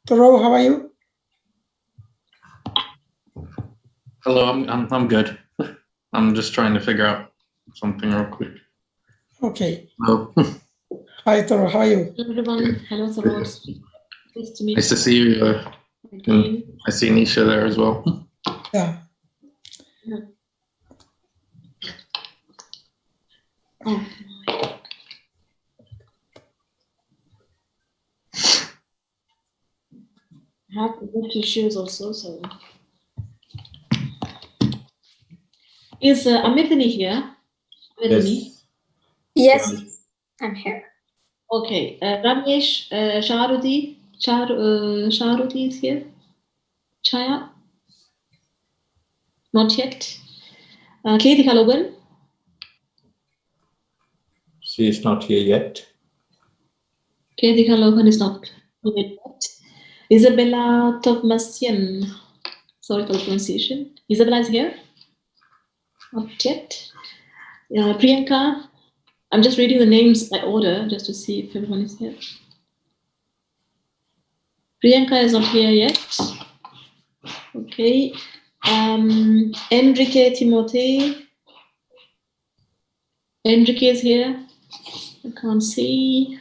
Toro, how are you? Hello, I'm good. I'm just trying to figure out something real quick. Okay. Hello. Hi, Toro, how are you? Hello, everyone. Hello, Toro. Nice to meet Nice to see you. you again. I see Nisha there as well. Yeah. Oh, I have network issues also, so. Is Amithani here? Amithani? Yes, I'm here. Okay. Ramesh, Sharuti, Sharuti is here. Chaya? Not yet. Katie Kalogan? She is not here yet. Katie Kalogan is not here yet. Isabella Tovmasian. Sorry for the pronunciation. Isabella is here? Not yet. Priyanka, I'm just reading the names by order just to see if everyone is here. Priyanka is not here yet. Okay. Enrique Timothy. Enrique is here. I can't see.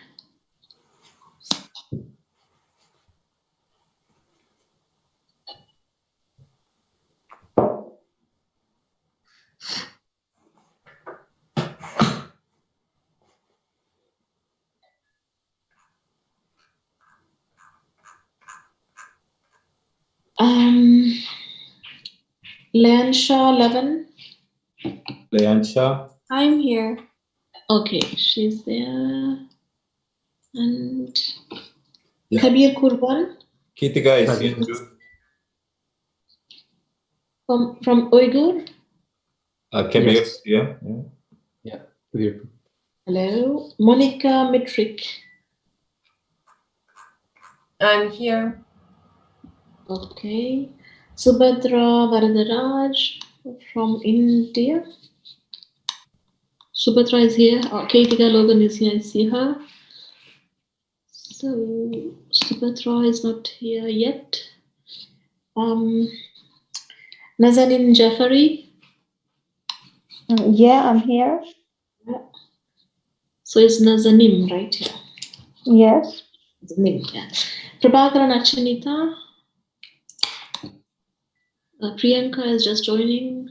Leansha Levin. Leansha. I'm here. Okay, she's there. And Yeah. Kabir Kurban Kitika is here too. from Uyghur. Kabir Yes. is here. Yeah. Weird. Hello. Monica Mitrick. I'm here. Okay. Subhadra Varadaraj from India. Subhadra is here. Katika Logan is here. I see her. So Subhadra is not here yet. Nazanin Jafari. Yeah, I'm here. So it's Nazanim right here. Yes. Nazanim, yeah. Prabhakaran Achanita. Priyanka is just joining.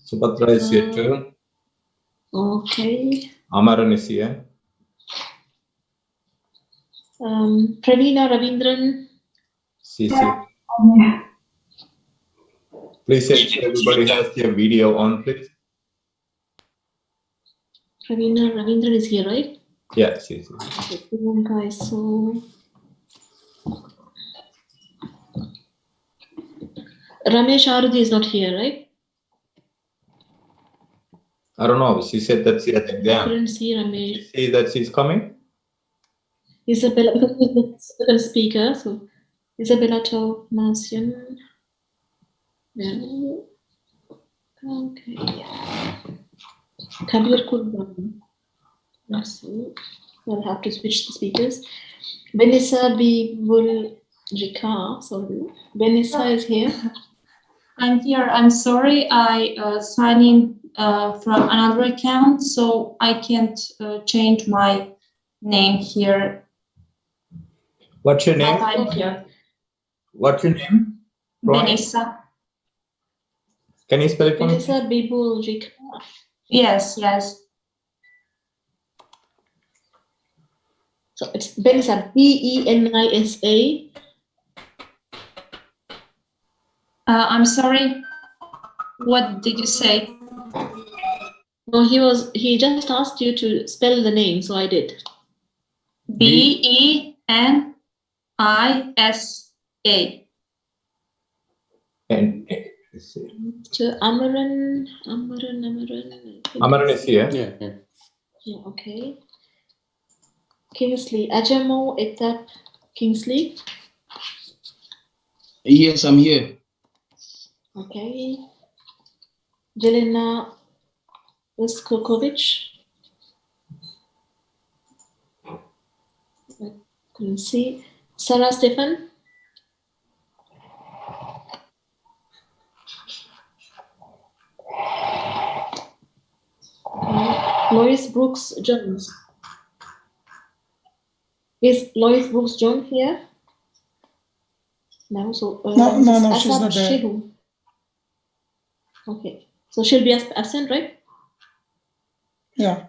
Subhadra is here too. Okay. Amaran is here. Pravina Ravindran. She's here. Please check if everybody has their video on, please. Pravina Ravindran is here, right? Yeah, she's here. Okay, Priyanka is so. Ramesh Arudi is not here, right? I don't know. She said that she had I exam. couldn't see Did Ramesh. you see that she's coming? Isabella, because he's the second speaker, so Isabella Tomasian. Yeah. Okay. Kabir Kurban. Let's see. I'll have to switch the speakers. Benissa Bivulrika, sorry. Benissa is here. I'm here. I'm sorry. I signed in from another account, so I can't change my name here. What's your name? But I'm here. What's your name? Benissa. Can you spell it for me? Benissa Bivulrika. Yes, yes. So it's Benissa, Benisa. I'm sorry. What did you say? No, he just asked you to spell the name, so I did. Benisa. And So Amaran. Amaran is here. Yeah. Yeah, okay. Kingsley, Ajamo Etap Kingsley. Yes, I'm here. Okay. Jelena Veskokovic. I couldn't see. Sarah Stefan. Lois Brooks Jones. Is Lois Brooks Jones here? No, so No, she's Asad not there. Shehu. Okay, so she'll be absent, right? Yeah.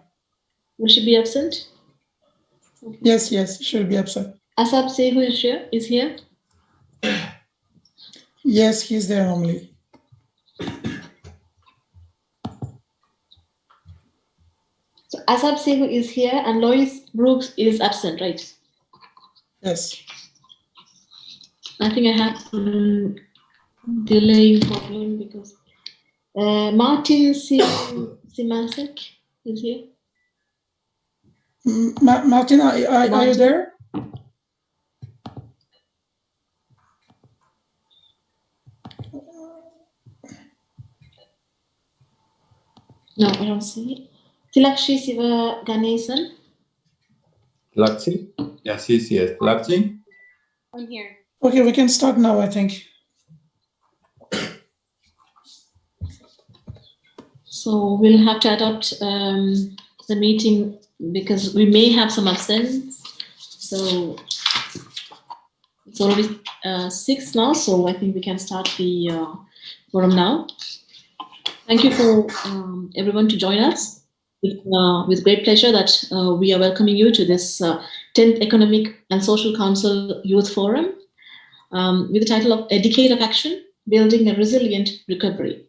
Will she be absent? Okay. Yes, she'll be absent. Asad Shehu is here? Yes, he's there normally. So Asad Shehu is here and Lois Brooks is absent, right? Yes. I think I have delay problem because Martin Simasek is here. Martin, are you there? No, I don't see it. Tilakshi Siva Ganesan. Lakshi? Yes, he's here. Lakshi? I'm here. Okay, we can start now, I think. So we'll have to adopt the meeting because we may have some absence. So it's already 6 now, so I think we can start the forum now. Thank you for everyone to join us. With great pleasure that we are welcoming you to this 10th Economic and Social Council Youth Forum with the title of A Decade of Action, Building a Resilient Recovery.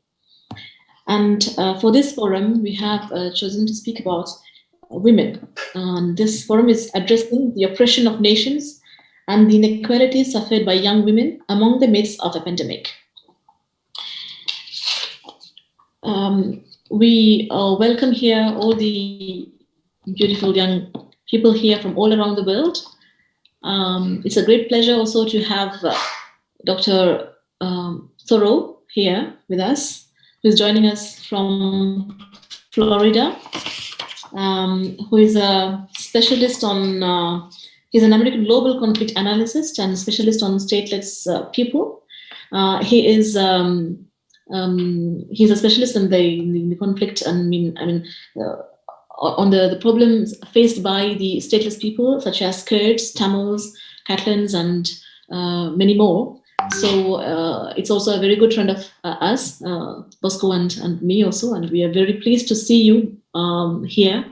And for this forum, we have chosen to speak about women. This forum is addressing the oppression of nations and the inequalities suffered by young women among the midst of a pandemic. We welcome here all the beautiful young people here from all around the world. It's a great pleasure also to have Dr. Thoreau here with us, who's joining us from Florida, who is a specialist on, he's an American global conflict analyst and specialist on stateless people. He is he's a specialist in the conflict and on the problems faced by the stateless people such as Kurds, Tamils, Catalans, and many more. So it's also a very good friend of us, Bosco and me also, and we are very pleased to see you here,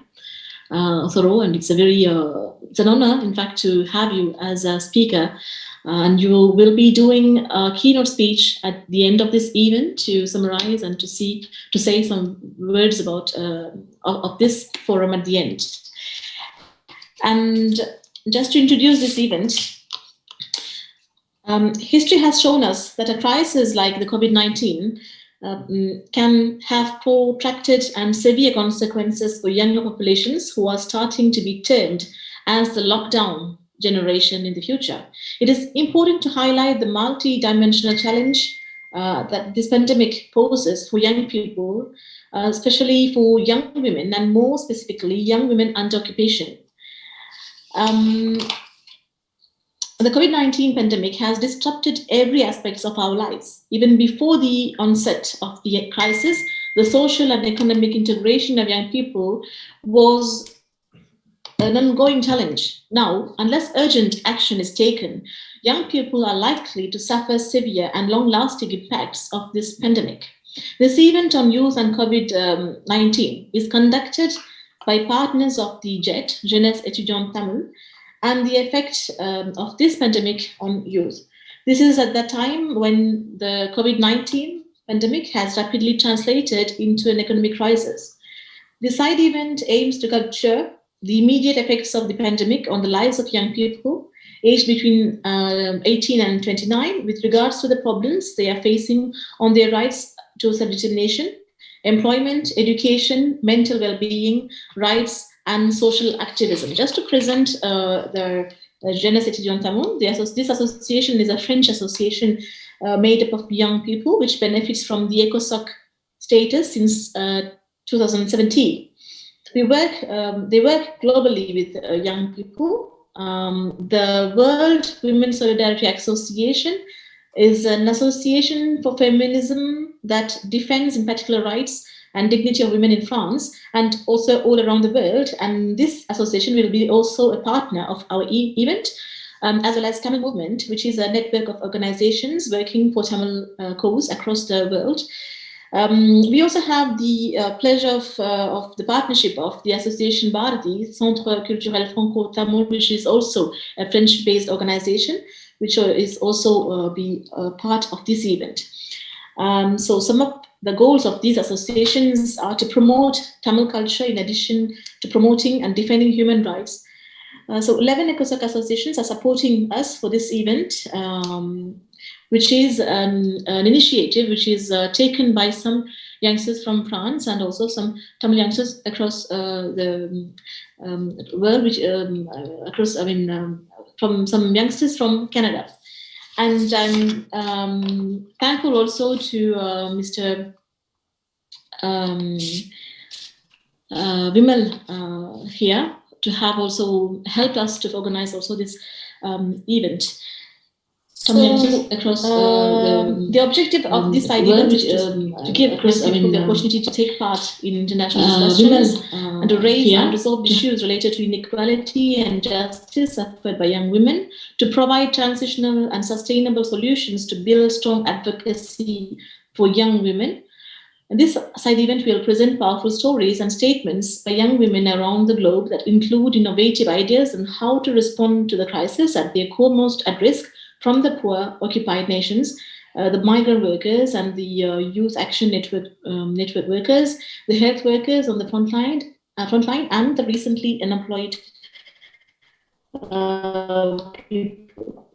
Thoreau, and it's a very it's an honor, in fact, to have you as a speaker. And you will be doing a keynote speech at the end of this event to summarize and to say some words about of this forum at the end. And just to introduce this event, history has shown us that a crisis like the COVID-19 can have protracted and severe consequences for younger populations who are starting to be termed as the lockdown generation in the future. It is important to highlight the multi-dimensional challenge that this pandemic poses for young people, especially for young women, and more specifically, young women under occupation. The COVID-19 pandemic has disrupted every aspect of our lives. Even before the onset of the crisis, the social and economic integration of young people was an ongoing challenge. Now, unless urgent action is taken, young people are likely to suffer severe and long-lasting impacts of this pandemic. This event on youth and COVID-19 is conducted by partners of the JET, Jeunesse Étudiante Tamil, and the effect of this pandemic on youth. This is at that time when the COVID-19 pandemic has rapidly translated into an economic crisis. The side event aims to capture the immediate effects of the pandemic on the lives of young people aged between 18 and 29 with regards to the problems they are facing on their rights to self-determination, employment, education, mental well-being, rights, and social activism. Just to present the Jeunesse Étudiante Tamil, this association is a French association made up of young people which benefits from the ECOSOC status since 2017. They work globally with young people. The World Women Solidarity Association is an association for feminism that defends, in particular, rights and dignity of women in France and also all around the world. And this association will be also a partner of our event, as well as Tamil Movement, which is a network of organizations working for Tamil cause across the world. We also have the pleasure of the partnership of the Association Bharati, Centre Culturel Franco-Tamil, which is also a French-based organization, which is also be part of this event. So some of the goals of these associations are to promote Tamil culture in addition to promoting and defending human rights. So 11 ECOSOC associations are supporting us for this event, which is an initiative which is taken by some youngsters from France and also some Tamil youngsters across the world, which from some youngsters from Canada. And I'm thankful also to Mr. Vimal here to have also helped us to organize also this event. Across the objective of this event is to give people the opportunity to take part in international discussions and to raise and resolve issues related to inequality and justice suffered by young women, to provide transitional and sustainable solutions to build strong advocacy for young women. And this side event will present powerful stories and statements by young women around the globe that include innovative ideas on how to respond to the crisis at their core most at risk, from the poor occupied nations, the migrant workers and the youth action network workers, the health workers on the front line, and the recently unemployed people.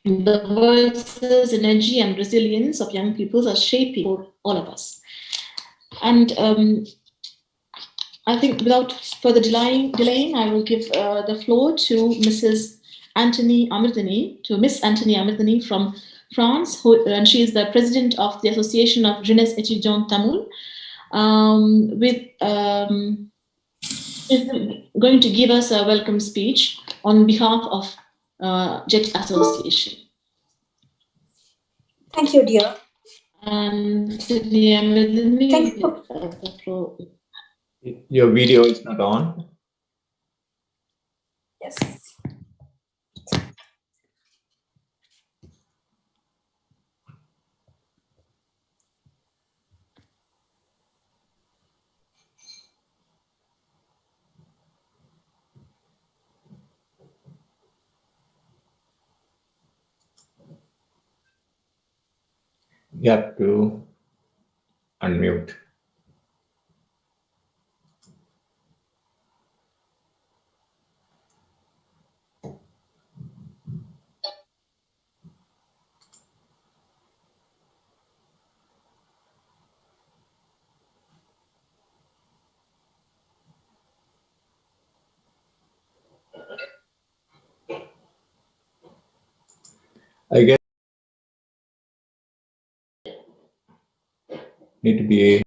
The voices, energy, and resilience of young people are shaping for all of us. And I think without further delaying, I will give the floor to Miss Anthony Amirtani from France, and she is the president of the Association of Jeunesse Étudiante Tamil. She's going to give us a welcome speech on behalf of JET Association. Thank you, dear. Anthony Amirtani, Thank you. Your video is not on. Yes. You have to unmute. I guess need to be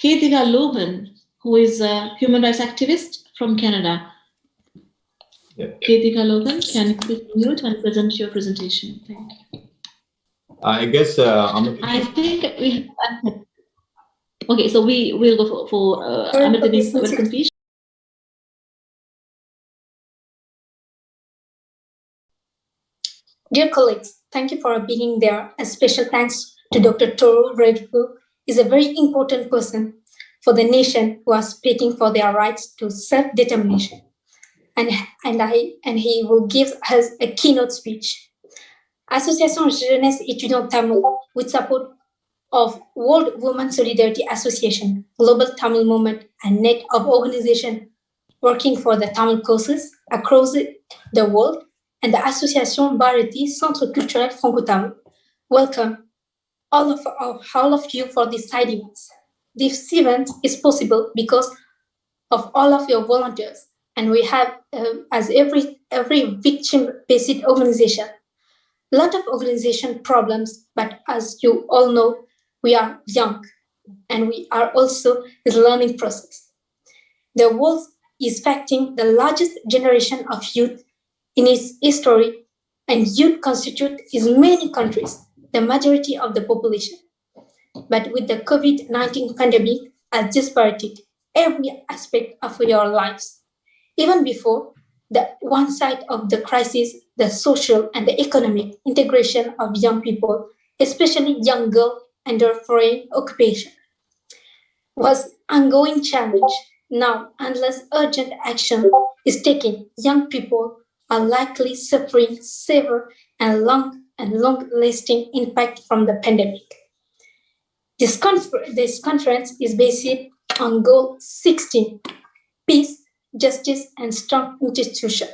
Ketika Lohan who is a human rights activist from Canada. Yeah. Kritika Logan, can you please mute and present your presentation? Thank you. I guess I think we have. Okay, so we will go for Amardeep's welcome speech. Dear colleagues, thank you for being there. A special thanks to Dr. Toro Redfu, who is a very important person for the nation who are speaking for their rights to self-determination. And he will give us a keynote speech. Association Jeunesse Étudiante Tamil, with support of World Women Solidarity Association, Global Tamil Movement, and net of organizations working for the Tamil causes across the world, and the Association Bharati Centre Culturel Franco-Tamil. Welcome all of you for this side events. This event is possible because of all of your volunteers, and we have, as every victim-based organization, a lot of organization problems, but as you all know, we are young, and we are also in the learning process. The world is facing the largest generation of youth in its history, and youth constitute in many countries the majority of the population. But with the COVID-19 pandemic has disparaged every aspect of your lives. Even before the one side of the crisis, the social and the economic integration of young people, especially young girls under foreign occupation, was ongoing challenge. Now, unless urgent action is taken, young people are likely suffering severe and long-lasting impact from the pandemic. This conference is based on Goal 16, Peace, Justice, and Strong Institutions,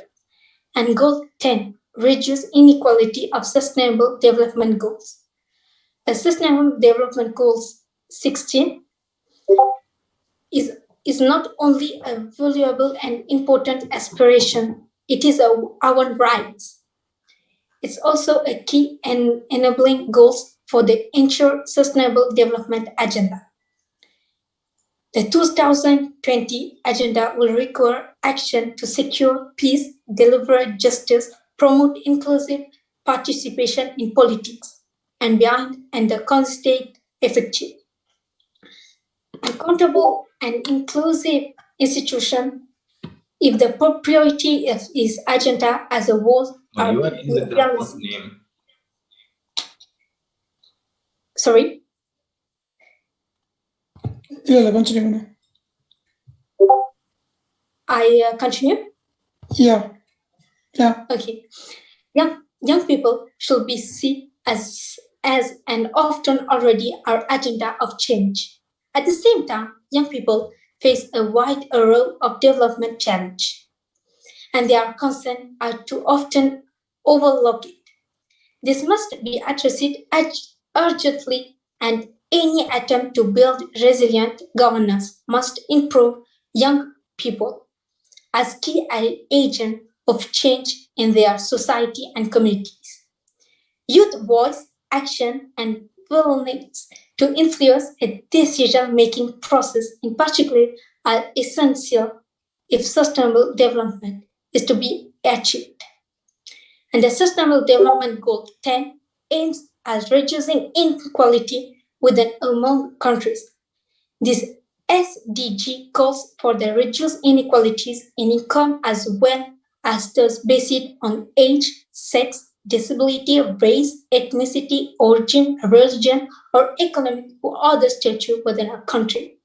and Goal 10, Reduce Inequality of Sustainable Development Goals. The Sustainable Development Goals 16 is not only a valuable and important aspiration, it is our right. It's also a key and enabling goals for the Ensure Sustainable Development Agenda. The 2020 Agenda will require action to secure peace, deliver justice, promote inclusive participation in politics, and beyond, and the constant effective. Accountable and inclusive institution, if the priority is agenda as a whole, you are in the wrong name. Sorry? Yeah, continue. Manu. I continue? Yeah. Okay. Young people should be seen as and often already our agenda of change. At the same time, young people face a wide array of development challenge, and their concerns are too often overlooked. This must be addressed urgently, and any attempt to build resilient governance must improve young people as key agents of change in their society and communities. Youth voice, action, and willingness to influence a decision-making process in particular are essential if sustainable development is to be achieved. And the Sustainable Development Goal 10 aims at reducing inequality within among countries. This SDG calls for the reduced inequalities in income as well as those based on age, sex, disability, race, ethnicity, origin, religion, or economic or other status within a country.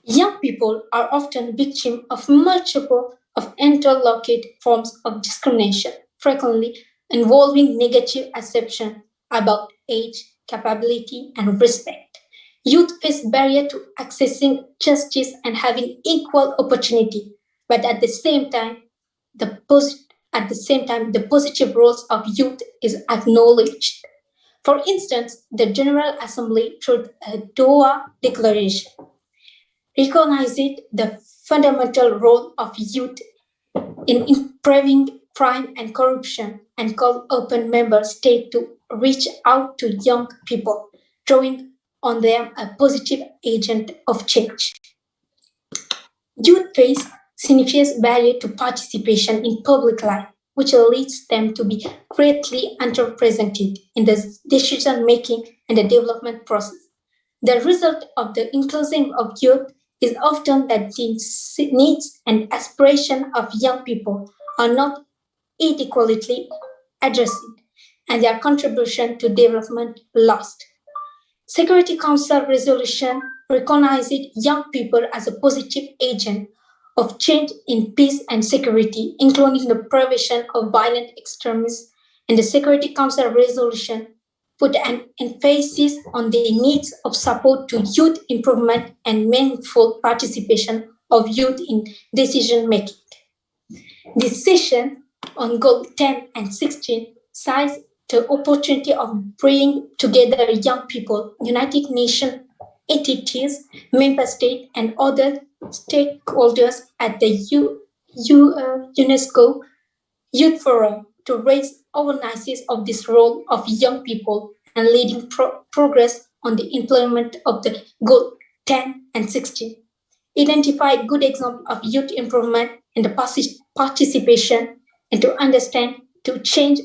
Young people are often victims of multiple of interlocked forms of discrimination, frequently involving negative assumptions about age, capability, and respect. Youth face barrier to accessing justice and having equal opportunity, but at the same time, the positive roles of youth is acknowledged. For instance, the General Assembly, through a Doha Declaration, recognized the fundamental role of youth in improving crime and corruption and called open member states to reach out to young people, drawing on them a positive agent of change. Youth face significant barrier to participation in public life, which leads them to be greatly underrepresented in the decision-making and the development process. The result of the inclusion of youth is often that the needs and aspirations of young people are not equally addressed, and their contribution to development lost. Security Council resolution recognizes young people as a positive agent of change in peace and security, including the prevention of violent extremism, and the Security Council resolution put an emphasis on the needs of support to youth improvement and meaningful participation of youth in decision making. This session on Goal 10 and 16 seized the opportunity of bringing together young people, United Nations entities, member states, and other stakeholders at the UNESCO Youth Forum to raise awareness of this role of young people and leading progress on the implement of the Goal 10 and 16. Identify good examples of youth improvement and the participation, and to understand, to change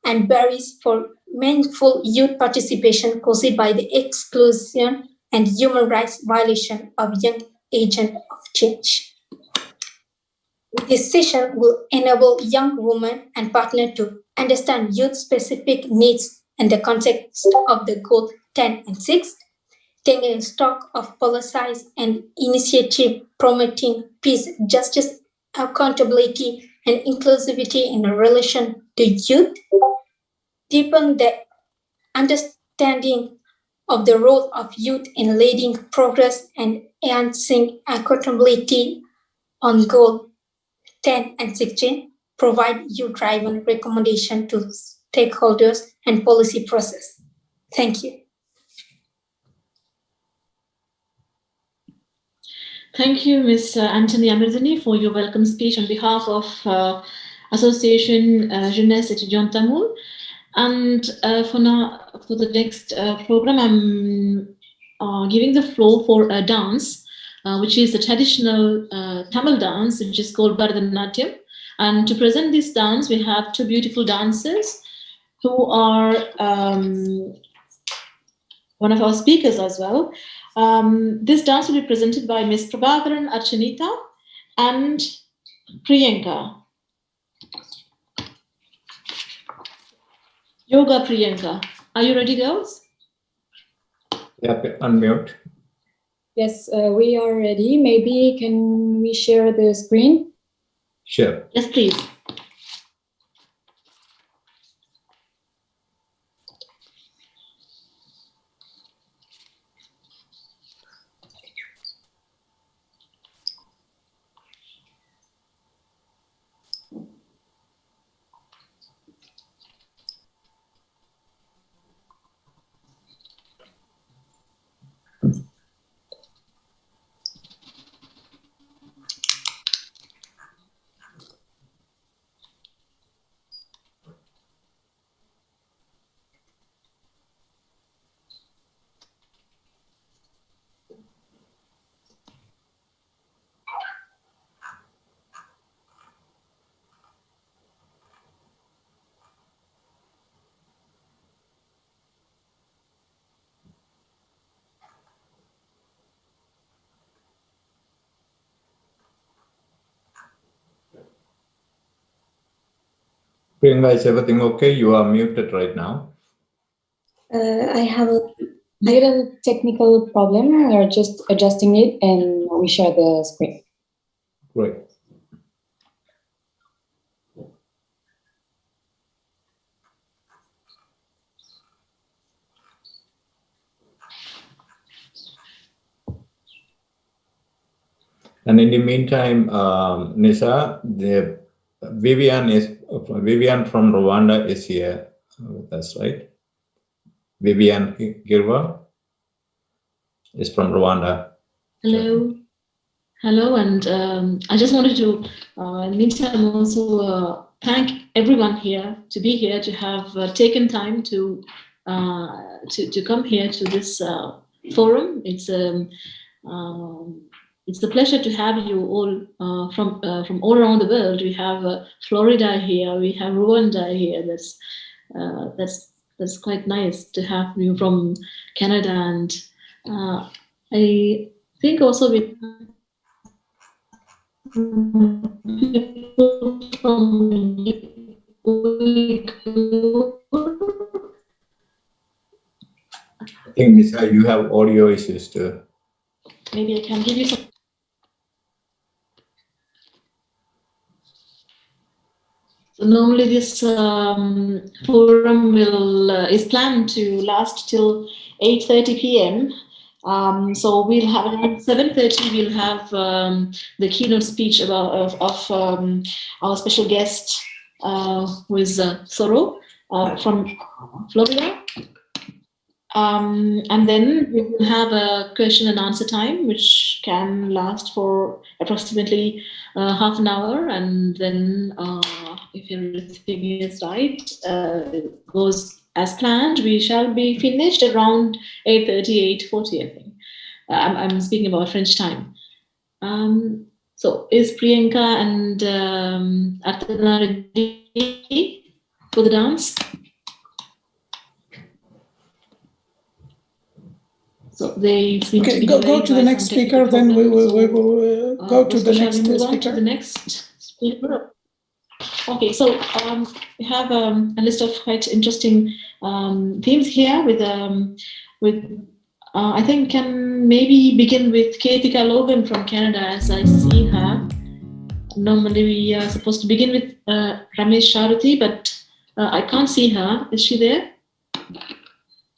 and barriers for meaningful youth participation caused by the exclusion and human rights violation of young agents of change. This session will enable young women and partners to understand youth-specific needs in the context of the Goal 10 and 6, taking stock of policies and initiatives promoting peace, justice, accountability, and inclusivity in relation to youth, deepen the understanding of the role of youth in leading progress and enhancing accountability on Goal 10 and 16, provide youth-driven recommendation to stakeholders and policy process. Thank you. Thank you, Ms. Anthony Amirzani, for your welcome speech on behalf of Association Jeunesse Étudiante Tamil. And for the next program, I'm giving the floor for a dance, which is a traditional Tamil dance, which is called Bharatanatyam. And to present this dance, we have two beautiful dancers who are one of our speakers as well. This dance will be presented by Ms. Prabhakaran Archanita and Priyanka. Yoga Priyanka. Are you ready, girls? Yeah, unmute. Yes, we are ready. Maybe can we share the screen? Sure. Yes, please. Priyanka, is everything okay? You are muted right now. I have a little technical problem. We are just adjusting it and we share the screen. Great. And in the meantime, Nisa, Vivian from Rwanda is here with us, right? Vivian Girwa is from Rwanda. Hello. Hello, and I just wanted to, in the meantime, also thank everyone here to be here, to have taken time to come here to this forum. It's a pleasure to have you all from all around the world. We have Florida here, we have Rwanda here. That's quite nice to have you from Canada, and I think also we people from I think, Nisa, you have audio issues too. maybe I can give you some. So normally this forum is planned to last till 8:30 p.m. So we'll have around 7:30. We'll have the keynote speech of our special guest, who is Soro from Florida. And then we will have a question and answer time, which can last for approximately half an hour. And then if everything is right, it goes as planned, we shall be finished around 8:30, 8:40, I think. I'm speaking about French time. So is Priyanka and Artana ready for the dance? So they seem to be go delayed to the by next some speaker, technical then we problems. will go to the Shall next we move on to speaker. the next speaker? Okay, so we have a list of quite interesting themes here with I think can maybe begin with Ketika Logan from Canada, as I see her. Normally we are supposed to begin with Ramesh Sharati, but I can't see her. Is she there?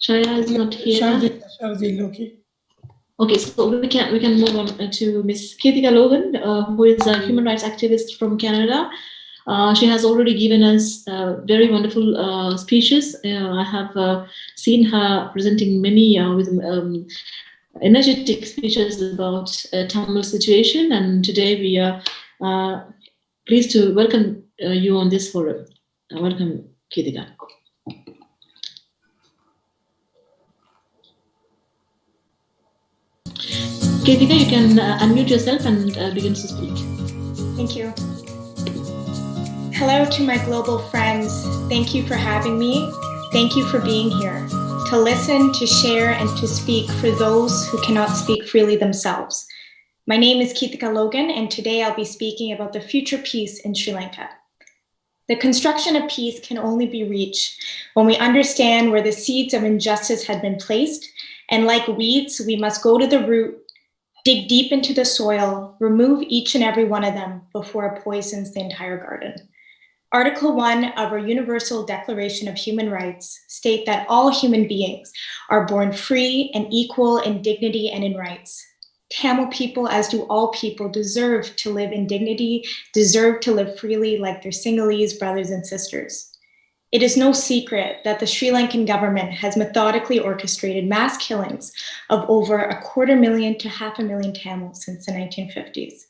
Shaya is not here. Shardi, okay. Okay, so we can move on to Miss Ketika Logan, who is a human rights activist from Canada. She has already given us very wonderful speeches. I have seen her presenting many with energetic speeches about Tamil situation, and today we are pleased to welcome you on this forum. Welcome, Ketika. Ketika, you can unmute yourself and begin to speak. Thank you. Hello to my global friends. Thank you for having me. Thank you for being here, to listen, to share, and to speak for those who cannot speak freely themselves. My name is Ketika Logan, and today I'll be speaking about the future peace in Sri Lanka. The construction of peace can only be reached when we understand where the seeds of injustice had been placed, and like weeds, we must go to the root, dig deep into the soil, remove each and every one of them before it poisons the entire garden. Article 1 of our Universal Declaration of Human Rights state that all human beings are born free and equal in dignity and in rights. Tamil people, as do all people, deserve to live in dignity, deserve to live freely like their Sinhalese brothers and sisters. It is no secret that the Sri Lankan government has methodically orchestrated mass killings of over 250,000 to 500,000 Tamils since the 1950s.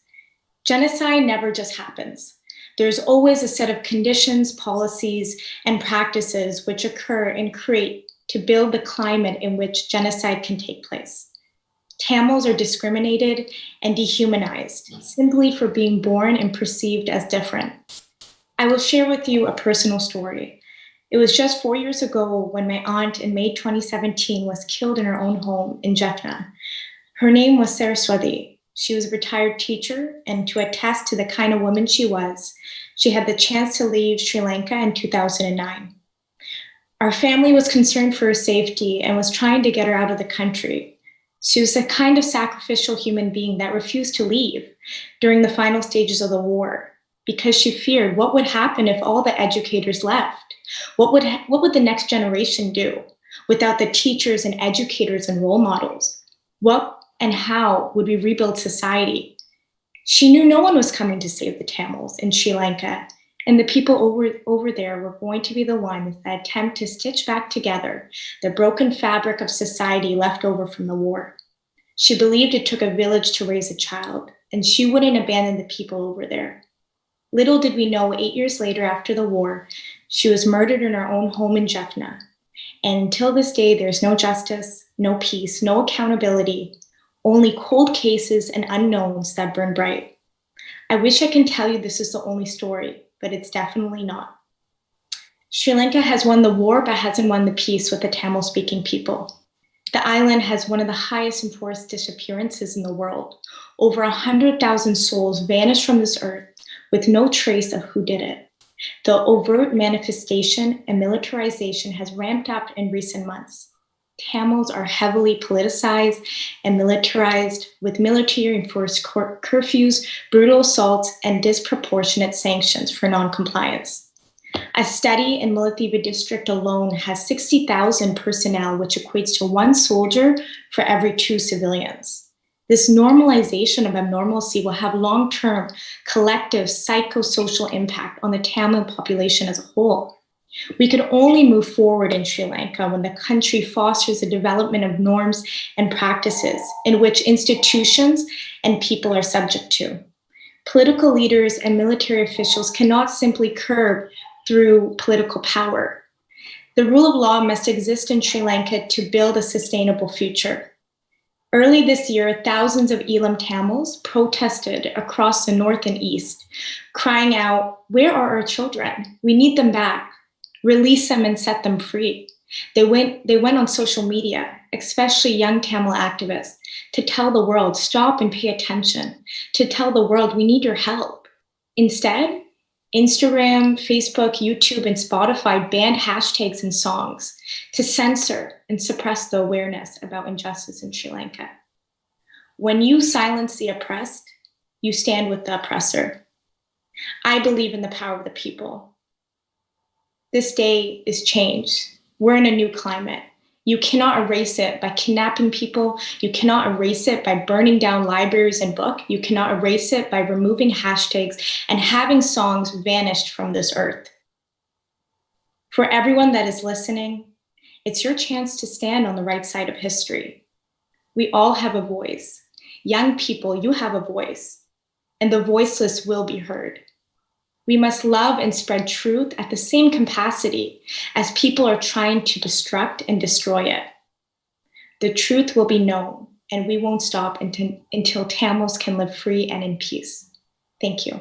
Genocide never just happens. There's always a set of conditions, policies, and practices which occur and create to build the climate in which genocide can take place. Tamils are discriminated and dehumanized simply for being born and perceived as different. I will share with you a personal story. It was just 4 years ago when my aunt in May 2017 was killed in her own home in Jaffna. Her name was Saraswati. She was a retired teacher, and to attest to the kind of woman she was, she had the chance to leave Sri Lanka in 2009. Our family was concerned for her safety and was trying to get her out of the country. She was a kind of sacrificial human being that refused to leave during the final stages of the war because she feared what would happen if all the educators left. What would the next generation do without the teachers and educators and role models? What and how would we rebuild society? She knew no one was coming to save the Tamils in Sri Lanka, and the people over there were going to be the ones that attempt to stitch back together the broken fabric of society left over from the war. She believed it took a village to raise a child, and she wouldn't abandon the people over there. Little did we know 8 years later after the war, she was murdered in her own home in Jaffna. And until this day, there's no justice, no peace, no accountability, only cold cases and unknowns that burn bright. I wish I can tell you this is the only story, but it's definitely not. Sri Lanka has won the war, but hasn't won the peace with the Tamil-speaking people. The island has one of the highest enforced disappearances in the world. Over 100,000 souls vanished from this earth with no trace of who did it. The overt manifestation and militarization has ramped up in recent months. Tamils are heavily politicized and militarized with military-enforced curfews, brutal assaults, and disproportionate sanctions for non-compliance. A study in Mullaitivu district alone has 60,000 personnel, which equates to 1 soldier for every 2 civilians. This normalization of abnormalcy will have long-term collective psychosocial impact on the Tamil population as a whole. We could only move forward in Sri Lanka when the country fosters the development of norms and practices in which institutions and people are subject to. Political leaders and military officials cannot simply curb through political power. The rule of law must exist in Sri Lanka to build a sustainable future. Early this year, thousands of Elam Tamils protested across the north and east, crying out, "Where are our children? We need them back. Release them and set them free." They went on social media, especially young Tamil activists, to tell the world, stop and pay attention, to tell the world, we need your help. Instead, Instagram, Facebook, YouTube, and Spotify banned hashtags and songs to censor and suppress the awareness about injustice in Sri Lanka. When you silence the oppressed, you stand with the oppressor. I believe in the power of the people. This day is change. We're in a new climate. You cannot erase it by kidnapping people. You cannot erase it by burning down libraries and books. You cannot erase it by removing hashtags and having songs vanished from this earth. For everyone that is listening, it's your chance to stand on the right side of history. We all have a voice. Young people, you have a voice, and the voiceless will be heard. We must love and spread truth at the same capacity as people are trying to destruct and destroy it. The truth will be known, and we won't stop until Tamils can live free and in peace. Thank you.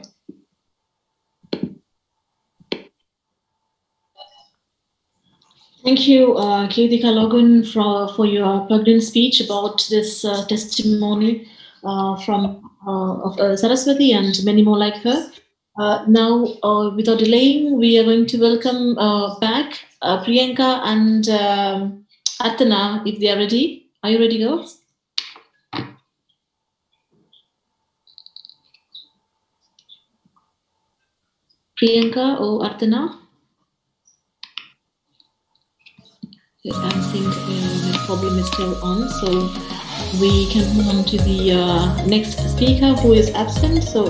Thank you, Kirtika Logan, for your plugged-in speech about this testimony of Saraswati and many more like her. Now, without delaying, we are going to welcome back Priyanka and Artana, if they are ready. Are you ready, girls? Priyanka or Artana? I think the problem is still on, so we can move on to the next speaker who is absent so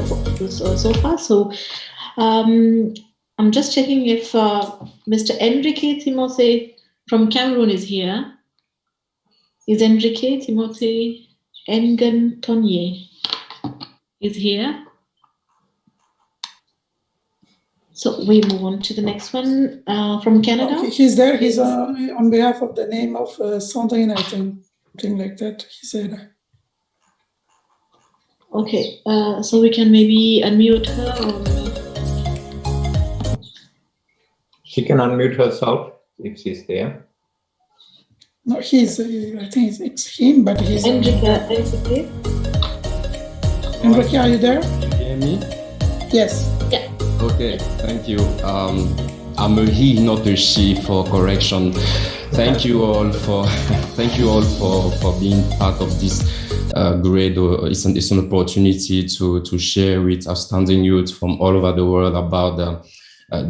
far. So I'm just checking if Mr. Enrique Timothy from Cameroon is here. Is Enrique Timothy Engentonye is here? So we move on to the next one from Canada. Okay, he's there. He's on behalf of the name of Sandrine, I think. Something like that, he said. Okay, so we can maybe unmute her. She can unmute herself if she's there. No, he's, I think it's him, but he's... Enrique, Enrique, are you there? Can you hear me? Yes. Yeah. Okay, thank you. I'm a he, not a she, for correction. Thank you all for being part of this great. It's an opportunity to share with outstanding youth from all over the world about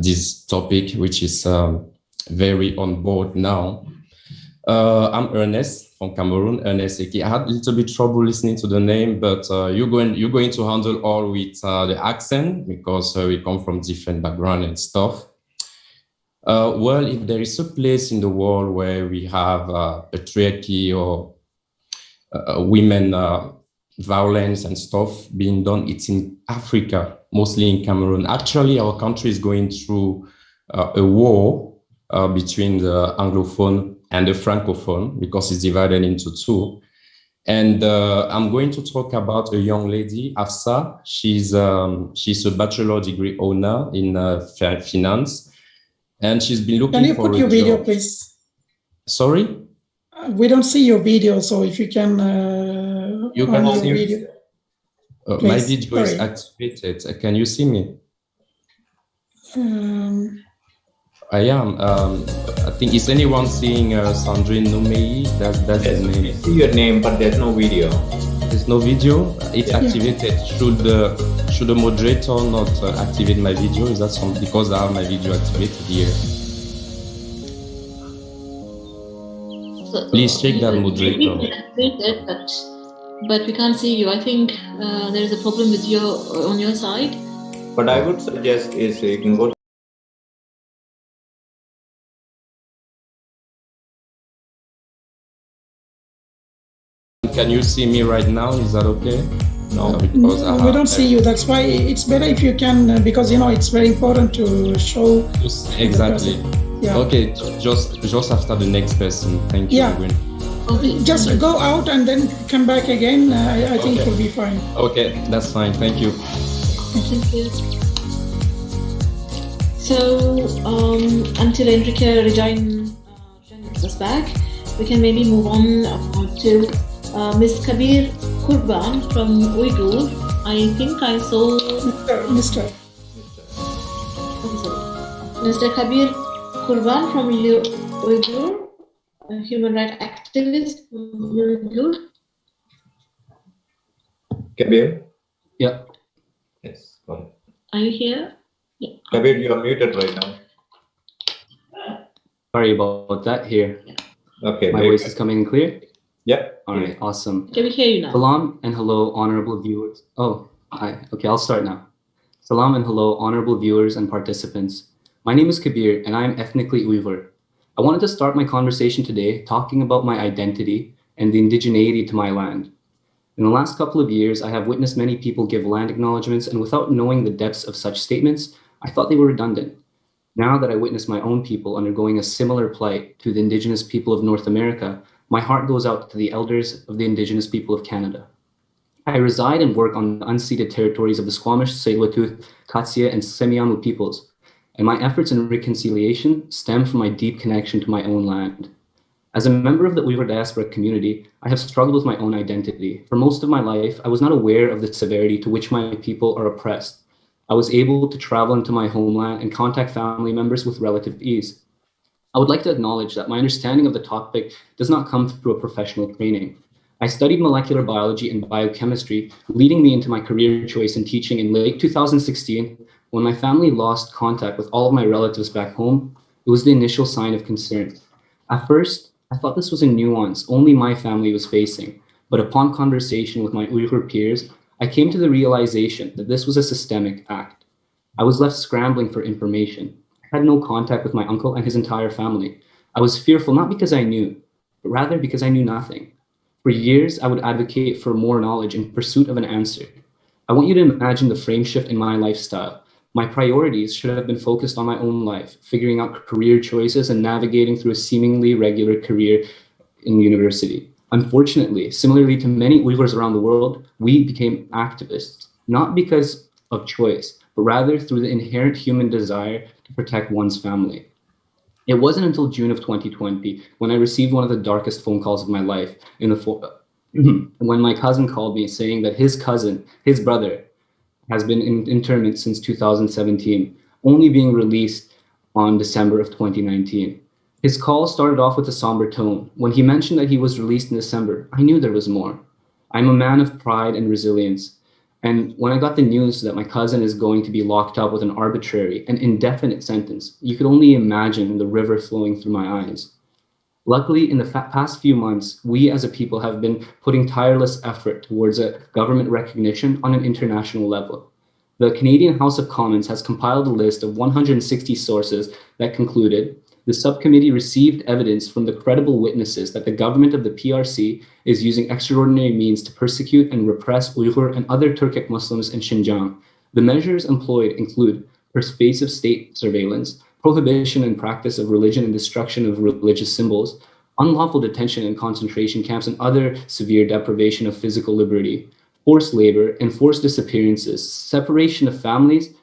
this topic, which is very on board now. I'm Ernest from Cameroon. Ernest Eki. I had a little bit trouble listening to the name, but you're going to handle all with the accent because we come from different background and stuff. Well, if there is a place in the world where we have patriarchy or women violence and stuff being done, it's in Africa, mostly in Cameroon. Actually, our country is going through a war between the Anglophone and a francophone, because it's divided into two. And I'm going to talk about a young lady, Afsa. She's a bachelor degree owner in finance, and she's been looking for a job. Can you put your video, please? Sorry? We don't see your video, so if you can you can see your video. My video is activated. Can you see me? I am. I think, is anyone seeing Sandrine Noumei? That's his name. I see your name, but there's no video. There's no video? It's activated. Should the moderator not activate my video? Is that something? Because I have my video activated here. Please check that, moderator. But we can't see you. I think there is a problem with on your side. What I would suggest is you can go. Can you see me right now? Is that okay? No, because we don't see you. That's why it's better if you can, because it's very important to show. Exactly. Yeah. Okay, just after the next person. Thank you. Yeah. Just go out and then come back again. I think it will be fine. Okay, that's fine. Thank you. Thank you. So until Enrique rejoins us back, we can maybe move on to Ms. Kabir Kurban from Uyghur. I think I saw Mr. Kabir Kurban from Uyghur, a human rights activist from Uyghur. Kabir? Yeah. Yes, go ahead. Are you here? Yeah. Kabir, you are muted right now. Sorry about that here. Okay. My voice is coming in clear? Yeah. All right, awesome. Can we hear you now? Salam and hello, honorable viewers. Oh, hi. Okay, I'll start now. Salam and hello, honorable viewers and participants. My name is Kabir and I am ethnically Uyghur. I wanted to start my conversation today talking about my identity and the indigeneity to my land. In the last couple of years, I have witnessed many people give land acknowledgements, and without knowing the depths of such statements, I thought they were redundant. Now that I witness my own people undergoing a similar plight to the indigenous people of North America, my heart goes out to the elders of the indigenous people of Canada. I reside and work on the unceded territories of the Squamish, Tsleil-Waututh, Katsia, and Semiahmoo peoples, and my efforts in reconciliation stem from my deep connection to my own land. As a member of the Uyghur diaspora community, I have struggled with my own identity. For most of my life, I was not aware of the severity to which my people are oppressed. I was able to travel into my homeland and contact family members with relative ease. I would like to acknowledge that my understanding of the topic does not come through a professional training. I studied molecular biology and biochemistry, leading me into my career choice in teaching in late 2016. When my family lost contact with all of my relatives back home, it was the initial sign of concern. At first, I thought this was a nuance only my family was facing, but upon conversation with my Uyghur peers, I came to the realization that this was a systemic act. I was left scrambling for information. I had no contact with my uncle and his entire family. I was fearful not because I knew, but rather because I knew nothing. For years, I would advocate for more knowledge in pursuit of an answer. I want you to imagine the frame shift in my lifestyle. My priorities should have been focused on my own life, figuring out career choices and navigating through a seemingly regular career in university. Unfortunately, similarly to many Uyghurs around the world, we became activists, not because of choice, but rather through the inherent human desire to protect one's family. It wasn't until June of 2020 when I received one of the darkest phone calls of my life when my cousin called me saying that his brother, has been in internment since 2017, only being released on December of 2019. His call started off with a somber tone. When he mentioned that he was released in December, I knew there was more. I'm a man of pride and resilience. And when I got the news that my cousin is going to be locked up with an arbitrary and indefinite sentence, you could only imagine the river flowing through my eyes. Luckily, in the past few months, we as a people have been putting tireless effort towards a government recognition on an international level. The Canadian House of Commons has compiled a list of 160 sources that concluded the subcommittee received evidence from the credible witnesses that the government of the PRC is using extraordinary means to persecute and repress Uyghur and other Turkic Muslims in Xinjiang. The measures employed include pervasive state surveillance, prohibition and practice of religion and destruction of religious symbols, unlawful detention in concentration camps and other severe deprivation of physical liberty, forced labor, and forced disappearances, separation of families,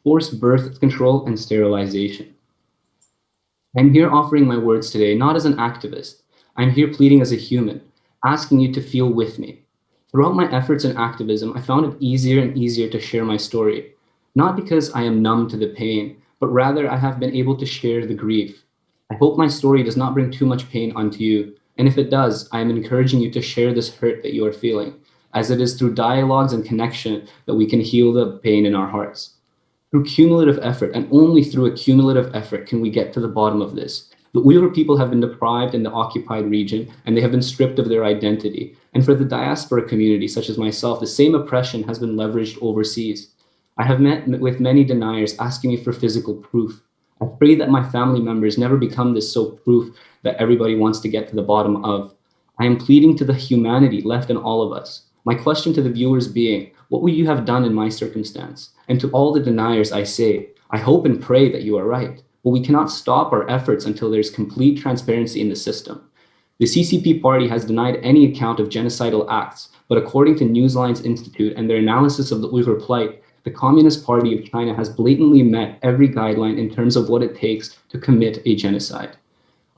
forced birth control, and sterilization. I'm here offering my words today, not as an activist. I'm here pleading as a human, asking you to feel with me. Throughout my efforts in activism, I found it easier and easier to share my story, not because I am numb to the pain, but rather I have been able to share the grief. I hope my story does not bring too much pain onto you, and if it does, I am encouraging you to share this hurt that you are feeling, as it is through dialogues and connection that we can heal the pain in our hearts. Through cumulative effort, and only through a cumulative effort can we get to the bottom of this. The Uyghur people have been deprived in the occupied region, and they have been stripped of their identity. And for the diaspora community, such as myself, the same oppression has been leveraged overseas. I have met with many deniers asking me for physical proof. I pray that my family members never become this so proof that everybody wants to get to the bottom of. I am pleading to the humanity left in all of us. My question to the viewers being, what would you have done in my circumstance? And to all the deniers, I say, I hope and pray that you are right, but we cannot stop our efforts until there's complete transparency in the system. The CCP party has denied any account of genocidal acts, but according to Newslines Institute and their analysis of the Uyghur plight, the Communist Party of China has blatantly met every guideline in terms of what it takes to commit a genocide.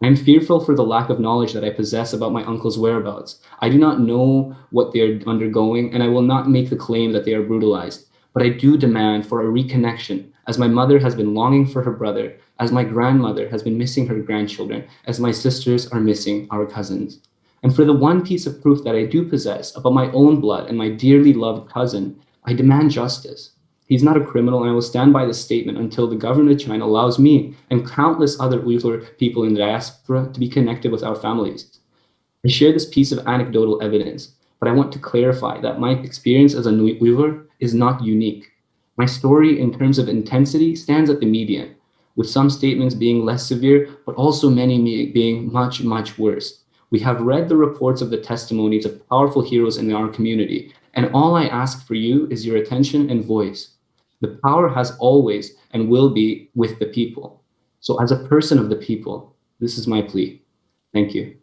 I am fearful for the lack of knowledge that I possess about my uncle's whereabouts. I do not know what they are undergoing, and I will not make the claim that they are brutalized. But I do demand for a reconnection, as my mother has been longing for her brother, as my grandmother has been missing her grandchildren, as my sisters are missing our cousins. And for the one piece of proof that I do possess about my own blood and my dearly loved cousin, I demand justice. He's not a criminal, and I will stand by this statement until the government of China allows me and countless other Uyghur people in the diaspora to be connected with our families. I share this piece of anecdotal evidence, but I want to clarify that my experience as a Uyghur is not unique. My story in terms of intensity stands at the median, with some statements being less severe, but also many being much, much worse. We have read the reports of the testimonies of powerful heroes in our community, and all I ask for you is your attention and voice. The power has always and will be with the people. So as a person of the people, this is my plea. Thank you.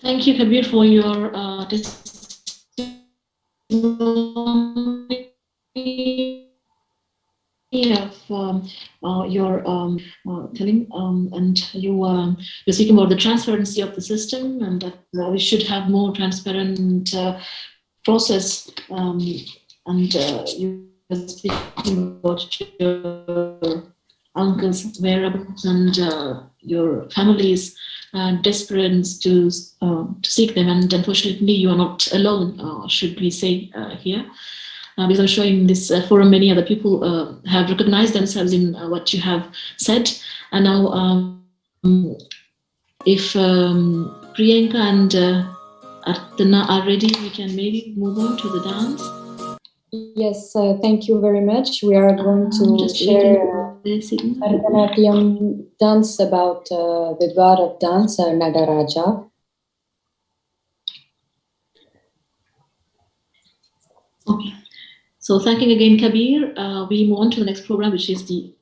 Thank you, Kabir, for your of your telling, and you're speaking about the transparency of the system, and that we should have more transparent process. And you were speaking about your uncle's whereabouts and your family's desperate to seek them, and unfortunately you are not alone, should we say here. Because I'm sure in this forum many other people have recognized themselves in what you have said. And now if Priyanka and Artana are ready, we can maybe move on to the dance. Yes, thank you very much. We are going to share Bharatanatyam dance about the god of dance, Nadaraja. Okay. So thanking again, Kabir. We move on to the next program, which is the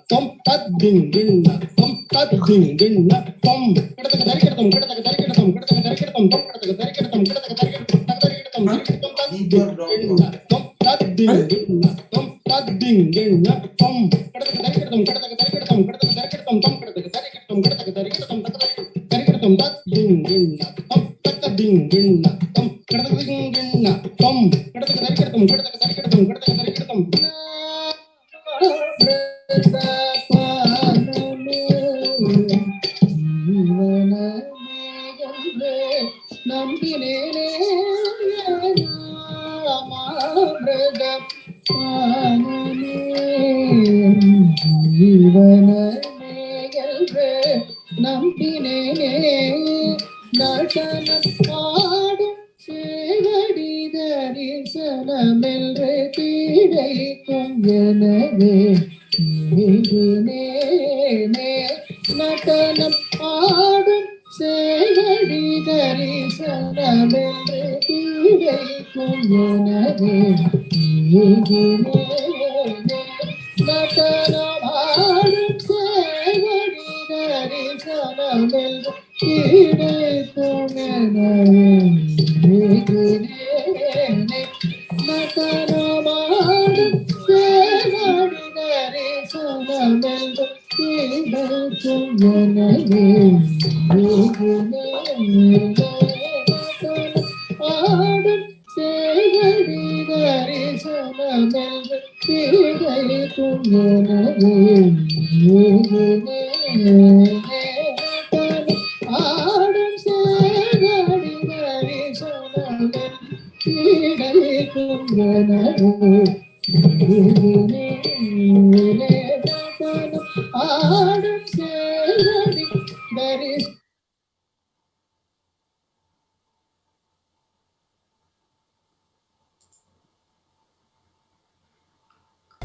Tom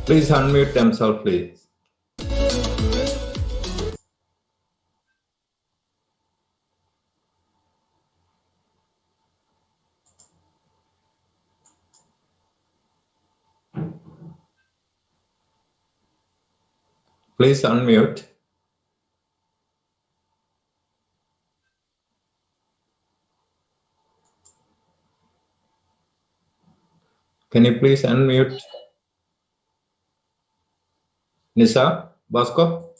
Please unmute themselves, please. Please unmute. Can you please unmute? Nisa, Bosco?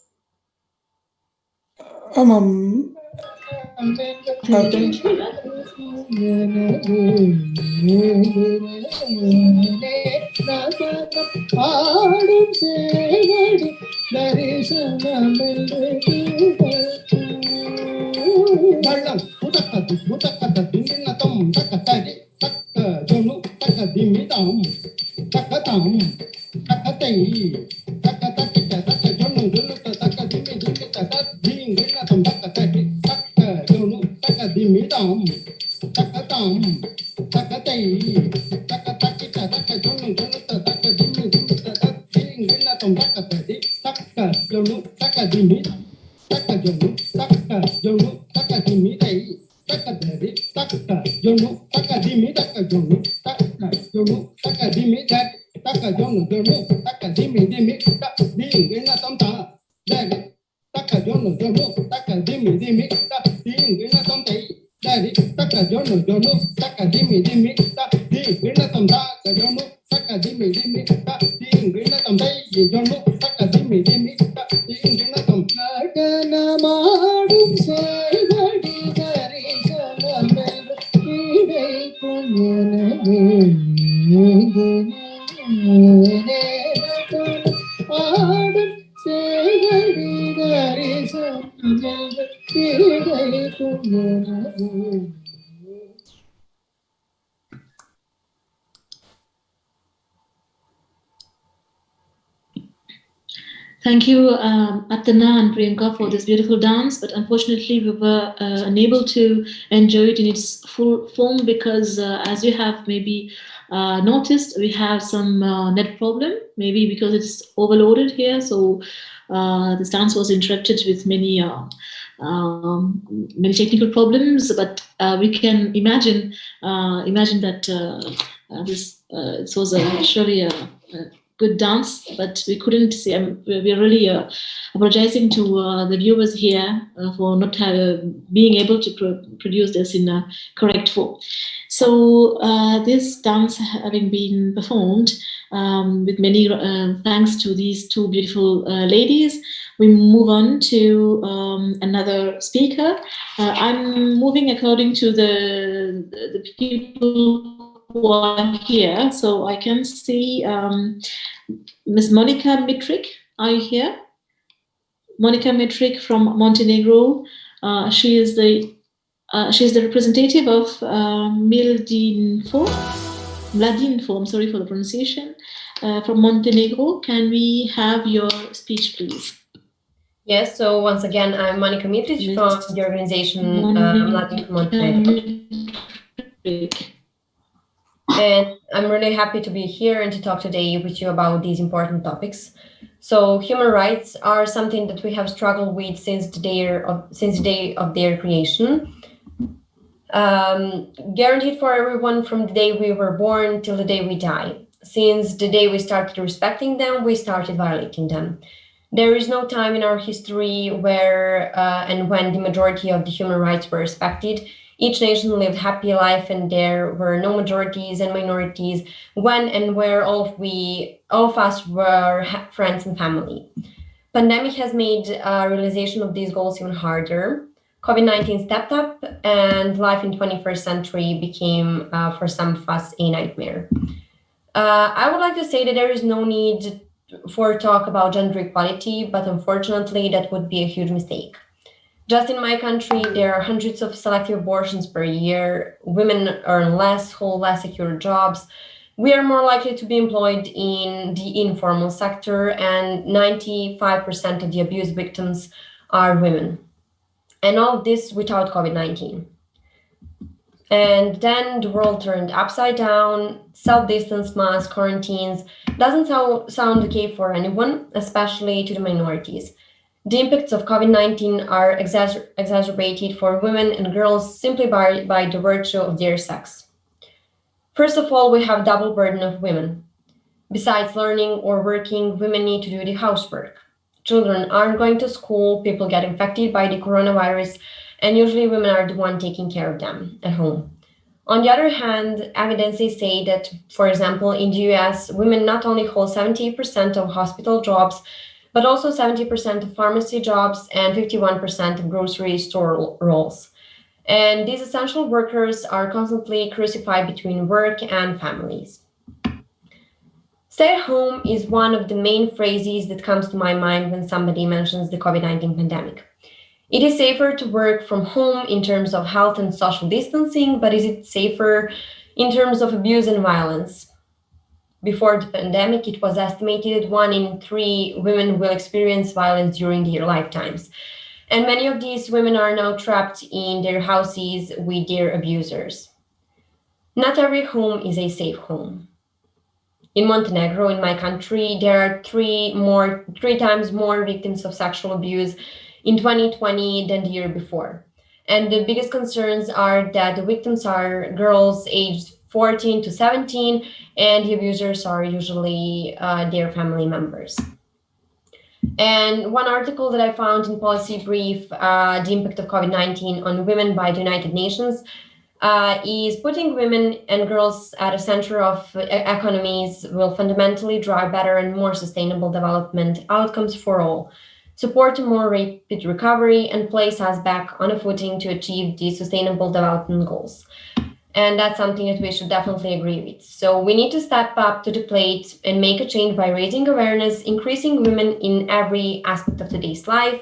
Thank you, Atana and Priyanka, for this beautiful dance, but unfortunately we were unable to enjoy it in its full form because as you have maybe noticed, we have some net problem, maybe because it's overloaded here, so this dance was interrupted with many technical problems, but we can imagine that this it was surely good dance, but we couldn't see. We're really apologizing to the viewers here for not being able to produce this in a correct form. So this dance having been performed with many thanks to these two beautiful ladies, we move on to another speaker. I'm moving according to the people who are here, so I can see Ms. Monica Mitric. Are you here? Monica Mitric from Montenegro. She is the representative of Mladinfo. I'm sorry for the pronunciation. From Montenegro. Can we have your speech, please? Yes, so once again, I'm Monica Mitric from the organization Mladinfo Montenegro. And I'm really happy to be here and to talk today with you about these important topics. So human rights are something that we have struggled with since the day of their creation. Guaranteed for everyone from the day we were born till the day we die. Since the day we started respecting them, we started violating them. There is no time in our history where and when the majority of the human rights were respected. Each nation lived a happy life and there were no majorities and minorities when and where all of us were friends and family. Pandemic has made realization of these goals even harder. COVID-19 stepped up and life in 21st century became, for some of us, a nightmare. I would like to say that there is no need for talk about gender equality, but unfortunately that would be a huge mistake. Just in my country, there are hundreds of selective abortions per year. Women earn less, hold less secure jobs. We are more likely to be employed in the informal sector, and 95% of the abuse victims are women. And all of this without COVID-19. And then the world turned upside down, self-distance, mass quarantines. Doesn't sound okay for anyone, especially to the minorities. The impacts of COVID-19 are exacerbated for women and girls simply by the virtue of their sex. First of all, we have double burden of women. Besides learning or working, women need to do the housework. Children aren't going to school, people get infected by the coronavirus, and usually women are the one taking care of them at home. On the other hand, evidences say that, for example, in the US, women not only hold 70% of hospital jobs, but also 70% of pharmacy jobs and 51% of grocery store roles. And these essential workers are constantly crucified between work and families. Stay at home is one of the main phrases that comes to my mind when somebody mentions the COVID-19 pandemic. It is safer to work from home in terms of health and social distancing, but is it safer in terms of abuse and violence? Before the pandemic, it was estimated 1 in 3 women will experience violence during their lifetimes. And many of these women are now trapped in their houses with their abusers. Not every home is a safe home. In Montenegro, in my country, there are 3 times more victims of sexual abuse in 2020 than the year before. And the biggest concerns are that the victims are girls aged 14 to 17, and the abusers are usually their family members. And one article that I found in Policy Brief, the impact of COVID-19 on women by the United Nations, is putting women and girls at the center of economies will fundamentally drive better and more sustainable development outcomes for all, support a more rapid recovery, and place us back on a footing to achieve the sustainable development goals. And that's something that we should definitely agree with. So we need to step up to the plate and make a change by raising awareness, increasing women in every aspect of today's life,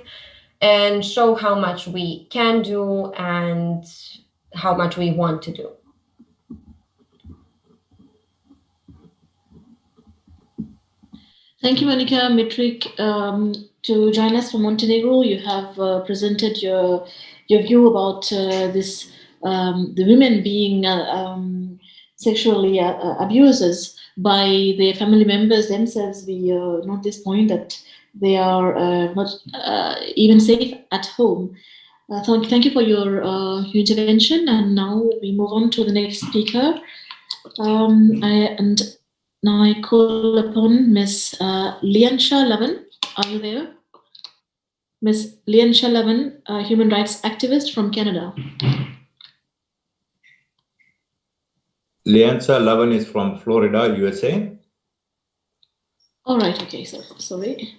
and show how much we can do and how much we want to do. Thank you, Monica Mitric. To join us from Montenegro, you have presented your view about this. The women being sexually abused by their family members themselves. We note this point that they are not even safe at home. Thank you for your intervention, and now we move on to the next speaker. And Now I call upon Miss Liansha Lavan. Are you there? Miss Liansha Lavan, a human rights activist from Canada. Liansa Lavan is from Florida, USA. All right, okay, so sorry.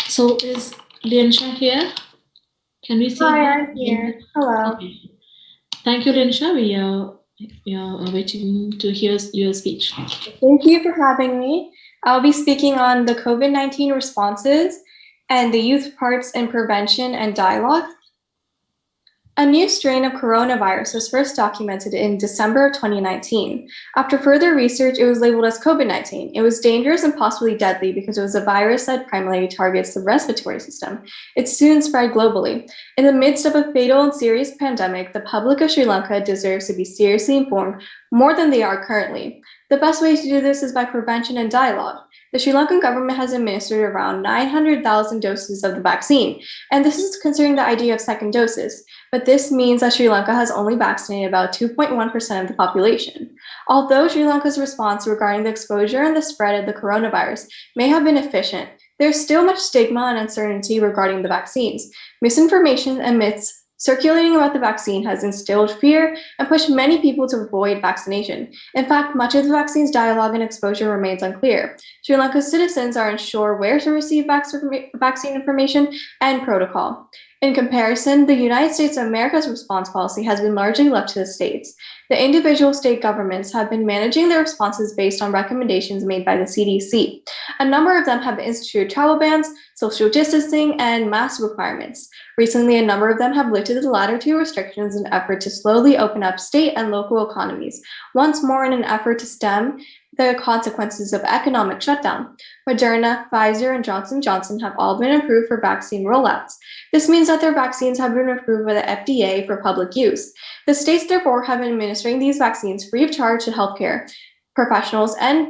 So is Liansha here? Can we see Hi, her? I'm here. Hello. Okay. Thank you, Liansha. We are waiting to hear your speech. Thank you for having me. I'll be speaking on the COVID-19 responses and the youth parts in prevention and dialogue. A new strain of coronavirus was first documented in December of 2019. After further research, it was labeled as COVID-19. It was dangerous and possibly deadly because it was a virus that primarily targets the respiratory system. It soon spread globally. In the midst of a fatal and serious pandemic, the public of Sri Lanka deserves to be seriously informed more than they are currently. The best way to do this is by prevention and dialogue. The Sri Lankan government has administered around 900,000 doses of the vaccine, and this is considering the idea of second doses. But this means that Sri Lanka has only vaccinated about 2.1% of the population. Although Sri Lanka's response regarding the exposure and the spread of the coronavirus may have been efficient, there's still much stigma and uncertainty regarding the vaccines. Misinformation and myths circulating about the vaccine has instilled fear and pushed many people to avoid vaccination. In fact, much of the vaccine's dialogue and exposure remains unclear. Sri Lanka's citizens are unsure where to receive vaccine information and protocol. In comparison, the United States of America's response policy has been largely left to the states. The individual state governments have been managing their responses based on recommendations made by the CDC. A number of them have instituted travel bans, social distancing, and mask requirements. Recently, a number of them have lifted the latter two restrictions in an effort to slowly open up state and local economies, once more in an effort to stem the consequences of economic shutdown. Moderna, Pfizer, and Johnson & Johnson have all been approved for vaccine rollouts. This means that their vaccines have been approved by the FDA for public use. The states, therefore, have been administering these vaccines free of charge to healthcare professionals and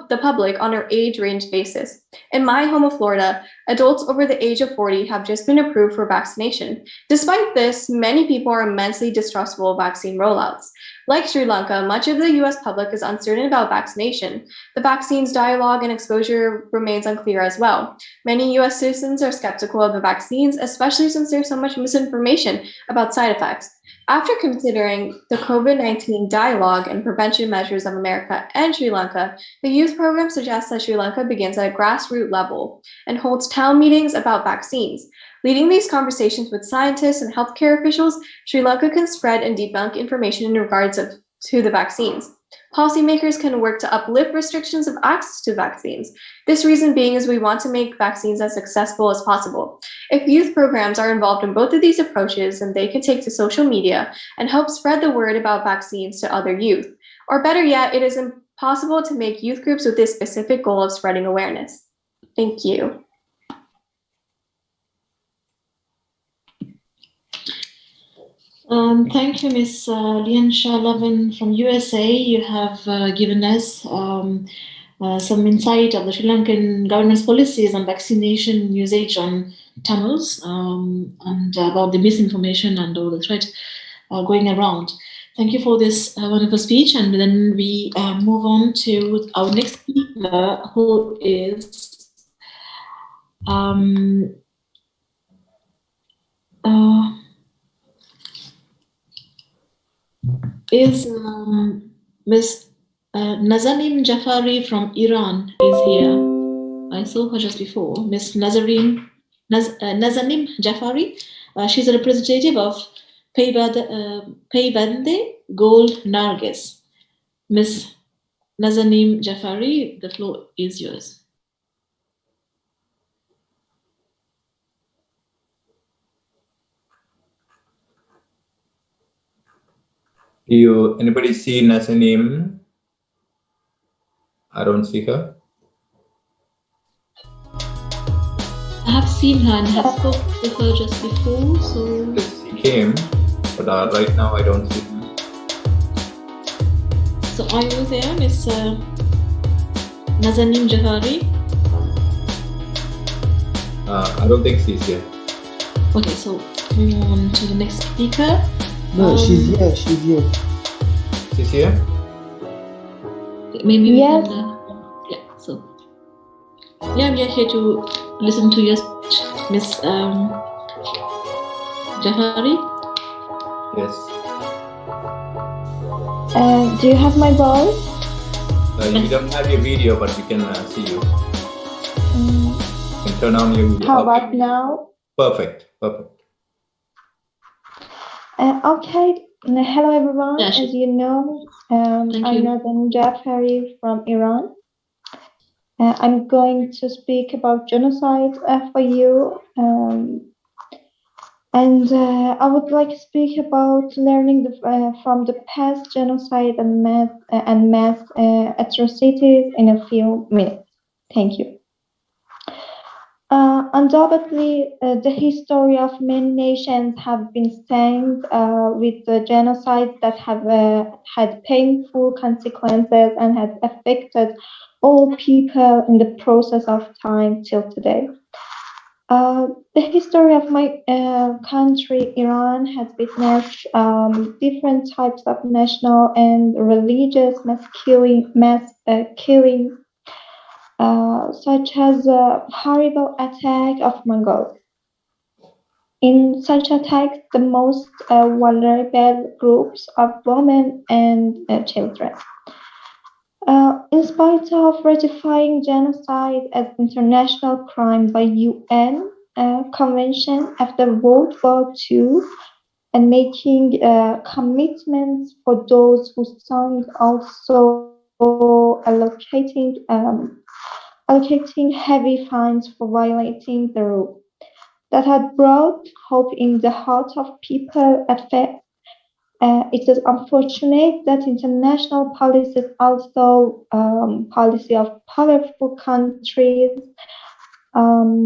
the public on an age-range basis. In my home of Florida, adults over the age of 40 have just been approved for vaccination. Despite this, many people are immensely distrustful of vaccine rollouts. Like Sri Lanka, much of the US public is uncertain about vaccination. The vaccine's dialogue and exposure remains unclear as well. Many US citizens are skeptical of the vaccines, especially since there's so much misinformation about side effects. After considering the COVID-19 dialogue and prevention measures of America and Sri Lanka, the youth program suggests that Sri Lanka begins at a grassroots level and holds town meetings about vaccines. Leading these conversations with scientists and healthcare officials, Sri Lanka can spread and debunk information in regards to the vaccines. Policymakers can work to uplift restrictions of access to vaccines. This reason being is we want to make vaccines as accessible as possible. If youth programs are involved in both of these approaches, then they can take to social media and help spread the word about vaccines to other youth. Or better yet, it is impossible to make youth groups with this specific goal of spreading awareness. Thank you. Thank you, Ms. Liansha Lavan from USA. You have given us some insight of the Sri Lankan government's policies on vaccination usage on Tamils and about the misinformation and all the threat going around. Thank you for this wonderful speech, and then we move on to our next speaker, who is Ms. Nazanin Jafari from Iran is here. I saw her just before. Ms. Nazanin Jafari. She's a representative of Paybande Gold Nargis. Ms. Nazanin Jafari, the floor is yours. Anybody see Nazanin? I don't see her. I have seen her and have spoken with her just before, so... She came, but right now I don't see her. So are you there, Ms. Nazanin Jafari? I don't think she's here. Okay, so moving on to the next speaker. No, she's here. She's here. She's here? Maybe we Yes. can. Yeah. So. Yeah, we are here to listen to your speech, Miss Jafari. Yes. Do you have my voice? You don't have your video, but we can see you. You can turn on your video. How about now? Perfect. Perfect. Okay. Hello, everyone. Yes. As you know, I'm Nazanin Jafari from Iran. I'm going to speak about genocide for you. And I would like to speak about learning from the past genocide and mass atrocities in a few minutes. Thank you. Undoubtedly, the history of many nations have been stained with the genocide that have had painful consequences and has affected all people in the process of time till today. The history of my country, Iran, has witnessed different types of national and religious mass killing, such as a horrible attack of Mongols. In such attacks, the most vulnerable groups are women and children. In spite of ratifying genocide as international crime by UN Convention after World War II and making commitments for those who signed, also allocating heavy fines for violating the rule. That had brought hope in the heart of people at first. It is unfortunate that international policies, also policy of powerful countries, has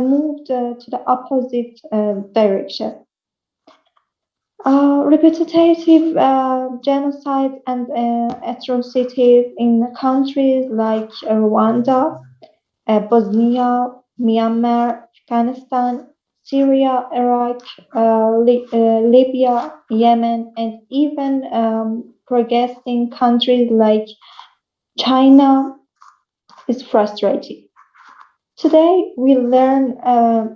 moved to the opposite direction. Repetitive genocide and atrocities in countries like Rwanda, Bosnia, Myanmar, Afghanistan, Syria, Iraq, Libya, Yemen, and even progressing countries like China is frustrating. Today, we learn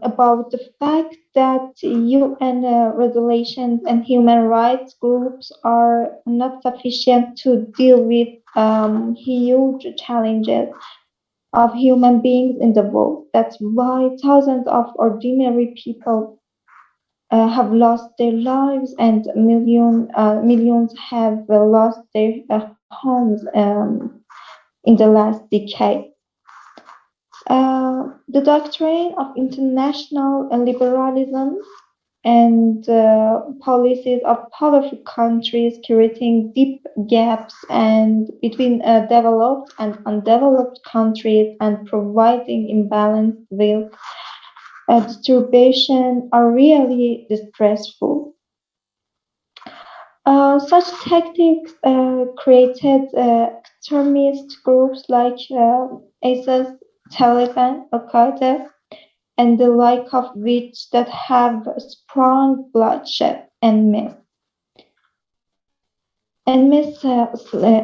about the fact that UN regulations and human rights groups are not sufficient to deal with huge challenges of human beings in the world. That's why thousands of ordinary people have lost their lives and millions have lost their homes in the last decade. The doctrine of international liberalism and policies of powerful countries creating deep gaps and between developed and undeveloped countries and providing imbalanced wealth distribution are really distressful. Such tactics created extremist groups like ISIS, Taliban, Al-Qaeda, and the like of which that have sprung bloodshed and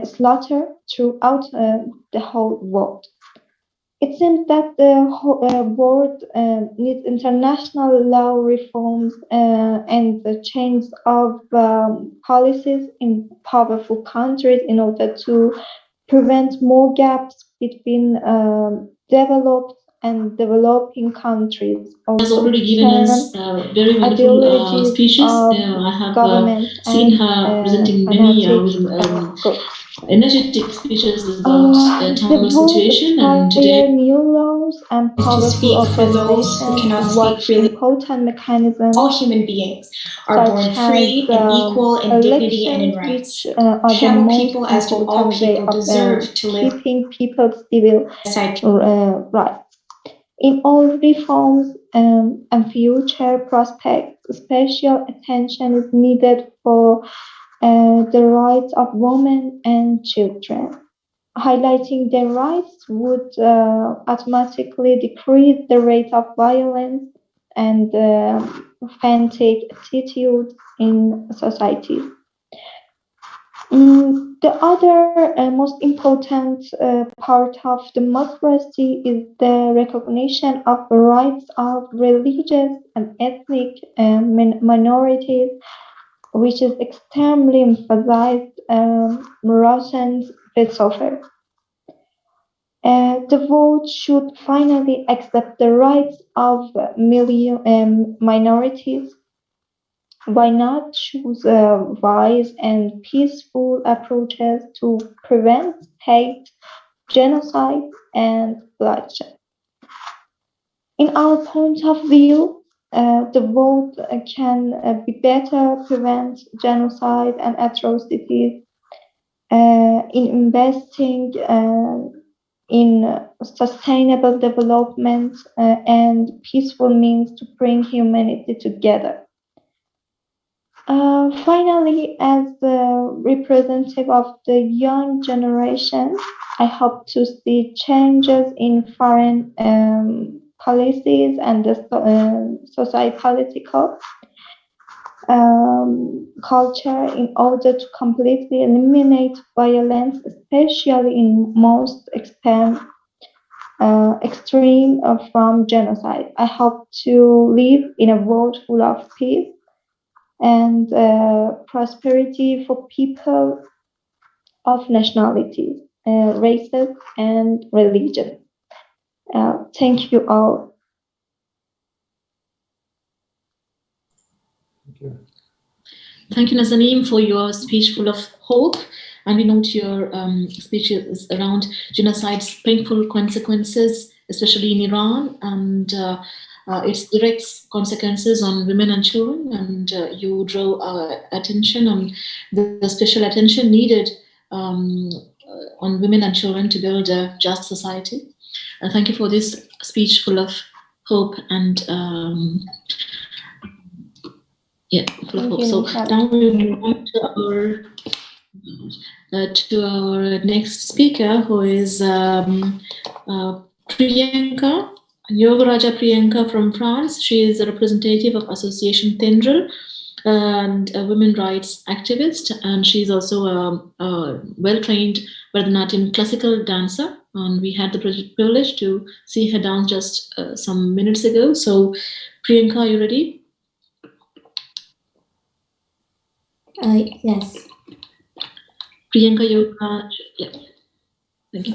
slaughter throughout the whole world. It seems that the whole world needs international law reforms and the change of policies in powerful countries in order to prevent more gaps between developed and developing countries. Has already given us very wonderful speeches. I have seen her presenting many energetic speeches about Tamil's situation, and today new laws and to speak for those who cannot speak freely. Important mechanisms. All human beings are born free and equal in dignity and in rights. Tamil people, as do all people, deserve to live keeping people's civil rights. In all reforms and future prospects, special attention is needed for the rights of women and children. Highlighting their rights would automatically decrease the rate of violence and authentic attitudes in society. The other most important part of democracy is the recognition of the rights of religious and ethnic minorities, which is extremely emphasized Russians philosopher. The vote should finally accept the rights of minorities. Why not choose wise and peaceful approaches to prevent hate, genocide, and bloodshed? In our point of view, the vote can be better prevent genocide and atrocities in investing in sustainable development and peaceful means to bring humanity together. Finally, as the representative of the young generation, I hope to see changes in foreign policies and the socio-political culture in order to completely eliminate violence, especially in most extreme from genocide. I hope to live in a world full of peace and prosperity for people of nationalities, races, and religions. Thank you all. Thank you, Nazanin, for your speech full of hope. And we note your speech is around genocide's painful consequences, especially in Iran, and its direct consequences on women and children. And you draw our attention on the special attention needed on women and children to build a just society. Thank you for this speech full of hope and full of hope. So now we move on to our next speaker, who is Priyanka, Yogaraja Priyanka from France. She is a representative of Association Tendril and a women rights activist, and she's also a well-trained Bharatanatyam classical dancer. And we had the privilege to see her dance just some minutes ago. So, Priyanka, are you ready? Yes. Priyanka, yeah. Thank you.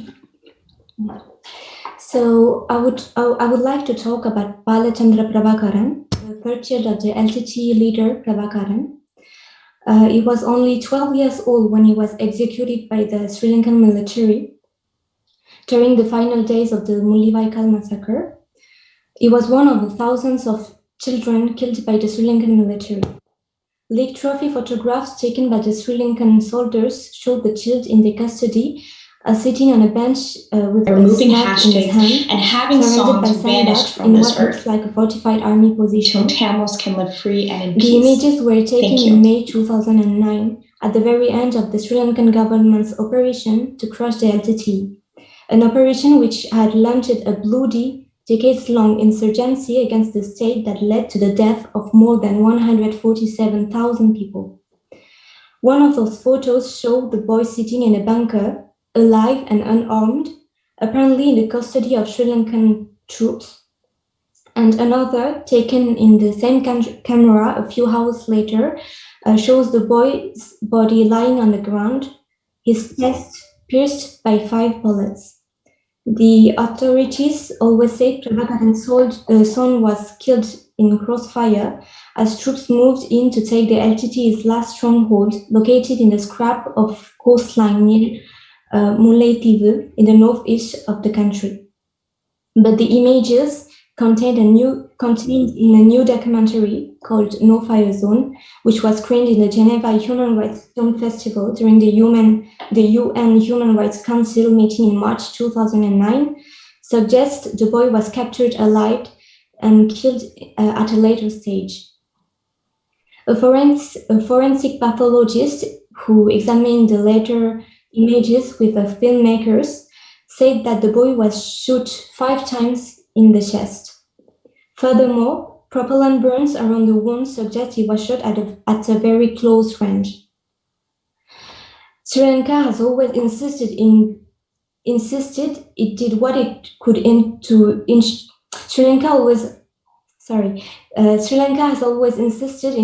So I would like to talk about Balachandra Prabhakaran, the third child of the LTTE leader Prabhakaran. He was only 12 years old when he was executed by the Sri Lankan military during the final days of the Mullawaikal massacre. He was one of the thousands of children killed by the Sri Lankan military. Leaked trophy photographs taken by the Sri Lankan soldiers showed the child in their custody sitting on a bench with removing a sword in his hand, and having surrounded songs by vanished sandbags from in this what earth looks like a fortified army position. until Tamils can live free and in peace. The images were taken Thank you. in May 2009 at the very end of the Sri Lankan government's operation to crush the LTTE, an operation which had launched a bloody, decades-long insurgency against the state that led to the death of more than 147,000 people. One of those photos showed the boy sitting in a bunker, alive and unarmed, apparently in the custody of Sri Lankan troops, and another, taken in the same camera a few hours later, shows the boy's body lying on the ground, his chest pierced by 5 bullets. The authorities always say Prabhakaran's son was killed in crossfire as troops moved in to take the LTTE's last stronghold, located in the scrap of coastline near Mullaitivu in the northeast of the country. But the images contained in a new documentary called No Fire Zone, which was screened in the Geneva Human Rights Film Festival during the UN Human Rights Council meeting in March 2009, suggests the boy was captured alive and killed at a later stage. A forensic pathologist who examined the later images with the filmmakers said that the boy was shot 5 times in the chest. Furthermore, propellant burns around the wound suggest he was shot at a very close range. Sri Lanka has always insisted it did what it could Sri Lanka has always insisted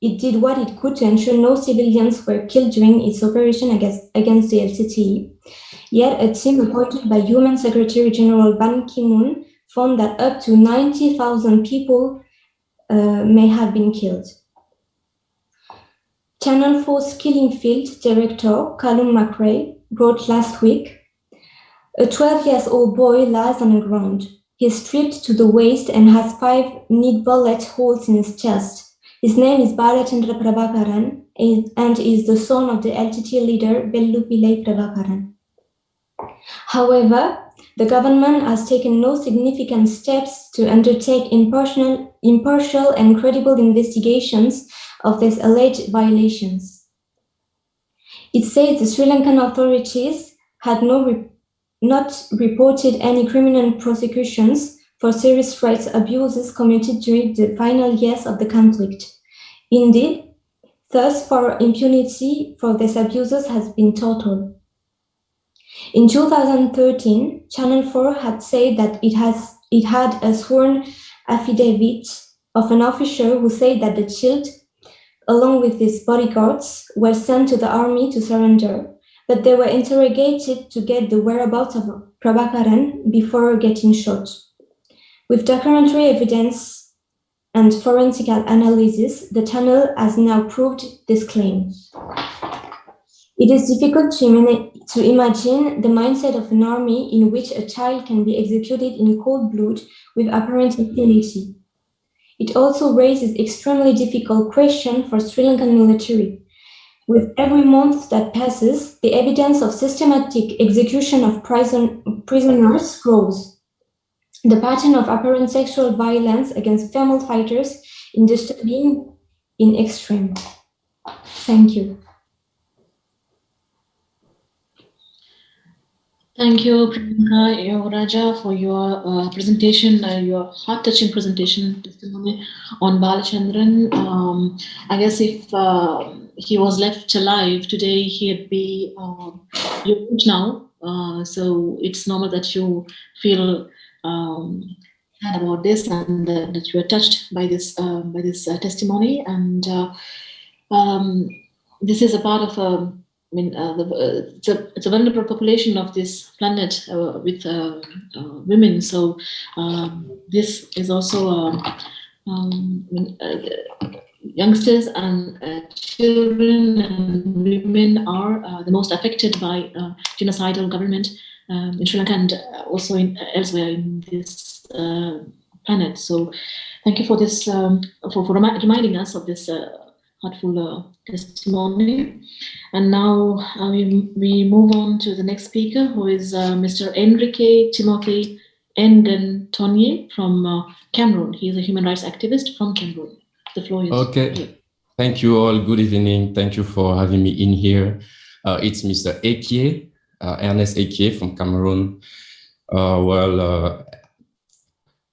it did what it could to ensure no civilians were killed during its operation against the LTTE. Yet a team appointed by UN Secretary General Ban Ki-moon found that up to 90,000 people may have been killed. Channel 4's Killing Field director, Callum McRae, wrote last week, "A 12-year-old boy lies on the ground. He's stripped to the waist and has 5 neat bullet holes in his chest. His name is Balachandra Prabhakaran and is the son of the LTTE leader Bellu Pillai Prabhakaran." However, the government has taken no significant steps to undertake impartial and credible investigations of these alleged violations. It says the Sri Lankan authorities had not reported any criminal prosecutions for serious rights abuses committed during the final years of the conflict. Indeed, thirst for impunity for these abuses has been total. In 2013, Channel 4 had said that it had a sworn affidavit of an officer who said that the child, along with his bodyguards, were sent to the army to surrender, but they were interrogated to get the whereabouts of Prabhakaran before getting shot. With documentary evidence and forensic analysis, the channel has now proved this claim. It is difficult to imagine the mindset of an army in which a child can be executed in cold blood with apparent impunity. It also raises extremely difficult questions for Sri Lankan military. With every month that passes, the evidence of systematic execution of prisoners grows. The pattern of apparent sexual violence against female fighters is disturbing in extreme. Thank you. Thank you, Priyanka Yogaraja, for your presentation, your heart-touching presentation testimony on Balachandran. I guess if he was left alive today, he'd be your age now. So it's normal that you feel sad about this and that you are touched by this testimony. And this is a part of it's a vulnerable population of this planet with women. So this is also youngsters and children and women are the most affected by genocidal government in Sri Lanka and also elsewhere in this planet. So thank you for this, for reminding us of this heartful testimony. And now we move on to the next speaker, who is Mr. Enrique Timothy Ngentonye from Cameroon. He is a human rights activist from Cameroon. The floor is okay. Thank you all. Good evening. Thank you for having me in here. It's Mr. Ekie, Ernest Ekie from Cameroon.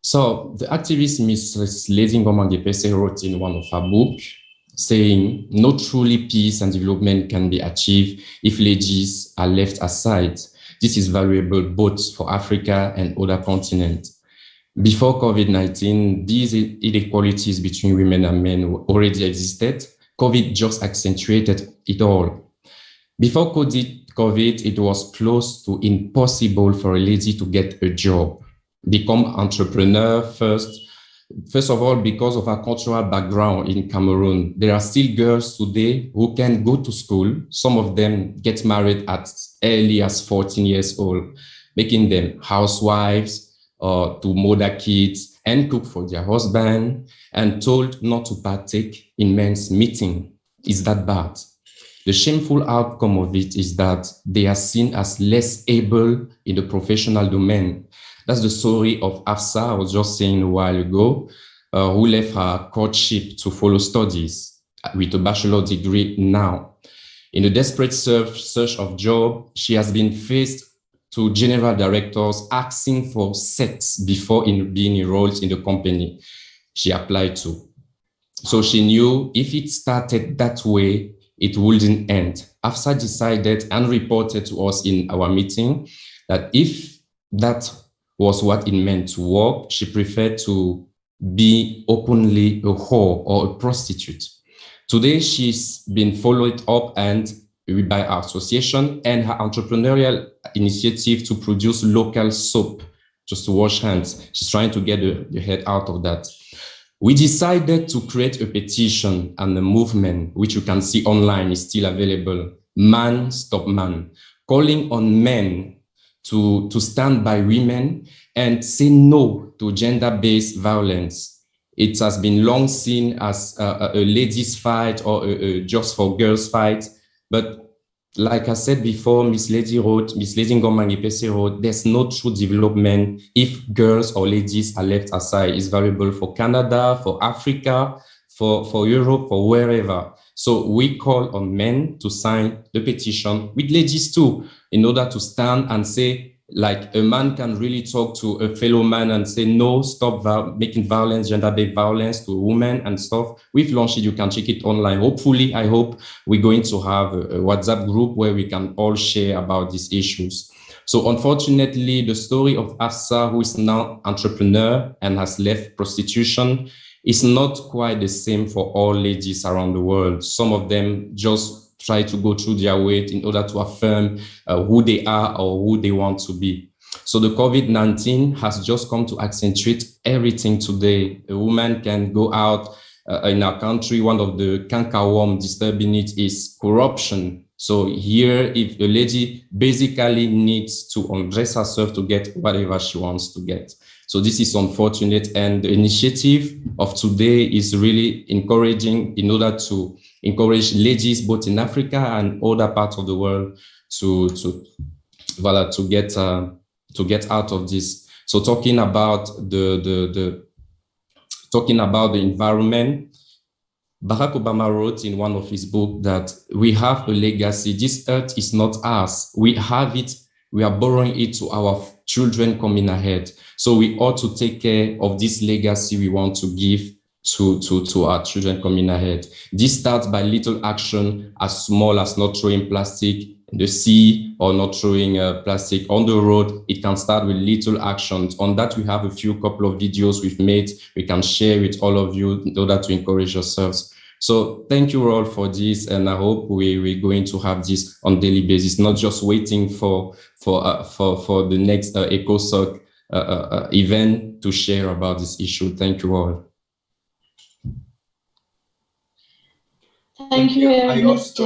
So the activist Mrs. Lady Ngoma Ngepese wrote in one of her books, saying, "No truly peace and development can be achieved if ladies are left aside. This is valuable both for Africa and other continents." Before COVID-19, these inequalities between women and men already existed. COVID just accentuated it all. Before COVID, it was close to impossible for a lady to get a job, become entrepreneur first of all, because of our cultural background in Cameroon. There are still girls today who can go to school. Some of them get married at early as 14 years old, making them housewives or to mother kids and cook for their husband, and told not to partake in men's meeting. Is that bad? The shameful outcome of it is that they are seen as less able in the professional domain. That's the story of Afsa, I was just saying a while ago, who left her courtship to follow studies with a bachelor degree now. In a desperate search of job, she has been faced to general directors asking for sex before being enrolled in the company she applied to. So she knew if it started that way, it wouldn't end. Afsa decided and reported to us in our meeting that if that was what it meant to work, she preferred to be openly a whore or a prostitute. Today, she's been followed up and by our association and her entrepreneurial initiative to produce local soap just to wash hands. She's trying to get the head out of that. We decided to create a petition and a movement, which you can see online is still available, Man Stop Man, calling on men to stand by women and say no to gender-based violence. It has been long seen as a ladies' fight or a just for girls' fight. But like I said before, Miss Lady Ngomangipesi wrote, there's no true development if girls or ladies are left aside. It's valuable for Canada, for Africa, for Europe, for wherever. So we call on men to sign the petition with ladies too, in order to stand and say, like a man can really talk to a fellow man and say, no, stop making violence, gender-based violence to a woman and stuff. We've launched it, you can check it online. Hopefully, I hope we're going to have a WhatsApp group where we can all share about these issues. So unfortunately, the story of Afsa, who is now entrepreneur and has left prostitution, is not quite the same for all ladies around the world. Some of them just try to go through their weight in order to affirm who they are or who they want to be. So the COVID-19 has just come to accentuate everything today. A woman can go out in our country. One of the cankerworm disturbing it is corruption. So here, if a lady basically needs to undress herself to get whatever she wants to get. So this is unfortunate. And the initiative of today is really encouraging in order to encourage ladies both in Africa and other parts of the world to get out of this. So talking about the environment, Barack Obama wrote in one of his books that we have a legacy. This earth is not ours. We have it. We are borrowing it to our children coming ahead. So we ought to take care of this legacy we want to give to our children coming ahead. This starts by little action as small as not throwing plastic in the sea or not throwing plastic on the road. It can start with little actions. On that, we have a couple of videos we've made. We can share with all of you in order to encourage yourselves. So thank you all for this, and I hope we're going to have this on a daily basis, not just waiting for the next ECOSOC event to share about this issue. Thank you all. Thank you, Ernest.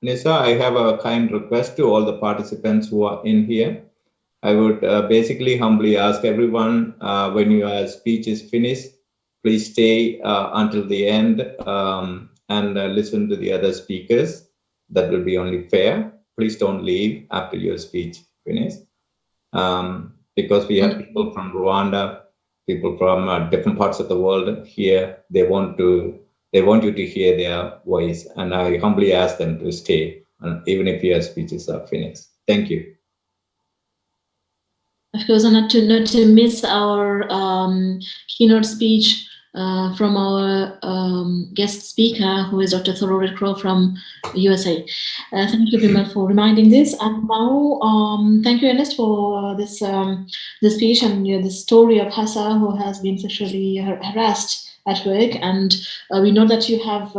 Nisa, I have a kind request to all the participants who are in here. I would basically humbly ask everyone, when your speech is finished, please stay until the end and listen to the other speakers. That will be only fair. Please don't leave after your speech finished. Because we have people from Rwanda, people from different parts of the world here. They want you to hear their voice, and I humbly ask them to stay, even if your speeches are finished. Thank you. Of course, not to miss our keynote speech from our guest speaker, who is Dr. Thoreau Redcrow from USA. Thank you, Bimal, for reminding this. And now, thank you, Ernest, for this speech and the story of Hassa, who has been sexually harassed at work. And we know that you are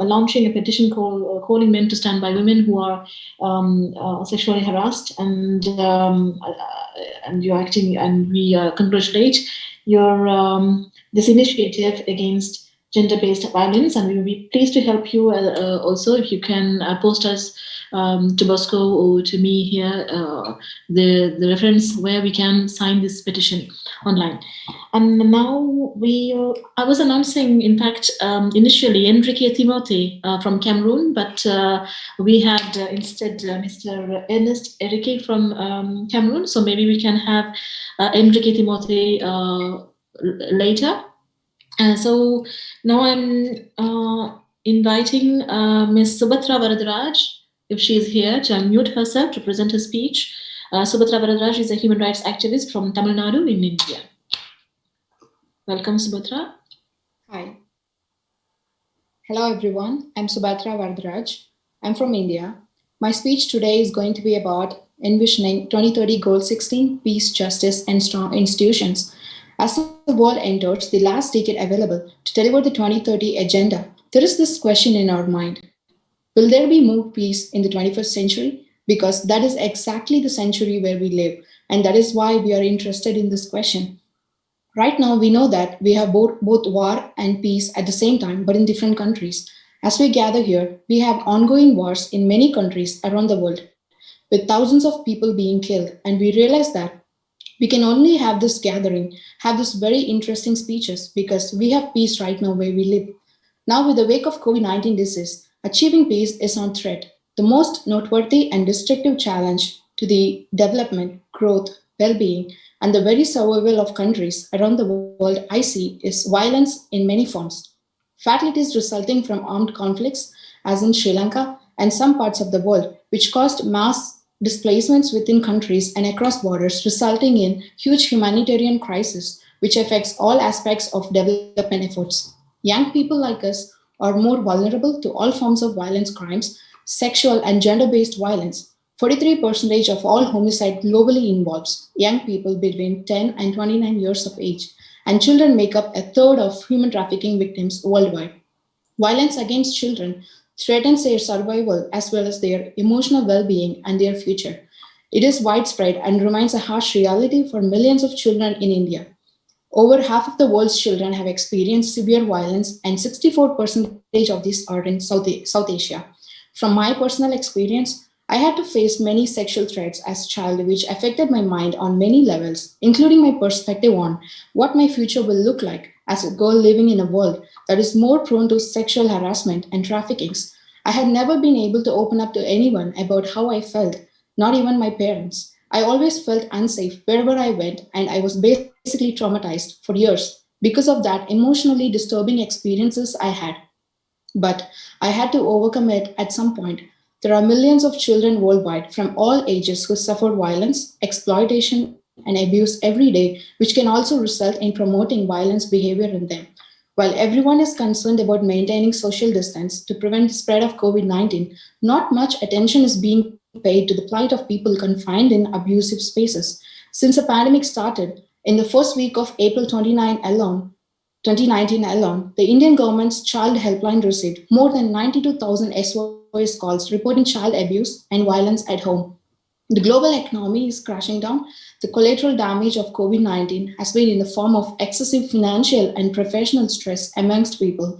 launching a petition calling men to stand by women who are sexually harassed, and you're acting, and we congratulate your this initiative against gender-based violence, and we will be pleased to help you also if you can post us to Bosco or to me here the reference where we can sign this petition online. And now I was announcing, in fact, initially Enrique Timote from Cameroon, but we had instead Mr. Ernest Enrique from Cameroon, so maybe we can have Enrique Timote later. So now I'm inviting Ms. Subhatra Varadaraj, if she is here, to unmute herself to present her speech. Subhatra Varadaraj is a human rights activist from Tamil Nadu in India. Welcome, Subhatra. Hi. Hello, everyone. I'm Subhatra Varadaraj. I'm from India. My speech today is going to be about envisioning 2030 Goal 16, peace, justice, and strong institutions. As the world enters the last decade available to deliver the 2030 agenda, there is this question in our mind. Will there be more peace in the 21st century? Because that is exactly the century where we live, and that is why we are interested in this question. Right now, we know that we have both war and peace at the same time, but in different countries. As we gather here, we have ongoing wars in many countries around the world, with thousands of people being killed, and we realize that we can only have this gathering, have this very interesting speeches, because we have peace right now where we live. Now, with the wake of COVID-19 disease, achieving peace is on threat. The most noteworthy and destructive challenge to the development, growth, well-being, and the very survival of countries around the world I see is violence in many forms. Fatalities resulting from armed conflicts, as in Sri Lanka and some parts of the world, which caused mass displacements within countries and across borders, resulting in huge humanitarian crisis, which affects all aspects of development efforts. Young people like us are more vulnerable to all forms of violence crimes, sexual and gender-based violence. 43% of all homicide globally involves young people between 10 and 29 years of age, and children make up a third of human trafficking victims worldwide. Violence against children threatens their survival as well as their emotional well-being and their future. It is widespread and remains a harsh reality for millions of children in India. Over half of the world's children have experienced severe violence, and 64% of these are in South Asia. From my personal experience, I had to face many sexual threats as a child, which affected my mind on many levels, including my perspective on what my future will look like as a girl living in a world that is more prone to sexual harassment and traffickings. I had never been able to open up to anyone about how I felt, not even my parents. I always felt unsafe wherever I went, and I was basically traumatized for years because of that emotionally disturbing experiences I had. But I had to overcome it at some point. There are millions of children worldwide from all ages who suffer violence, exploitation, and abuse every day, which can also result in promoting violence behavior in them. While everyone is concerned about maintaining social distance to prevent the spread of COVID-19, not much attention is being paid to the plight of people confined in abusive spaces. Since the pandemic started, in the first week of April 2019 alone, the Indian government's child helpline received more than 92,000 SOS calls reporting child abuse and violence at home. The global economy is crashing down. The collateral damage of COVID-19 has been in the form of excessive financial and professional stress amongst people.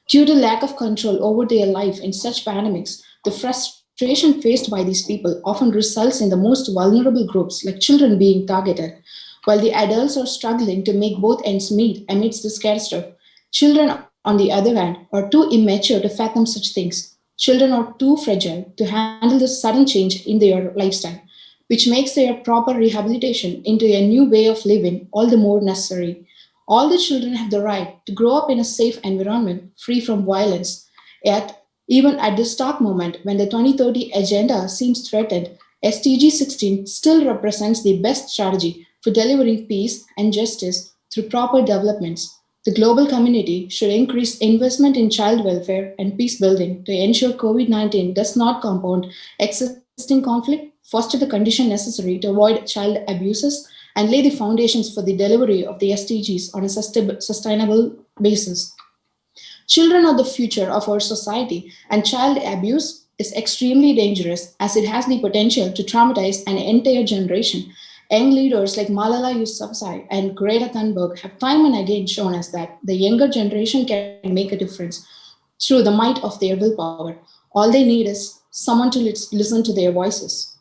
Due to lack of control over their life in such pandemics, the frustration faced by these people often results in the most vulnerable groups, like children, being targeted. While the adults are struggling to make both ends meet amidst this catastrophe, children, on the other hand, are too immature to fathom such things. Children are too fragile to handle this sudden change in their lifestyle, which makes their proper rehabilitation into a new way of living all the more necessary. All the children have the right to grow up in a safe environment free from violence. Yet, even at this stark moment when the 2030 agenda seems threatened, SDG 16 still represents the best strategy for delivering peace and justice through proper developments. The global community should increase investment in child welfare and peace building to ensure COVID-19 does not compound existing conflict, foster the condition necessary to avoid child abuses, and lay the foundations for the delivery of the SDGs on a sustainable basis. Children are the future of our society, and child abuse is extremely dangerous as it has the potential to traumatize an entire generation. Young leaders like Malala Yousafzai and Greta Thunberg have time and again shown us that the younger generation can make a difference through the might of their willpower. All they need is someone to listen to their voices.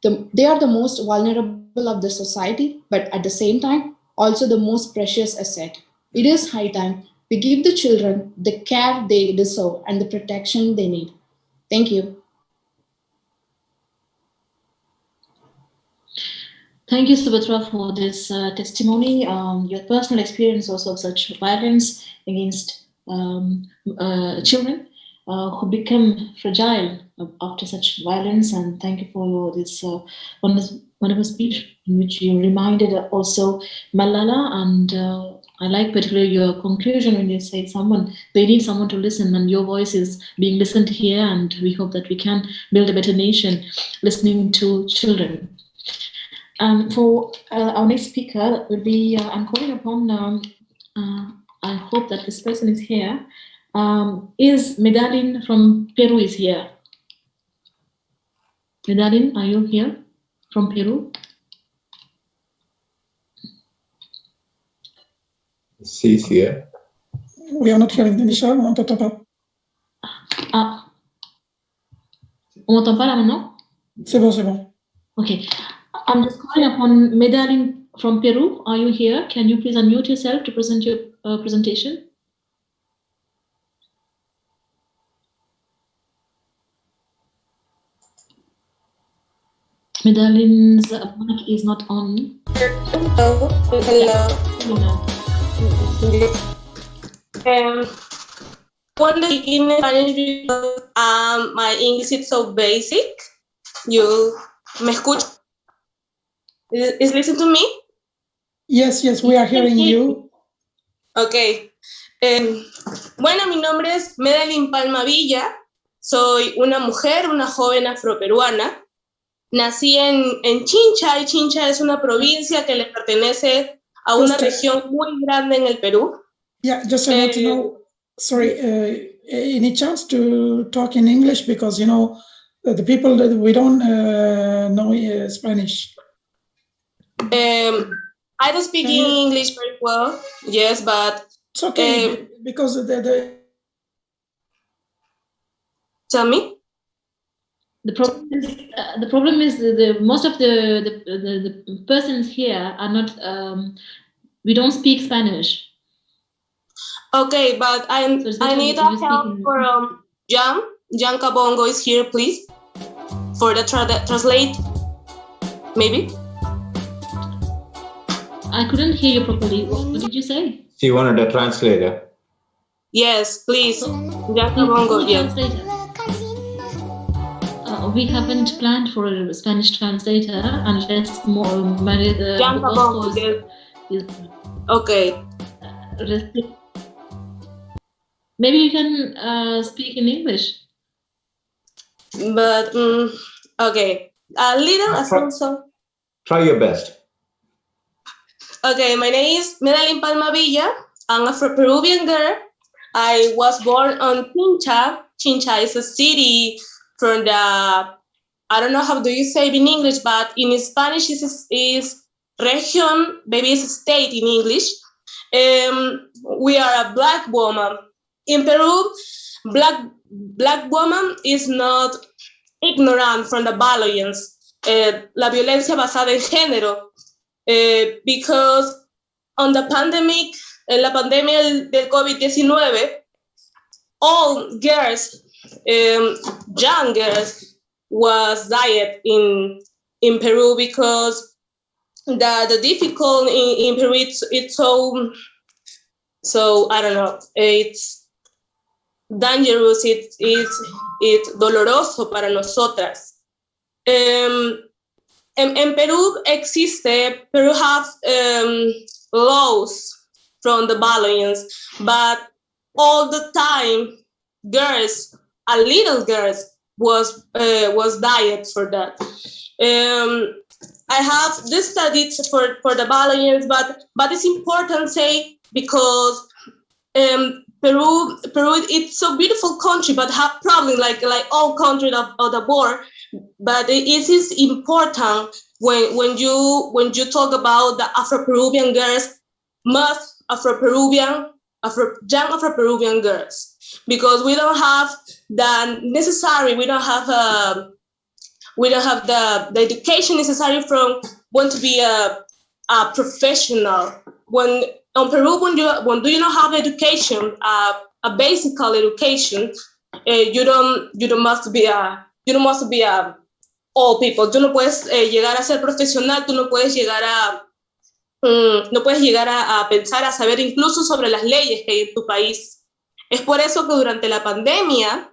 They are the most vulnerable of the society, but at the same time, also the most precious asset. It is high time we give the children the care they deserve and the protection they need. Thank you. Thank you, Subhatra, for this testimony. Your personal experience also of such violence against children who become fragile after such violence. And thank you for this wonderful speech in which you reminded also Malala and I like particularly your conclusion when you say they need someone to listen, and your voice is being listened here, and we hope that we can build a better nation listening to children. For our next speaker will be, I'm calling upon, I hope that this person is here, is Medellin from Peru is here. Medellin, are you here from Peru? She's here. We are not hearing Denisha, on n'entend pas. Ah. On m'entend pas là maintenant? C'est bon. Okay. I'm just calling upon Medellin from Peru. Are you here? Can you please unmute yourself to present your presentation? Medellin's mic is not on. Hello. Want to begin in Spanish because my English is so basic. You me escucha? Is listen to me? Yes, we are hearing you. Okay. Bueno, mi nombre es Medellin Palma Villa. Soy una mujer, una joven afroperuana. Nací en Chincha, y Chincha es una provincia que le pertenece a una región muy grande en el Perú. Yeah, just I want to know, sorry, any chance to talk in English, because, you know, the people that we don't know Spanish. I don't speak English very well, yes, but... It's okay, because Tell me? The problem is the most of the persons here are not, we don't speak Spanish. Okay, but I need a help for Jan. Jan Cabongo is here, please, for the translate, maybe? I couldn't hear you properly. What did you say? She wanted a translator. Yes, please. Jan Cabongo, yes. We haven't planned for a Spanish translator unless Jan Cabongo, yes. Okay. Maybe you can speak in English. But, okay. A little, Alfonso. Try your best. Okay, my name is Medellin Palma Villa. I'm a Afro-Peruvian girl. I was born on Chincha. Chincha is a city from the, I don't know how do you say it in English, but in Spanish is region, maybe it's a state in English. We are a Black woman. In Peru, Black woman is not ignorant from the violence, la violencia basada en género, because on the pandemic, la pandemia del COVID-19, all girls, young girls, was died in Peru because the difficult in Peru it's so I don't know, it's dangerous, it's doloroso para nosotras. En Peru Peru have laws from the violence, but all the time girls, little girls was died for that. I have this studies for the violence, but it's important say because Peru it's a beautiful country, but have problem like all countries of the world. But it is important when you talk about the Afro-Peruvian girls, most young Afro-Peruvian girls, because we don't have the necessary, we don't have the education necessary from when to be a professional. When in Peru, when you don't have education, a basic education, you don't must be all people. Tú no puedes llegar a ser profesional, tú no puedes llegar a pensar, a saber incluso sobre las leyes que hay en tu país. Es por eso que durante la pandemia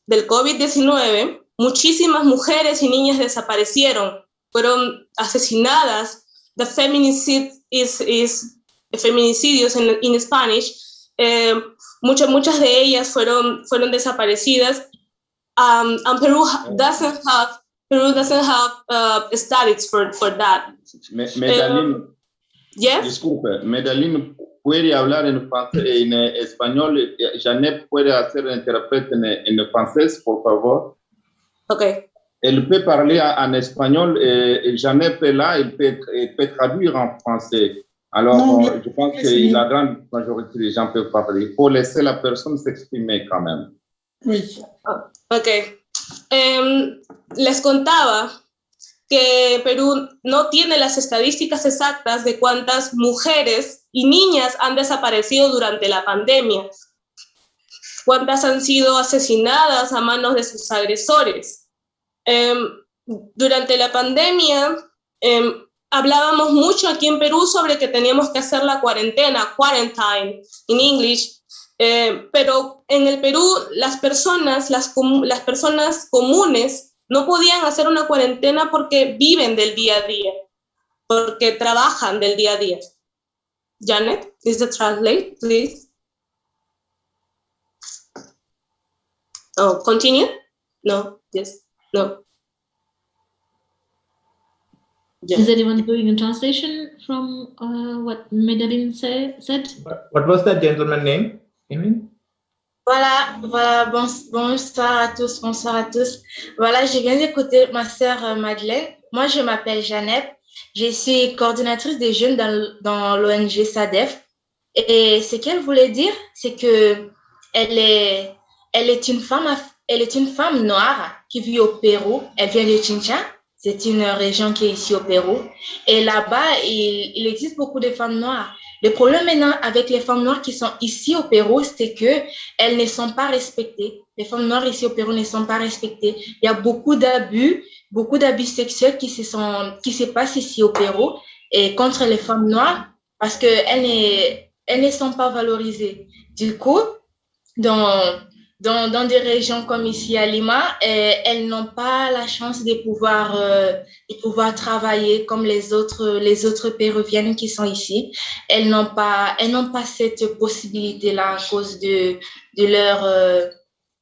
del COVID-19, muchísimas mujeres y niñas desaparecieron, fueron asesinadas. The feminicide is feminicidios in Spanish, muchas de ellas fueron desaparecidas. And Peru doesn't have studies for that. Medellín, yes. Disculpe, Medellín puede hablar en español. Janet puede hacer intérprete en francés, por favor. Okay. Elle peut parler en espagnol. Janet est là, elle peut traduire en français. Alors, je pense que la grande majorité des gens peuvent parler. Il faut laisser la personne s'exprimer quand même. Oui. Ok. Les contaba que Perú no tiene las estadísticas exactas de cuántas mujeres y niñas han desaparecido durante la pandemia, cuántas han sido asesinadas a manos de sus agresores. Durante la pandemia hablábamos mucho aquí en Perú sobre que teníamos que hacer la cuarentena, quarantine en English, pero en el Perú las personas comunes no podían hacer una cuarentena porque viven del día a día, porque trabajan del día a día. Janet, is the translate, please? Oh, continue? No, yes, no. Yes. Is anyone doing a translation from what Medellin said? What was that gentleman's name? Voilà, bonsoir à tous, bonsoir à tous. Voilà, je viens d'écouter ma sœur Madeleine. Moi, je m'appelle Jeannette. Je suis coordinatrice des jeunes dans l'ONG SADEF. Et ce qu'elle voulait dire, c'est que elle est une femme noire qui vit au Pérou. Elle vient de Chincha. C'est une région qui est ici au Pérou. Et là-bas, il existe beaucoup de femmes noires. Le problème maintenant avec les femmes noires qui sont ici au Pérou, c'est qu'elles ne sont pas respectées. Les femmes noires ici au Pérou ne sont pas respectées. Il y a beaucoup d'abus sexuels qui se passent ici au Pérou et contre les femmes noires parce qu'elles ne sont pas valorisées. Du coup, dans des régions comme ici à Lima, elles n'ont pas la chance de pouvoir travailler comme les autres péruviennes qui sont ici. Elles n'ont pas cette possibilité-là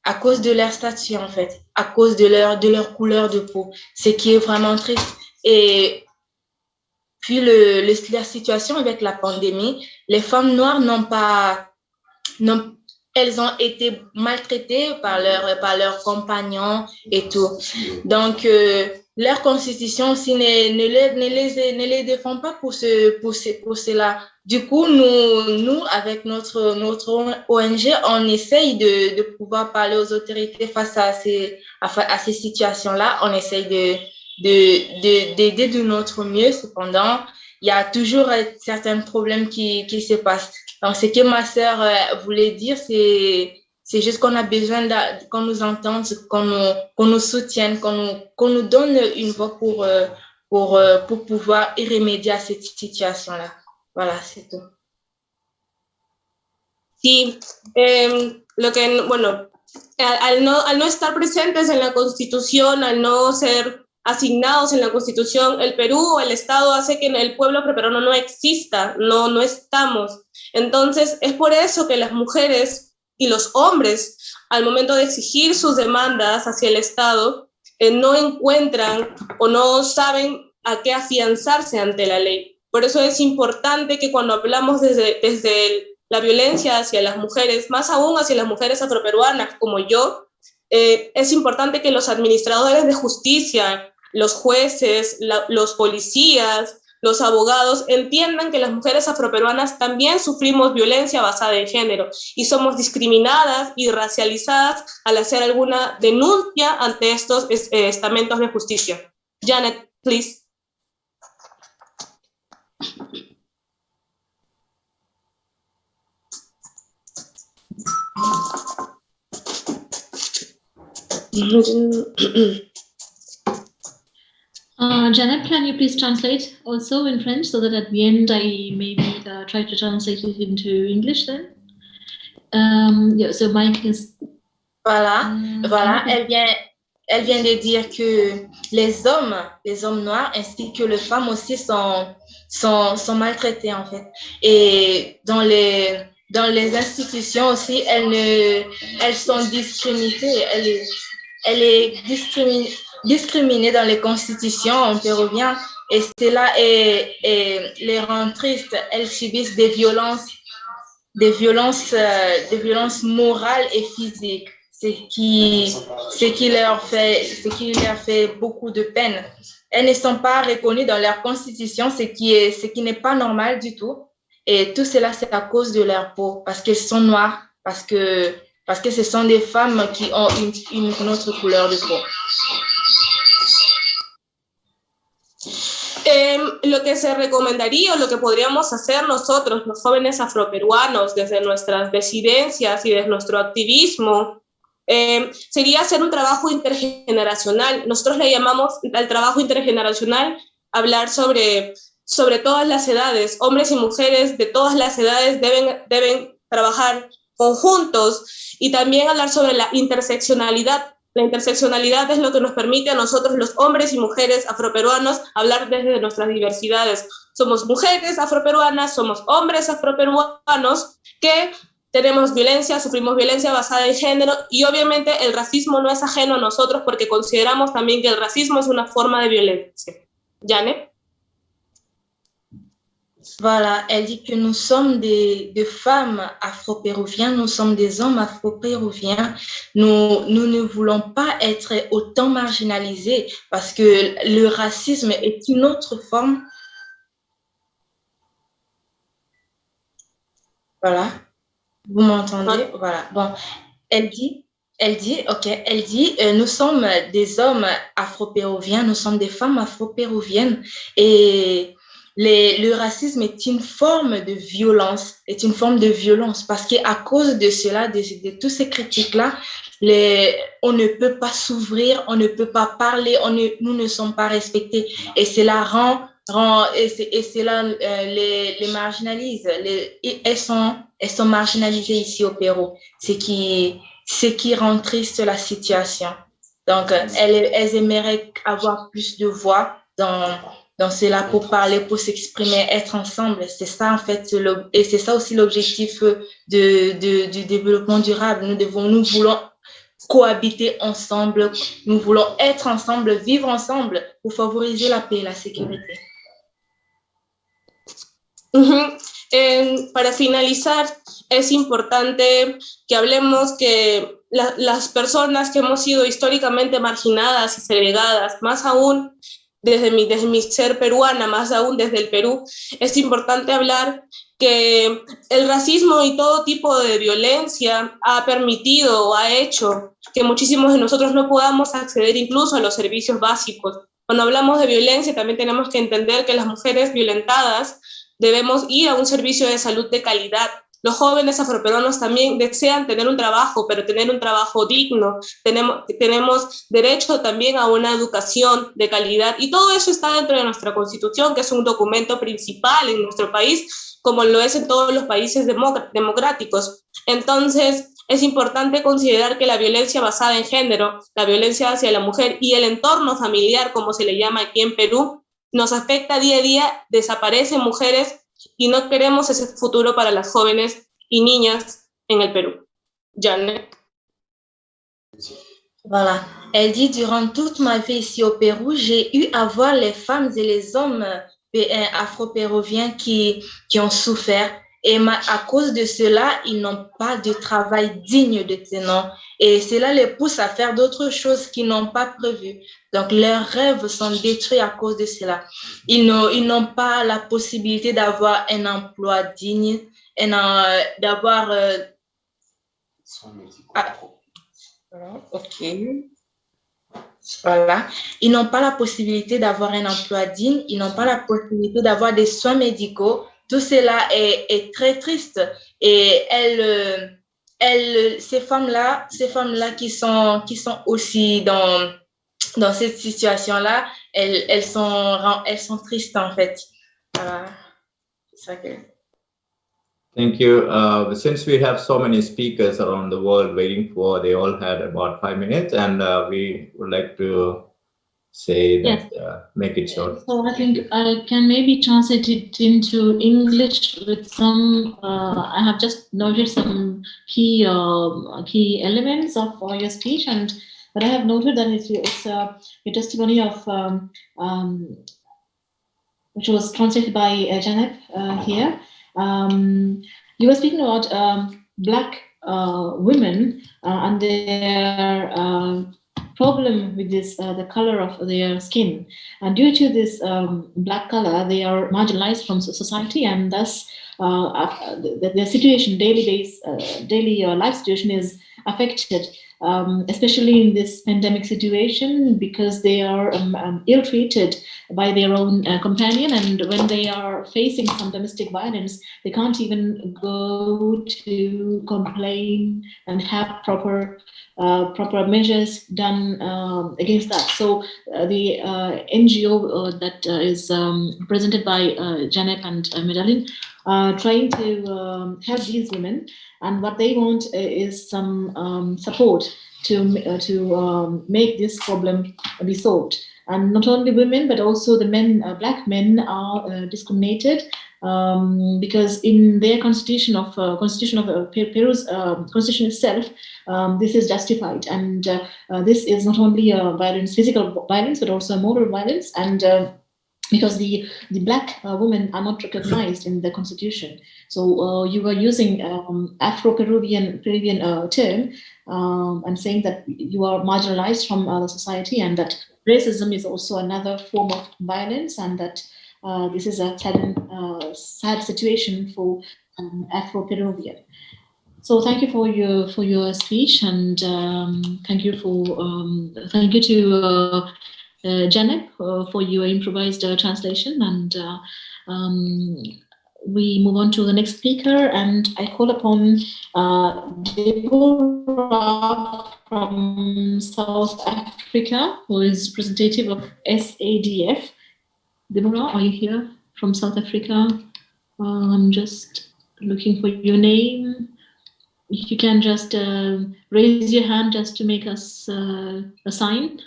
à cause de leur statut en fait, à cause de leur couleur de peau, ce qui est vraiment triste. Et puis la situation avec la pandémie, les femmes noires elles ont été maltraitées par leurs compagnons et tout. Donc, leur constitution aussi ne les défend pas pour cela. Du coup, nous avec notre ONG, on essaye de pouvoir parler aux autorités face à ces situations-là. On essaye d'aider de notre mieux. Cependant, il y a toujours certains problèmes qui se passent. Donc, ce que ma sœur voulait dire, c'est juste qu'on a besoin qu'on nous entende, qu'on nous soutienne, qu'on nous donne une voix pour pouvoir y remédier à cette situation-là. Voilà, c'est tout. Sí, bueno, al no estar presentes en la Constitución, al no ser asignados en la Constitución, el Perú o el Estado hace que el pueblo peruano no exista, no estamos. Entonces, es por eso que las mujeres y los hombres, al momento de exigir sus demandas hacia el Estado, no encuentran o no saben a qué afianzarse ante la ley. Por eso es importante que cuando hablamos desde la violencia hacia las mujeres, más aún hacia las mujeres afroperuanas como yo, es importante que los administradores de justicia, los jueces, los policías, los abogados entiendan que las mujeres afroperuanas también sufrimos violencia basada en género y somos discriminadas y racializadas al hacer alguna denuncia ante estos estamentos de justicia. Janet, please. Janet, can you please translate also in French so that at the end I maybe try to translate it into English then? Yeah, so Mike is... Voilà, elle vient elle vient de dire que les hommes noirs ainsi que les femmes aussi sont maltraités en fait. Et dans les institutions aussi, elles sont discriminées. Elle est discriminée dans les constitutions péruviennes et cela les rend tristes. Elles subissent des violences morales et physiques, ce qui leur fait beaucoup de peine. Elles ne sont pas reconnues dans leur constitution, ce qui n'est pas normal du tout. Et tout cela, c'est à cause de leur peau, parce qu'elles sont noires, parce que ce sont des femmes qui ont une autre couleur de peau. Lo que se recomendaría o lo que podríamos hacer nosotros, los jóvenes afroperuanos, desde nuestras disidencias y desde nuestro activismo, sería hacer un trabajo intergeneracional. Nosotros le llamamos al trabajo intergeneracional hablar sobre todas las edades. Hombres y mujeres de todas las edades deben trabajar conjuntos y también hablar sobre la interseccionalidad. La interseccionalidad es lo que nos permite a nosotros, los hombres y mujeres afroperuanos, hablar desde nuestras diversidades. Somos mujeres afroperuanas, somos hombres afroperuanos que tenemos violencia, sufrimos violencia basada en género y obviamente el racismo no es ajeno a nosotros porque consideramos también que el racismo es una forma de violencia. ¿Yane? Voilà, elle dit que nous sommes des femmes afro-péruviennes, nous sommes des hommes afro-péruviens. Nous ne voulons pas être autant marginalisés parce que le racisme est une autre forme. Voilà, vous m'entendez? Voilà, bon, elle dit, nous sommes des hommes afro-péruviens, nous sommes des femmes afro-péruviennes et le racisme est une forme de violence, parce qu'à cause de cela, de toutes ces critiques-là, on ne peut pas s'ouvrir, on ne peut pas parler, nous ne sommes pas respectés et cela cela les marginalise. Elles sont marginalisées ici au Pérou, ce qui rend triste la situation. Donc, elles aimeraient avoir plus de voix dans cela pour parler, pour s'exprimer, être ensemble. C'est ça, en fait, et c'est ça aussi l'objectif du développement durable. Nous voulons cohabiter ensemble, nous voulons être ensemble, vivre ensemble pour favoriser la paix et la sécurité. Para finalizar, es importante que hablemos que las personas que hemos sido históricamente marginadas y segregadas, más aún desde mi ser peruana, más aún desde el Perú, es importante hablar que el racismo y todo tipo de violencia ha permitido o ha hecho que muchísimos de nosotros no podamos acceder incluso a los servicios básicos. Cuando hablamos de violencia también tenemos que entender que las mujeres violentadas debemos ir a un servicio de salud de calidad. Los jóvenes afroperuanos también desean tener un trabajo, pero tener un trabajo digno. Tenemos derecho también a una educación de calidad y todo eso está dentro de nuestra Constitución, que es un documento principal en nuestro país, como lo es en todos los países democráticos. Entonces, es importante considerar que la violencia basada en género, la violencia hacia la mujer y el entorno familiar, como se le llama aquí en Perú, nos afecta día a día, desaparecen mujeres y no queremos ese futuro para las jóvenes y niñas en el Perú. Janet. Voilà. Elle dit, durant toute ma vie ici au Pérou, j'ai eu à voir les femmes et les hommes afro-péruviens qui ont souffert. Et à cause de cela, ils n'ont pas de travail digne de ce nom. Et cela les pousse à faire d'autres choses qu'ils n'ont pas prévues. Donc, leurs rêves sont détruits à cause de cela. Ils n'ont pas la possibilité d'avoir un emploi digne, d'avoir... ok. Voilà. Ils n'ont pas la possibilité d'avoir un emploi digne. Ils n'ont pas la possibilité d'avoir des soins médicaux. Tout cela est très triste. Et ces femmes-là qui sont aussi dans cette situation-là, elles sont tristes en fait. Voilà. C'est ça que... Thank you. Since we have so many speakers around the world waiting for, they all had about 5 minutes, and we would like to say that, make it short. So I think I can maybe translate it into English with some, I have just noted some key elements of your speech, but I have noted that it's a testimony of, which was translated by Janep here. You were speaking about Black women and their problem with this, the color of their skin. And due to this black color, they are marginalized from society, and thus their situation, daily life situation is affected, especially in this pandemic situation, because they are ill-treated by their own companion, and when they are facing some domestic violence, they can't even go to complain and have proper measures done against that. So the NGO that is presented by Janep and Medellin trying to help these women, and what they want is some support to make this problem be solved. And not only women, but also the men, Black men are discriminated because in their constitution of Peru's constitution itself, this is justified, and this is not only violence, physical violence, but also moral violence, and because the Black women are not recognized in the constitution. So you were using Afro-Peruvian term and saying that you are marginalized from the society, and that racism is also another form of violence, and that this is a sad situation for Afro-Peruvian. So thank you for your speech, and thank you to Janep for your improvised translation, and we move on to the next speaker, and I call upon Deborah from South Africa, who is representative of SADF. Deborah, are you here from South Africa? I'm just looking for your name. If you can just raise your hand just to make us a sign.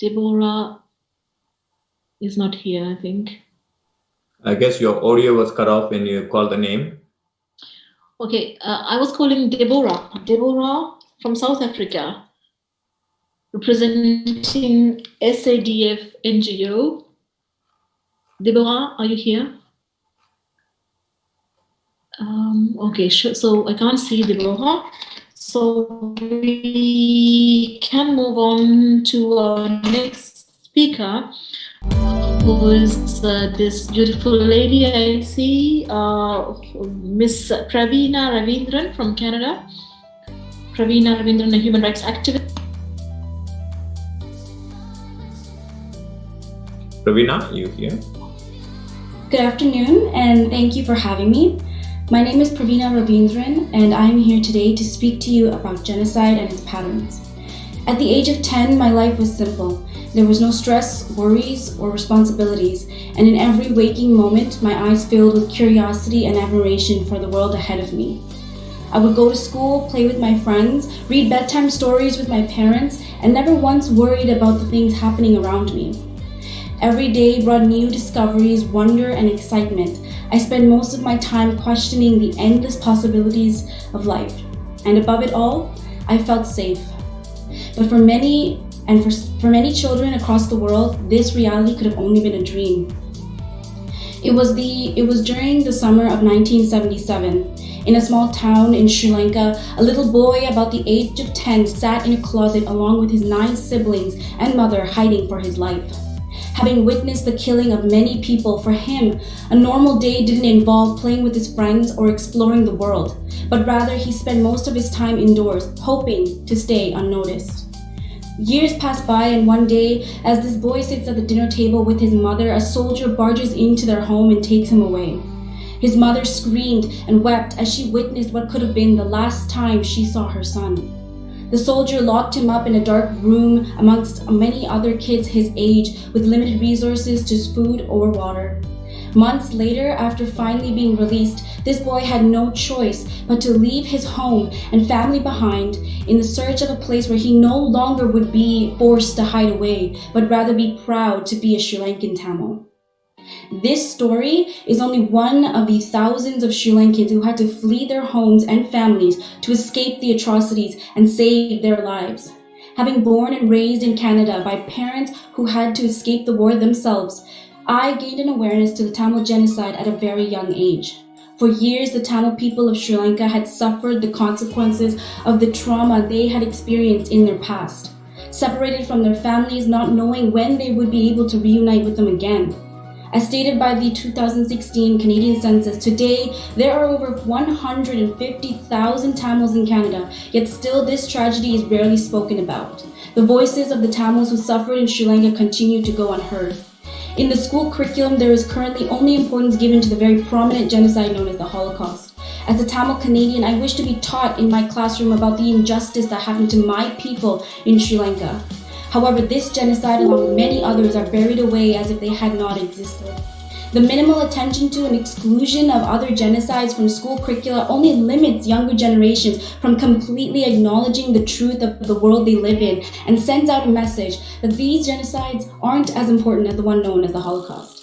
Deborah is not here, I think. I guess your audio was cut off when you called the name. Okay, I was calling Deborah. Deborah from South Africa, representing SADF NGO. Deborah, are you here? Okay, sure. So I can't see Deborah. So we can move on to our next speaker, who is this beautiful lady I see, Miss Pravina Ravindran from Canada. Pravina Ravindran, a human rights activist. Pravina, you here? Good afternoon, and thank you for having me. My name is Pravina Ravindran, and I am here today to speak to you about genocide and its patterns. At the age of 10, my life was simple. There was no stress, worries, or responsibilities, and in every waking moment, my eyes filled with curiosity and admiration for the world ahead of me. I would go to school, play with my friends, read bedtime stories with my parents, and never once worried about the things happening around me. Every day brought new discoveries, wonder, and excitement. I spent most of my time questioning the endless possibilities of life. And above it all, I felt safe. But for many children across the world, this reality could have only been a dream. It was during the summer of 1977. In a small town in Sri Lanka, a little boy about the age of 10 sat in a closet along with his 9 siblings and mother, hiding for his life. Having witnessed the killing of many people, for him, a normal day didn't involve playing with his friends or exploring the world, but rather he spent most of his time indoors, hoping to stay unnoticed. Years pass by, and one day, as this boy sits at the dinner table with his mother, a soldier barges into their home and takes him away. His mother screamed and wept as she witnessed what could have been the last time she saw her son. The soldier locked him up in a dark room amongst many other kids his age with limited resources to food or water. Months later, after finally being released, this boy had no choice but to leave his home and family behind in the search of a place where he no longer would be forced to hide away, but rather be proud to be a Sri Lankan Tamil. This story is only one of the thousands of Sri Lankans who had to flee their homes and families to escape the atrocities and save their lives. Having born and raised in Canada by parents who had to escape the war themselves, I gained an awareness to the Tamil genocide at a very young age. For years, the Tamil people of Sri Lanka had suffered the consequences of the trauma they had experienced in their past, separated from their families, not knowing when they would be able to reunite with them again. As stated by the 2016 Canadian Census, today there are over 150,000 Tamils in Canada, yet still this tragedy is rarely spoken about. The voices of the Tamils who suffered in Sri Lanka continue to go unheard. In the school curriculum, there is currently only importance given to the very prominent genocide known as the Holocaust. As a Tamil Canadian, I wish to be taught in my classroom about the injustice that happened to my people in Sri Lanka. However, this genocide, along with many others, are buried away as if they had not existed. The minimal attention to and exclusion of other genocides from school curricula only limits younger generations from completely acknowledging the truth of the world they live in and sends out a message that these genocides aren't as important as the one known as the Holocaust.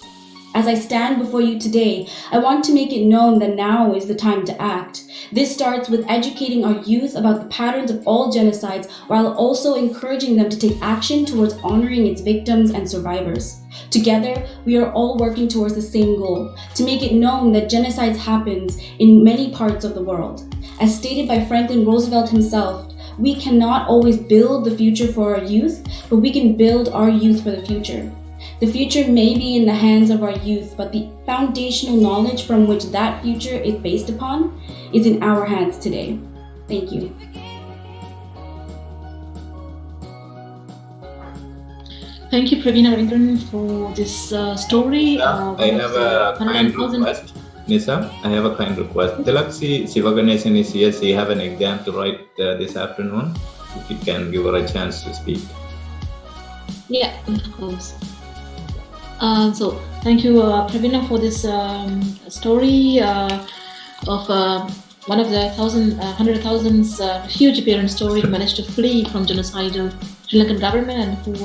As I stand before you today, I want to make it known that now is the time to act. This starts with educating our youth about the patterns of all genocides while also encouraging them to take action towards honoring its victims and survivors. Together, we are all working towards the same goal, to make it known that genocides happens in many parts of the world. As stated by Franklin Roosevelt himself, we cannot always build the future for our youth, but we can build our youth for the future. The future may be in the hands of our youth, but the foundational knowledge from which that future is based upon is in our hands today. Thank you. Thank you, Pravina Ravindran, for this story. I have a kind request. Nisa, I have a kind request. Tilaksi Sivaganesan is here. She have an exam to write this afternoon. If you can give her a chance to speak. Yeah, of course. So thank you, Pravina, for this story of one of the 100,000s huge parent story who managed to flee from genocidal Sri Lankan government and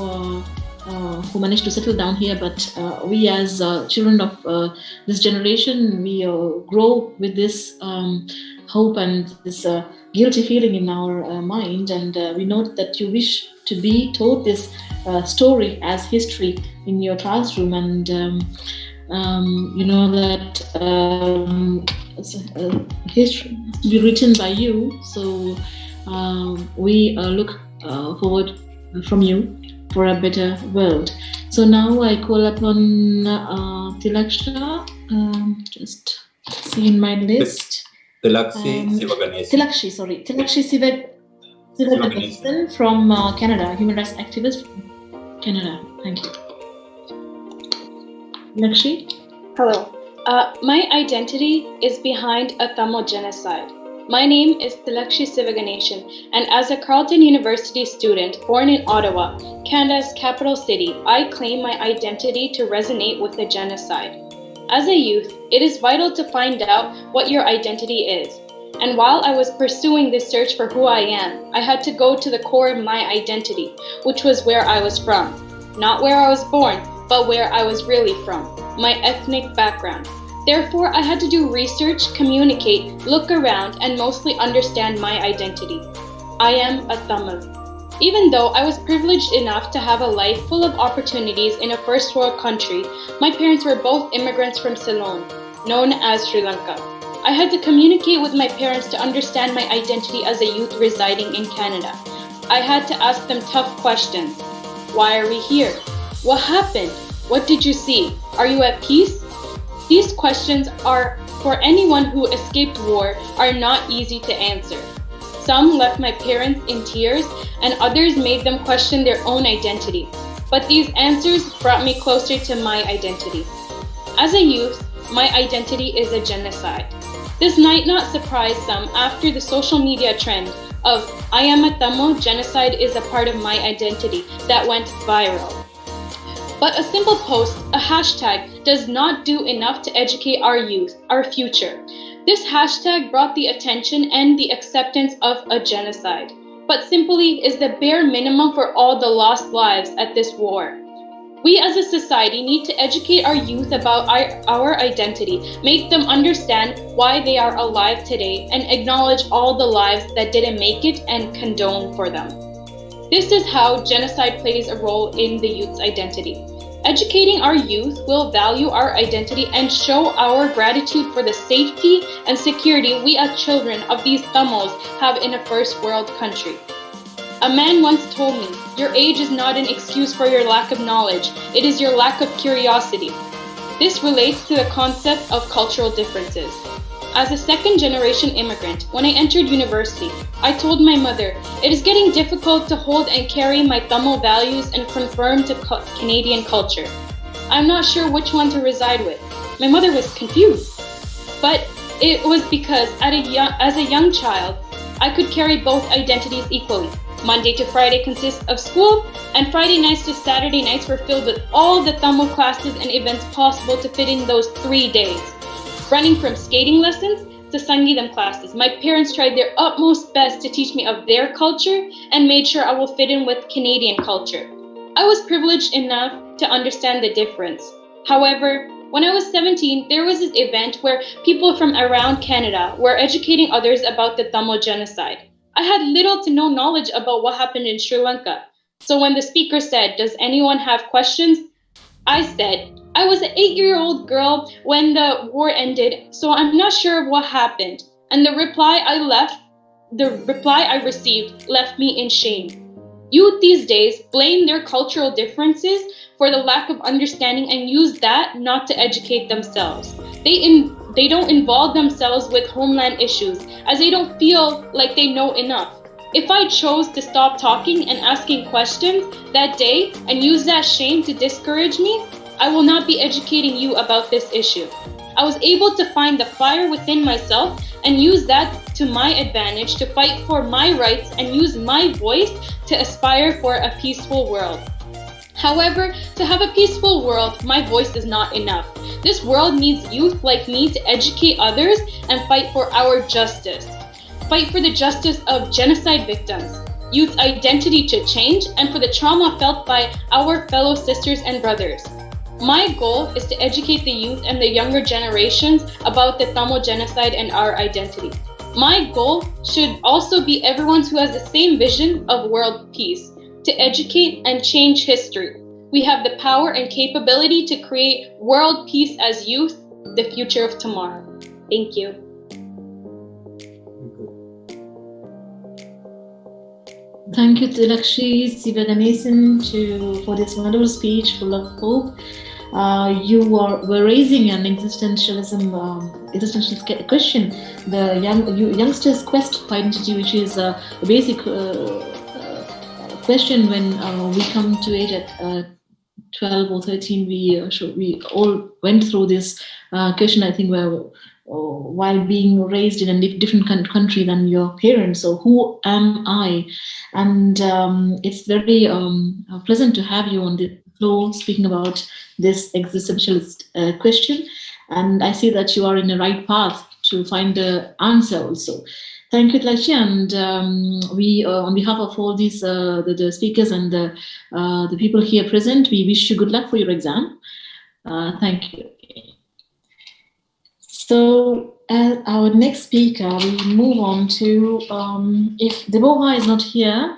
who managed to settle down here. But we as children of this generation, we grow with this hope and this guilty feeling in our mind, and we know that you wish to be taught this story as history in your classroom, and you know that history to be written by you. So we look forward from you for a better world. So now I call upon Tilaksha, just see in my list. Tilaksi Sivaganesan. Tilakshi Sivaganesan from Canada, human rights activist from Canada. Thank you. Tilakshi? Hello. My identity is behind a Tamil genocide. My name is Tilakshi Sivaganesan, and as a Carleton University student born in Ottawa, Canada's capital city, I claim my identity to resonate with the genocide. As a youth, it is vital to find out what your identity is. And while I was pursuing this search for who I am, I had to go to the core of my identity, which was where I was from. Not where I was born, but where I was really from, my ethnic background. Therefore, I had to do research, communicate, look around, and mostly understand my identity. I am a Tamil. Even though I was privileged enough to have a life full of opportunities in a first world country, my parents were both immigrants from Ceylon, known as Sri Lanka. I had to communicate with my parents to understand my identity as a youth residing in Canada. I had to ask them tough questions. Why are we here? What happened? What did you see? Are you at peace? These questions are, for anyone who escaped war, are not easy to answer. Some left my parents in tears, and others made them question their own identity. But these answers brought me closer to my identity. As a youth, my identity is a genocide. This might not surprise some after the social media trend of I am a Tamil, genocide is a part of my identity that went viral. But a simple post, a hashtag, does not do enough to educate our youth, our future. This hashtag brought the attention and the acceptance of a genocide, but simply is the bare minimum for all the lost lives at this war. We as a society need to educate our youth about our identity, make them understand why they are alive today, and acknowledge all the lives that didn't make it and condone for them. This is how genocide plays a role in the youth's identity. Educating our youth will value our identity and show our gratitude for the safety and security we as children of these Tamils have in a first world country. A man once told me, "Your age is not an excuse for your lack of knowledge, it is your lack of curiosity." This relates to the concept of cultural differences. As a second-generation immigrant, when I entered university, I told my mother, "It is getting difficult to hold and carry my Tamil values and conform to Canadian culture. I'm not sure which one to reside with." My mother was confused. But it was because as a young child, I could carry both identities equally. Monday to Friday consists of school, and Friday nights to Saturday nights were filled with all the Tamil classes and events possible to fit in those 3 days. Running from skating lessons to Sangeetam classes, my parents tried their utmost best to teach me of their culture and made sure I will fit in with Canadian culture. I was privileged enough to understand the difference. However, when I was 17, there was this event where people from around Canada were educating others about the Tamil genocide. I had little to no knowledge about what happened in Sri Lanka. So when the speaker said, "Does anyone have questions?" I said, "I was an 8-year-old girl when the war ended, so I'm not sure of what happened." And the reply I received left me in shame. Youth these days blame their cultural differences for the lack of understanding and use that not to educate themselves. They don't involve themselves with homeland issues as they don't feel like they know enough. If I chose to stop talking and asking questions that day and use that shame to discourage me, I will not be educating you about this issue. I was able to find the fire within myself and use that to my advantage to fight for my rights and use my voice to aspire for a peaceful world. However, to have a peaceful world, my voice is not enough. This world needs youth like me to educate others and fight for our justice. Fight for the justice of genocide victims, youth identity to change, and for the trauma felt by our fellow sisters and brothers. My goal is to educate the youth and the younger generations about the Tamil genocide and our identity. My goal should also be everyone who has the same vision of world peace, to educate and change history. We have the power and capability to create world peace as youth, the future of tomorrow. Thank you. Thank you, Tilakshi Sivaganesan, for this wonderful speech full of hope. You were raising an existential question, the youngsters' quest for identity, which is a basic question when we come to age at 12 or 13. We all went through this question, I think, while being raised in a different country than your parents. So who am I? And it's very pleasant to have you on the floor speaking about this existentialist question. And I see that you are in the right path to find the answer also. Thank you, Tilakshi. And we, on behalf of all these the speakers and the people here present, we wish you good luck for your exam. Thank you. So, as our next speaker, we move on to, if Deboha is not here,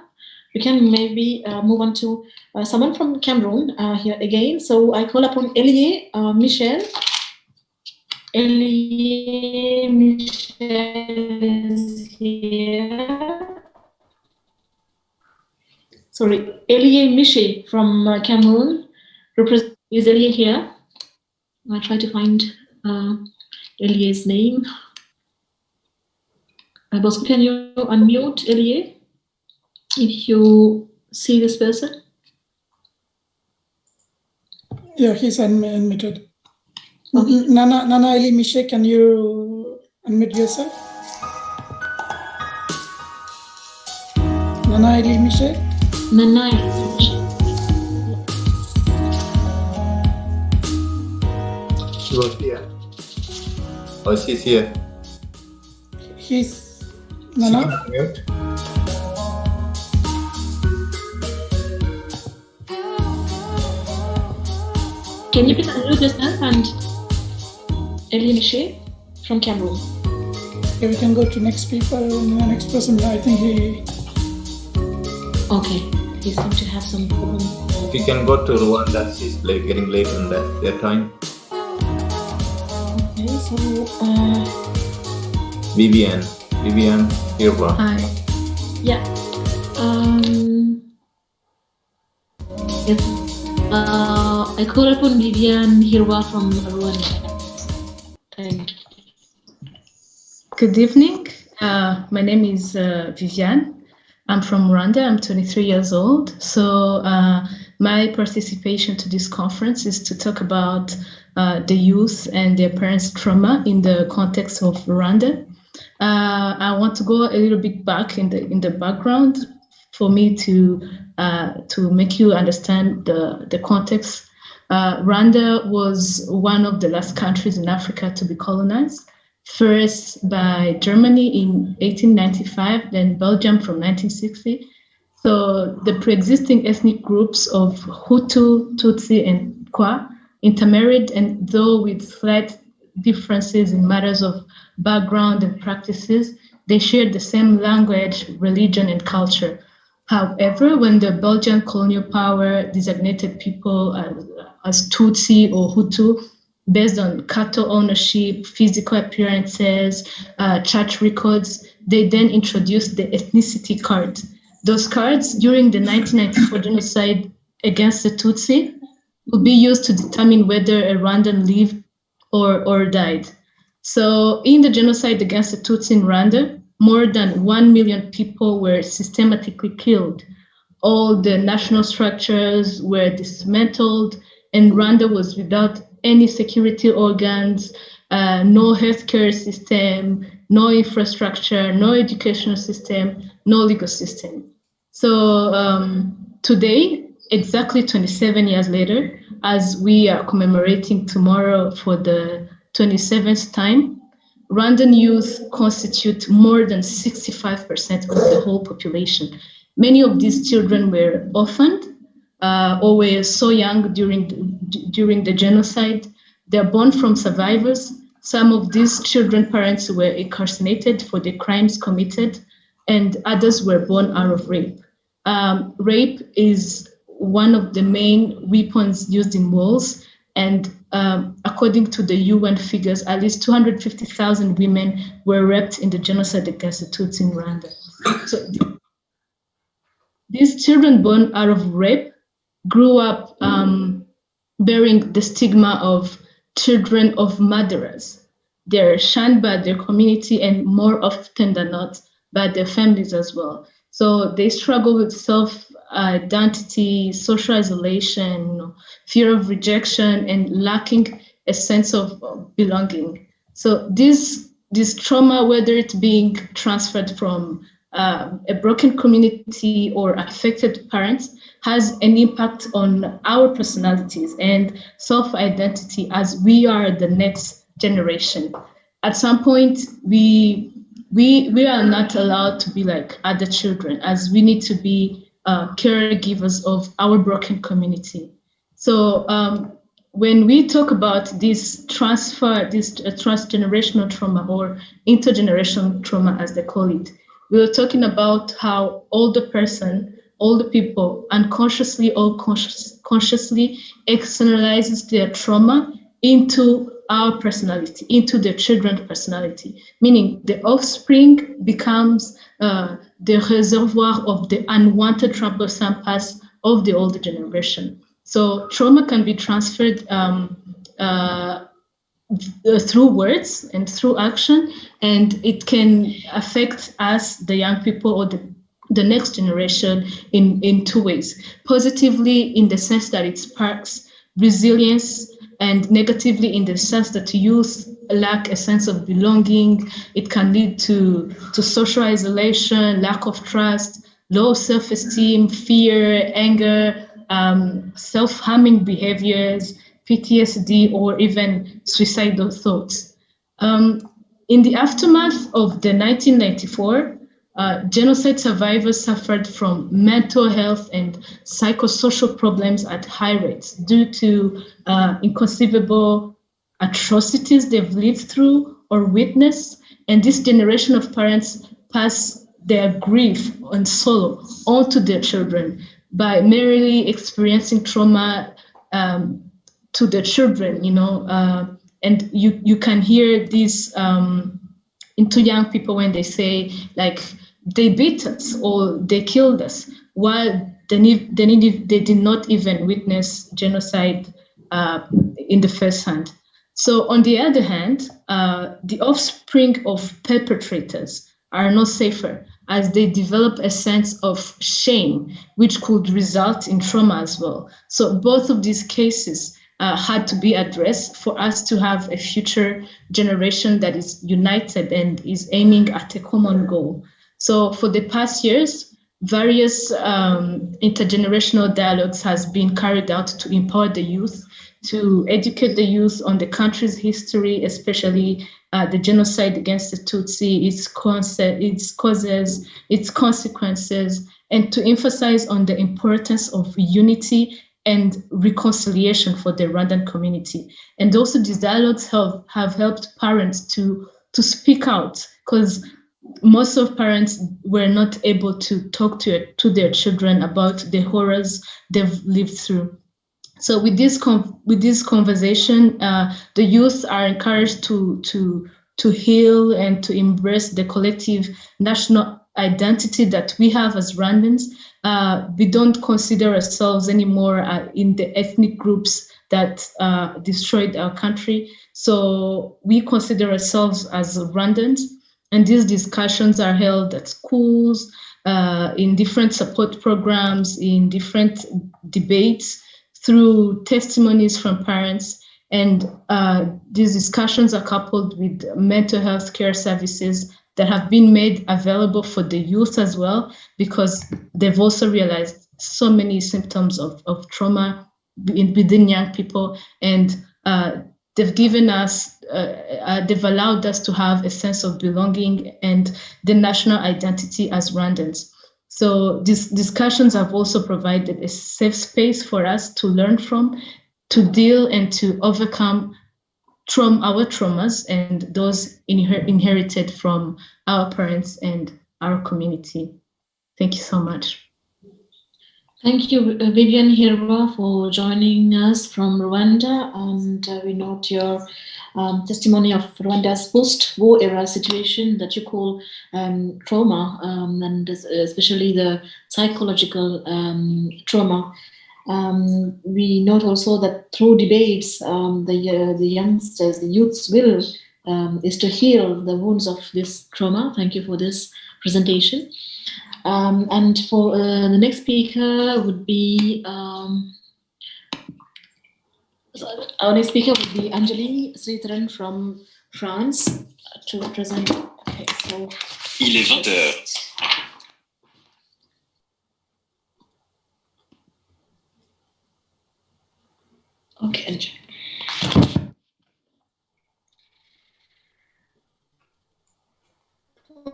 we can maybe move on to someone from Cameroon here again. So I call upon Elie Michel. Elie Michel is here. Sorry, Elie Michel from Cameroon. Is Elie here? I'll try to find Elie's name. Bosco, can you unmute Elie if you see this person? Yeah, he's unmuted. Okay. Nana Elie Michel, can you unmute yourself? Nana Elie Michel? Nana She was here. Oh, she's here. He's Nana. Mute. Can you please unmute yourself and Eliane Shea from Cameroon? Okay, we can go to next people, next person. I think he. Okay, he seems to have some problem. If you can go to Rwanda, she's getting late on their time. Okay, so Vivian, Hirwa. hi. Yeah. Yes. I call upon Vivian Hirwa from Rwanda. Thank you. Good evening. My name is Vivian. I'm from Rwanda. I'm 23 years old. So my participation to this conference is to talk about the youth and their parents' trauma in the context of Rwanda. I want to go a little bit back in the background for me to make you understand the context. Rwanda was one of the last countries in Africa to be colonized. First by Germany in 1895, then Belgium from 1960. So the pre-existing ethnic groups of Hutu, Tutsi, and Kwa intermarried, and though with slight differences in matters of background and practices, they shared the same language, religion, and culture. However, when the Belgian colonial power designated people as Tutsi or Hutu, based on cattle ownership, physical appearances, church records, they then introduced the ethnicity card. Those cards during the 1994 genocide against the Tutsi will be used to determine whether a Rwandan lived or died. So in the genocide against the Tutsi in Rwanda, more than 1 million people were systematically killed. All the national structures were dismantled, and Rwanda was without any security organs, no healthcare system, no infrastructure, no educational system, no legal system. So today, exactly 27 years later, as we are commemorating tomorrow for the 27th time, Rwandan youth constitute more than 65% of the whole population. Many of these children were orphaned or were so young during the genocide. They're born from survivors. Some of these children parents were incarcerated for the crimes committed, and others were born out of rape. Rape is one of the main weapons used in wars, and according to the UN figures, at least 250,000 women were raped in the genocide against the Tutsi in Rwanda. So these children born out of rape grew up bearing the stigma of children of murderers. They're shunned by their community and more often than not by their families as well. So they struggle with self-identity, social isolation, fear of rejection, and lacking a sense of belonging. So this trauma, whether it's being transferred from a broken community or affected parents, has an impact on our personalities and self-identity as we are the next generation. At some point, we are not allowed to be like other children, as we need to be caregivers of our broken community. So when we talk about this transfer, this transgenerational trauma or intergenerational trauma, as they call it, we were talking about how older people unconsciously or consciously externalizes their trauma into our personality, into their children's personality, meaning the offspring becomes the reservoir of the unwanted troublesome past of the older generation. So trauma can be transferred through words and through action, and it can affect us, the young people, or the next generation in two ways. Positively, in the sense that it sparks resilience, and negatively in the sense that youth lack a sense of belonging. It can lead to social isolation, lack of trust, low self-esteem, fear, anger, self-harming behaviors. PTSD, or even suicidal thoughts. In the aftermath of the 1994 genocide, survivors suffered from mental health and psychosocial problems at high rates due to inconceivable atrocities they've lived through or witnessed. And this generation of parents pass their grief and sorrow onto their children by merely experiencing trauma to the children, and you can hear this into young people when they say, like, they beat us or they killed us, while they did not even witness genocide in the first hand. So on the other hand, the offspring of perpetrators are not safer, as they develop a sense of shame, which could result in trauma as well. So both of these cases had to be addressed for us to have a future generation that is united and is aiming at a common goal. So for the past years, various intergenerational dialogues has been carried out to empower the youth, to educate the youth on the country's history, especially the genocide against the Tutsi, its causes, its consequences, and to emphasize on the importance of unity and reconciliation for the Rwandan community. And also these dialogues have helped parents to speak out, because most of parents were not able to talk to their children about the horrors they've lived through. So with this conversation, the youth are encouraged to heal and to embrace the collective national identity that we have as Rwandans. We don't consider ourselves anymore in the ethnic groups that destroyed our country. So we consider ourselves as Rwandans, and these discussions are held at schools, in different support programs, in different debates, through testimonies from parents. And these discussions are coupled with mental health care services that have been made available for the youth as well, because they've also realized so many symptoms of trauma within young people. And they've given us, they've allowed us to have a sense of belonging and the national identity as Rwandans. So these discussions have also provided a safe space for us to learn from, to deal and to overcome our traumas and those inherited from our parents and our community. Thank you so much. Thank you, Vivian Hirwa, for joining us from Rwanda. And we note your testimony of Rwanda's post-war era situation that you call trauma, and especially the psychological trauma. We note also that through debates, the youngsters, the youth's will is to heal the wounds of this trauma. Thank you for this presentation. And for the next speaker would be, our next speaker would be Anjali Sritharan from France to present. Okay, so. Il est 20h. Okay, Anjali.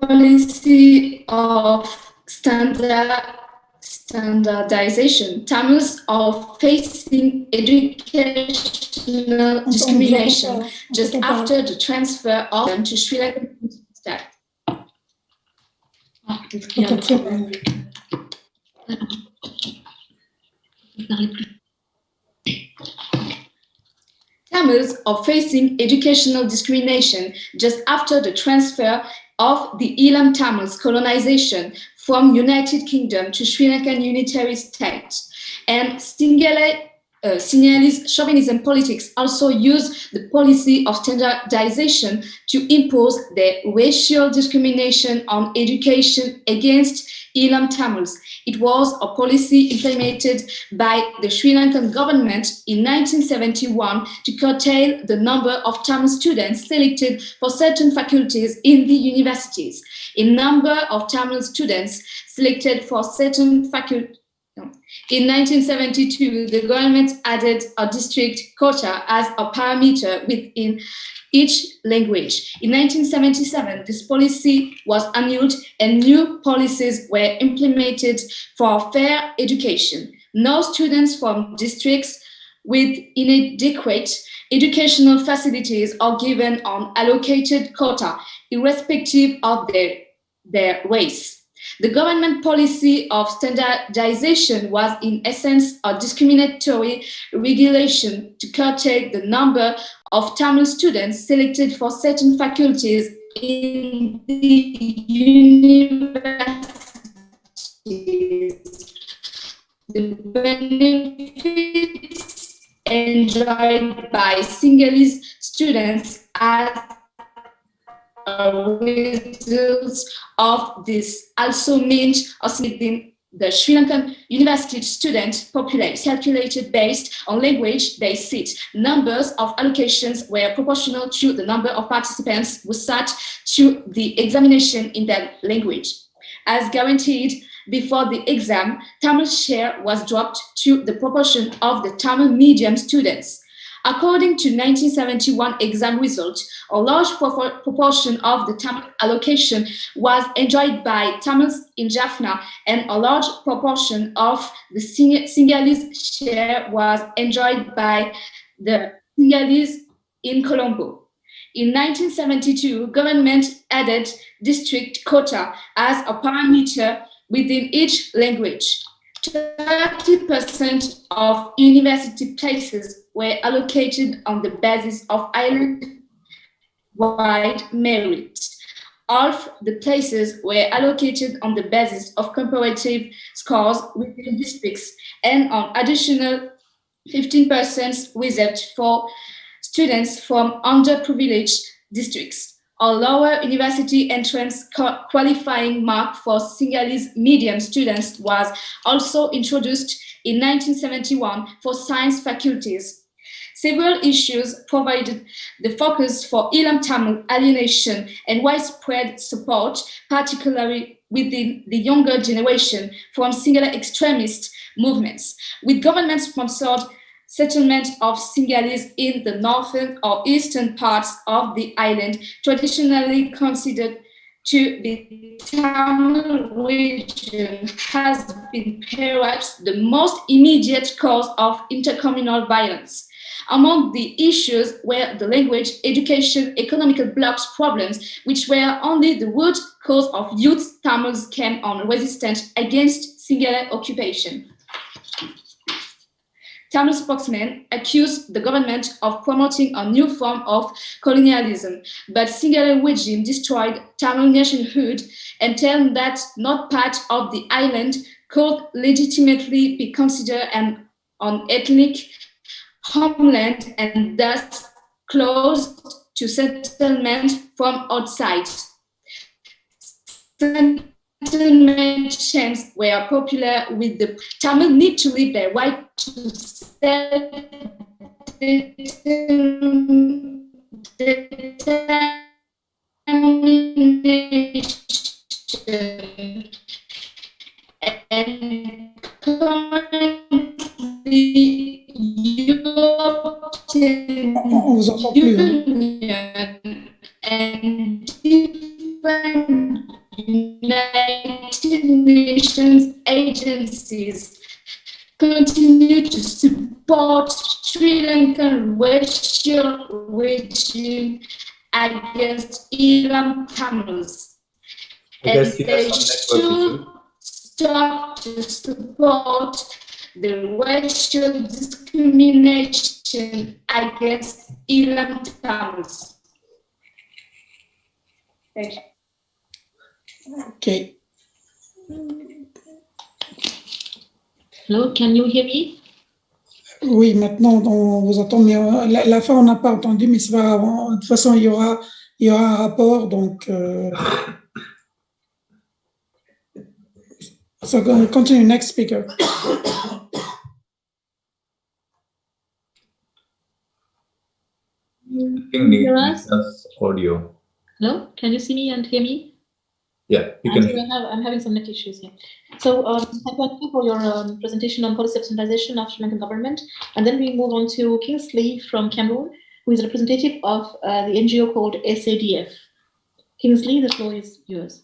Policy of standardization, Tamils are facing educational discrimination just after the transfer of them to Sri Lanka. Tamils are facing educational discrimination just after the transfer of the Elam Tamils colonization from United Kingdom to Sri Lankan unitary state. And Sinhalese chauvinism politics also use the policy of standardization to impose their racial discrimination on education against Elam Tamils. It was a policy implemented by the Sri Lankan government in 1971 to curtail the number of Tamil students selected for certain faculties in the universities. A number of Tamil students selected for certain faculties In 1972, the government added a district quota as a parameter within each language. In 1977, this policy was annulled and new policies were implemented for fair education. No students from districts with inadequate educational facilities are given an allocated quota, irrespective of their race. The government policy of standardization was in essence a discriminatory regulation to curtail the number of Tamil students selected for certain faculties in the universities. The benefits enjoyed by Sinhalese students as a result of this also meant a significant the Sri Lankan university student population calculated based on language they sit. Numbers of allocations were proportional to the number of participants who sat to the examination in that language. As guaranteed before the exam, Tamil share was dropped to the proportion of the Tamil medium students. According to 1971 exam results, a large proportion of the Tamil allocation was enjoyed by Tamils in Jaffna, and a large proportion of the Sinhalese share was enjoyed by the Sinhalese in Colombo. In 1972, government added district quota as a parameter within each language. 30% of university places were allocated on the basis of island-wide merit. Half the places were allocated on the basis of comparative scores within districts, and an additional 15% reserved for students from underprivileged districts. A lower university entrance qualifying mark for Sinhalese medium students was also introduced in 1971 for science faculties. Several issues provided the focus for Ilam Tamil alienation and widespread support, particularly within the younger generation from Sinhala extremist movements, with government-sponsored settlement of Sinhalese in the northern or eastern parts of the island, traditionally considered to be Tamil region, has been perhaps the most immediate cause of intercommunal violence. Among the issues were the language, education, economical blocks problems, which were only the root cause of youth Tamils came on resistance against Sinhala occupation. Tamil spokesmen accused the government of promoting a new form of colonialism, but Sinhala regime destroyed Tamil nationhood and told that not part of the island could legitimately be considered an ethnic homeland and thus closed to settlement from outside. Settlement chains were popular with the Tamil need to leave their right to self-determination and currently European Union and different United Nations agencies continue to support Sri Lankan racial regime against Ilam Tamils. And they should stop to support the racial discrimination against Ilam Tamils. Thank you. Okay. Hello, can you hear me? Oui, maintenant on vous entend, mais la fin on n'a pas entendu, mais c'est pas grave. De toute façon, il y aura un rapport, donc. So continue, next speaker. Nisa's audio. Hello, can you see me and hear me? Yeah, you can. I'm having some net issues here. So thank you for your presentation on policy of centralization of Sri Lankan government. And then we move on to Kingsley from Cameroon, who is a representative of the NGO called SADF. Kingsley, the floor is yours.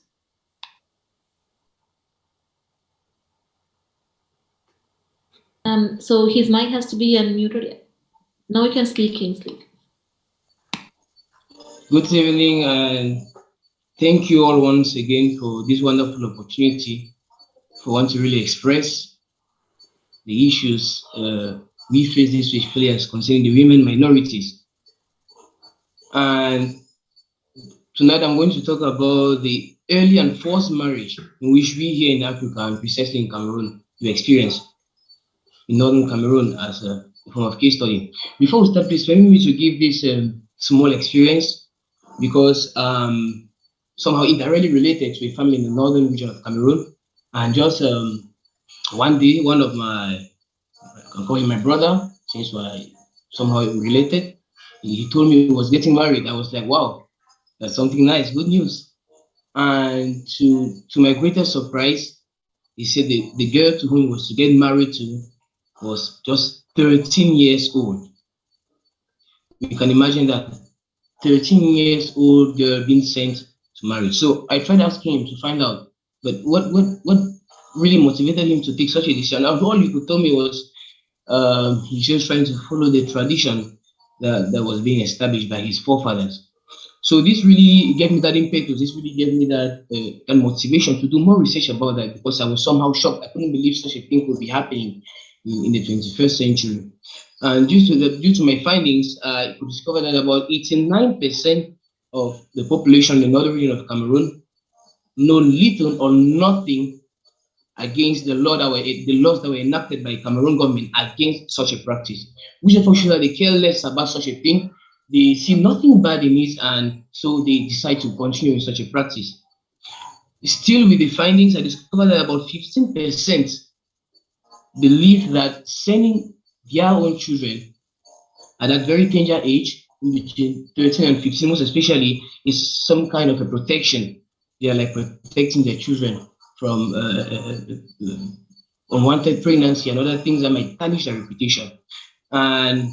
So his mic has to be unmuted. Now you can speak, Kingsley. Good evening, and thank you all once again for this wonderful opportunity for one to really express the issues we face this week, especially as concerning the women minorities. And tonight I'm going to talk about the early and forced marriage in which we here in Africa and precisely in Cameroon we experience in northern Cameroon as a form of case study. Before we start, please permit me to give this small experience because somehow indirectly related to a family in the northern region of Cameroon. And just one day, one of my, I can call him my brother, since we're somehow related, he told me he was getting married. I was like, wow, that's something nice, good news. And to my greatest surprise, he said the girl to whom he was to get married to was just 13 years old. You can imagine that 13 years old girl being sent to marriage. So I tried asking him to find out, but what really motivated him to take such a decision? And all he could tell me was he's just trying to follow the tradition that was being established by his forefathers. So this really gave me that impetus. This really gave me that motivation to do more research about that, because I was somehow shocked. I couldn't believe such a thing could be happening in the 21st century. And due to my findings, I could discover that about 89% of the population in the northern region of Cameroon know little or nothing against the laws that were enacted by Cameroon government against such a practice, which unfortunately they care less about such a thing. They see nothing bad in it, and so they decide to continue with such a practice. Still, with the findings, I discovered that about 15% believe that sending their own children at that very tender age, between 13 and 15, most especially, is some kind of a protection. They are like protecting their children from unwanted pregnancy and other things that might tarnish their reputation. And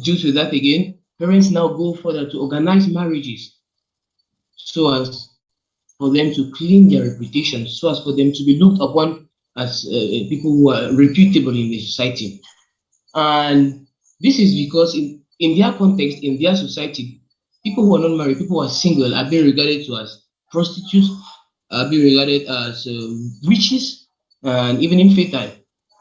due to that, again, parents now go further to organize marriages so as for them to clean their reputation, so as for them to be looked upon as people who are reputable in the society. And this is because in their context, in their society, people who are not married, people who are single, are being regarded to as prostitutes, are being regarded as witches, and even infertile.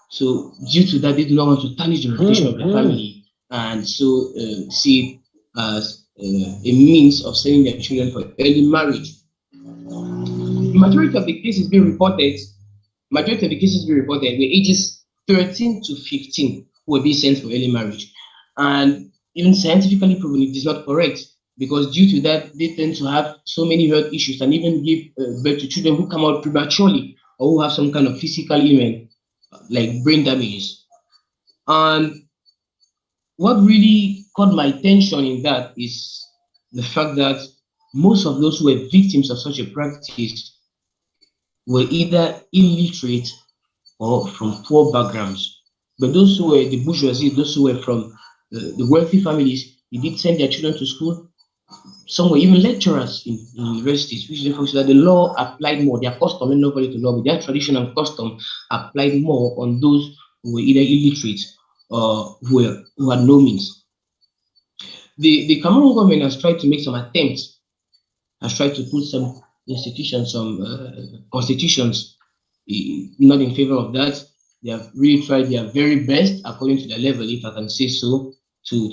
So due to that, they do not want to tarnish the reputation of their family, and so see it as a means of sending their children for early marriage. The majority of the cases being reported were ages 13 to 15 who were being sent for early marriage. And even scientifically proven it is not correct, because due to that, they tend to have so many health issues and even give birth to children who come out prematurely or who have some kind of physical ailment, like brain damages. And what really caught my attention in that is the fact that most of those who were victims of such a practice were either illiterate or from poor backgrounds. But those who were the bourgeoisie, those who were from the wealthy families, they did send their children to school. Some were even lecturers in universities, which therefore that the law applied more. Their custom, and nobody to law, but their tradition and custom applied more on those who were either illiterate or who had no means. The Cameroon government has tried to make some attempts, has tried to put some institutions, some constitutions not in favor of that. They have really tried their very best, according to their level, if I can say so, to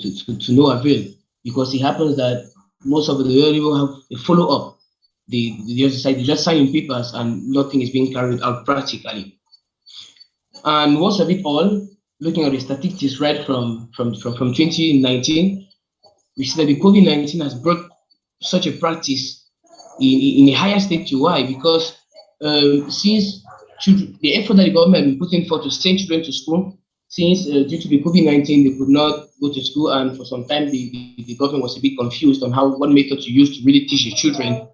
no avail, because it happens that most of the people have a follow-up. They just sign papers and nothing is being carried out practically. And worst of it all, looking at the statistics right from 2019, we see that the COVID-19 has brought such a practice in a higher state to why? Because since the effort that the government has been putting forth to send children to school, since due to the COVID-19, they could not go to school, and for some time the government was a bit confused on what method to use to really teach the children.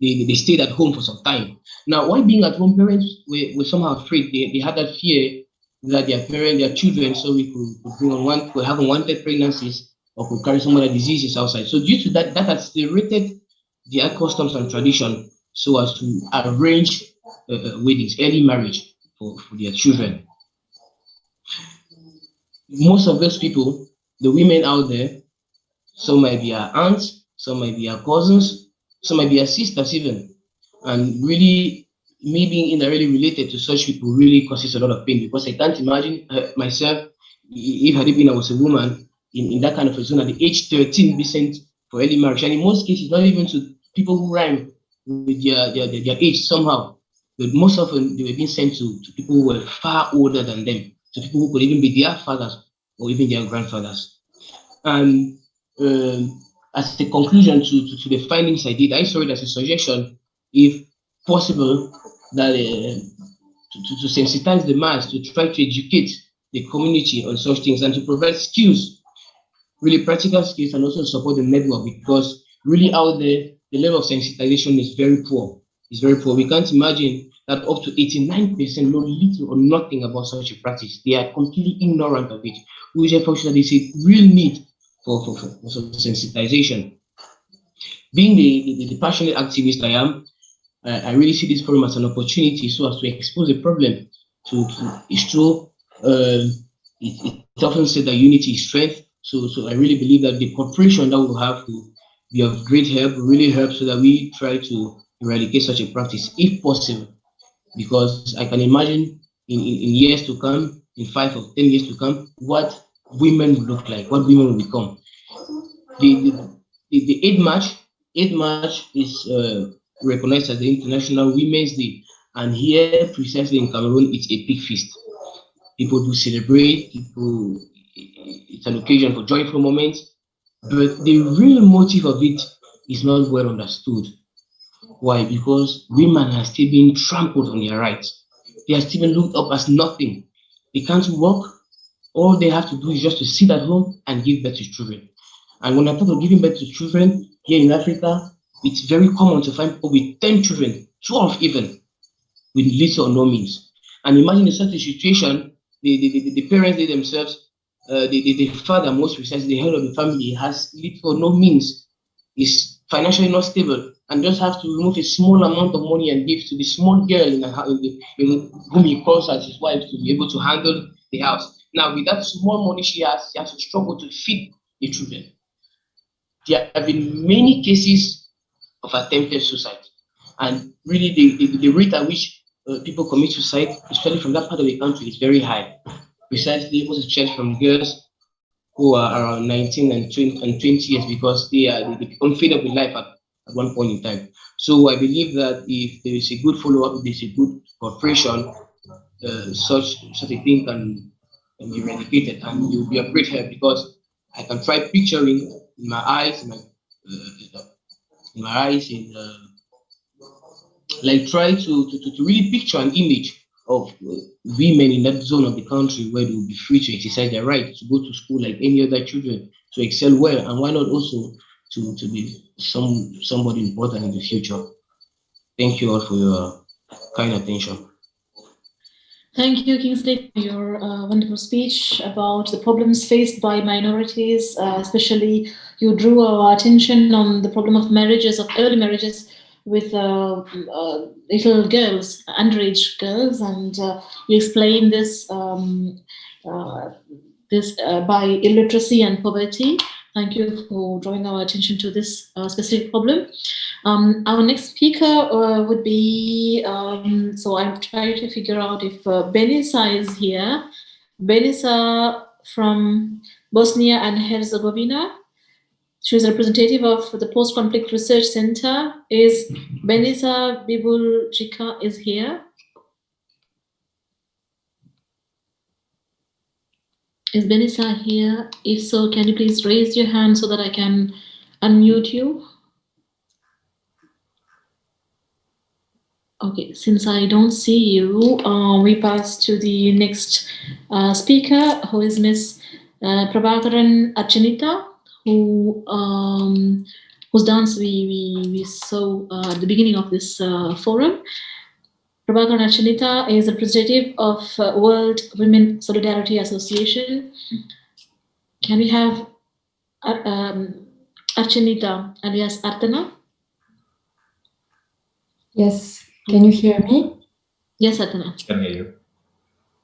they stayed at home for some time. Now, while being at home, parents were somehow afraid. They had that fear that their children, so we could have unwanted pregnancies or could carry some other diseases outside. So due to that, that accelerated their customs and tradition so as to arrange weddings, early marriage for their children. Most of those people, the women out there, some might be our aunts, some might be our cousins, some might be our sisters even. And really, me being indirectly related to such people really causes a lot of pain, because I can't imagine myself, if had it been I was a woman, in that kind of a zone at the age 13 be sent for early marriage. And in most cases, not even to people who rhyme with their age somehow. But most often, they were being sent to people who were far older than them, to people who could even be their fathers or even their grandfathers. And as a conclusion to the findings I did, I saw it as a suggestion, if possible, that to sensitize the mass, to try to educate the community on such things and to provide skills, really practical skills, and also support the network, because really out there, the level of sensitization is very poor. It's very poor. We can't imagine that up to 89% know little or nothing about such a practice. They are completely ignorant of it, which unfortunately is a real need for sensitization. Being the passionate activist I am, I really see this forum as an opportunity so as to expose the problem. It's true. It's often said that unity is strength. So I really believe that the cooperation that we'll have to be of great help, really help, so that we try to eradicate such a practice if possible. Because I can imagine in years to come, in 5 or 10 years to come, what women will look like, what women will become. The 8th March is recognized as the International Women's Day, and here precisely in Cameroon, it's a big feast. People do celebrate, it's an occasion for joyful moments, but the real motive of it is not well understood. Why? Because women are still being trampled on their rights. They are still being looked up as nothing. They can't work. All they have to do is just to sit at home and give birth to children. And when I talk of giving birth to children here in Africa, it's very common to find people with 10 children, 12 even, with little or no means. And imagine in such a situation, the parents, they themselves, the father, most precisely, the head of the family, has little or no means, is financially not stable, and just have to remove a small amount of money and give to the small girl in whom he calls as his wife, to be able to handle the house. Now, with that small money she has to struggle to feed the children. There have been many cases of attempted suicide, and really the rate at which people commit suicide, especially from that part of the country, is very high. Precisely, most especially from girls who are around 19 and 20 years, because they become fed up with life at one point in time. So I believe that if there is a good follow-up, if there is a good cooperation, such a thing can be eradicated, and you'll be of great help, because I can try picturing in my eyes, like try to really picture an image of women in that zone of the country where they will be free to exercise their right to go to school like any other children, to excel well, and why not also to be somebody important in the future. Thank you all for your kind attention. Thank you, Kingsley, for your wonderful speech about the problems faced by minorities. Especially, you drew our attention on the problem of marriages, of early marriages with little girls, underage girls, and you explained this by illiteracy and poverty. Thank you for drawing our attention to this specific problem. Our next speaker would be, so I'm trying to figure out if Benisa is here. Benisa from Bosnia and Herzegovina. She's a representative of the Post-Conflict Research Center. Is Benisa Bibuljica is here? Is Benisa here? If so, can you please raise your hand so that I can unmute you? Okay, since I don't see you, we pass to the next speaker, who is Ms. Prabhakaran Achanita, who whose dance we saw at the beginning of this forum. Prabhakar Archanita is a representative of World Women Solidarity Association. Can we have Archanita alias Artana? Yes, can you hear me? Yes, Artana. Can hear you.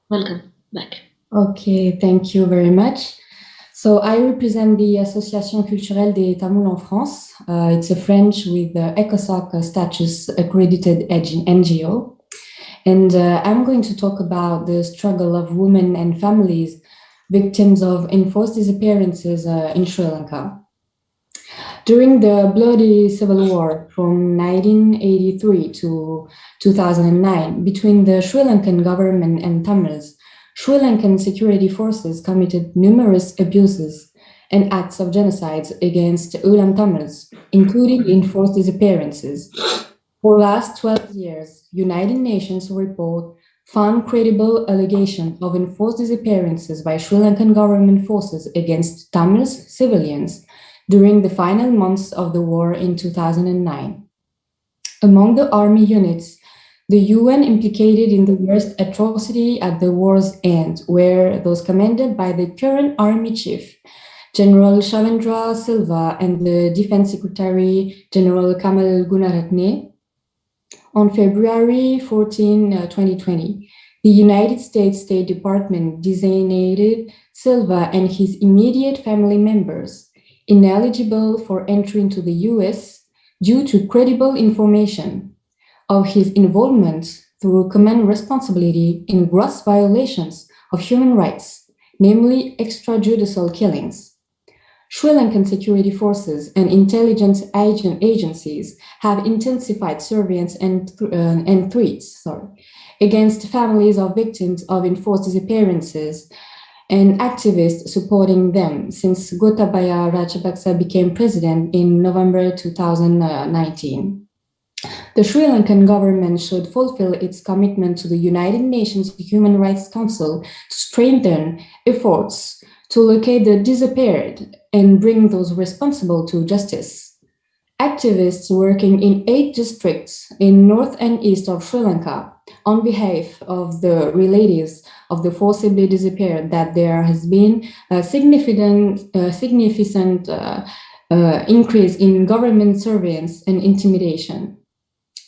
Welcome back. Okay, thank you very much. So I represent the Association Culturelle des Tamouls en France. It's a French with ECOSOC status accredited NGO. And I'm going to talk about the struggle of women and families victims of enforced disappearances in Sri Lanka. During the bloody civil war from 1983 to 2009 between the Sri Lankan government and Tamils, Sri Lankan security forces committed numerous abuses and acts of genocide against Ulam Tamils, including enforced disappearances. For the last 12 years, United Nations report found credible allegations of enforced disappearances by Sri Lankan government forces against Tamils civilians during the final months of the war in 2009. Among the army units, the UN implicated in the worst atrocity at the war's end were those commanded by the current army chief, General Shavendra Silva, and the Defense Secretary, General Kamal Gunaratne. On February 14, 2020, the United States State Department designated Silva and his immediate family members ineligible for entry into the US due to credible information of his involvement through command responsibility in gross violations of human rights, namely extrajudicial killings. Sri Lankan security forces and intelligence agencies have intensified surveillance and threats against families of victims of enforced disappearances and activists supporting them since Gotabaya Rajapaksa became president in November 2019. The Sri Lankan government should fulfill its commitment to the United Nations Human Rights Council to strengthen efforts to locate the disappeared and bring those responsible to justice. Activists working in 8 districts in north and east of Sri Lanka on behalf of the relatives of the forcibly disappeared that there has been a significant increase in government surveillance and intimidation.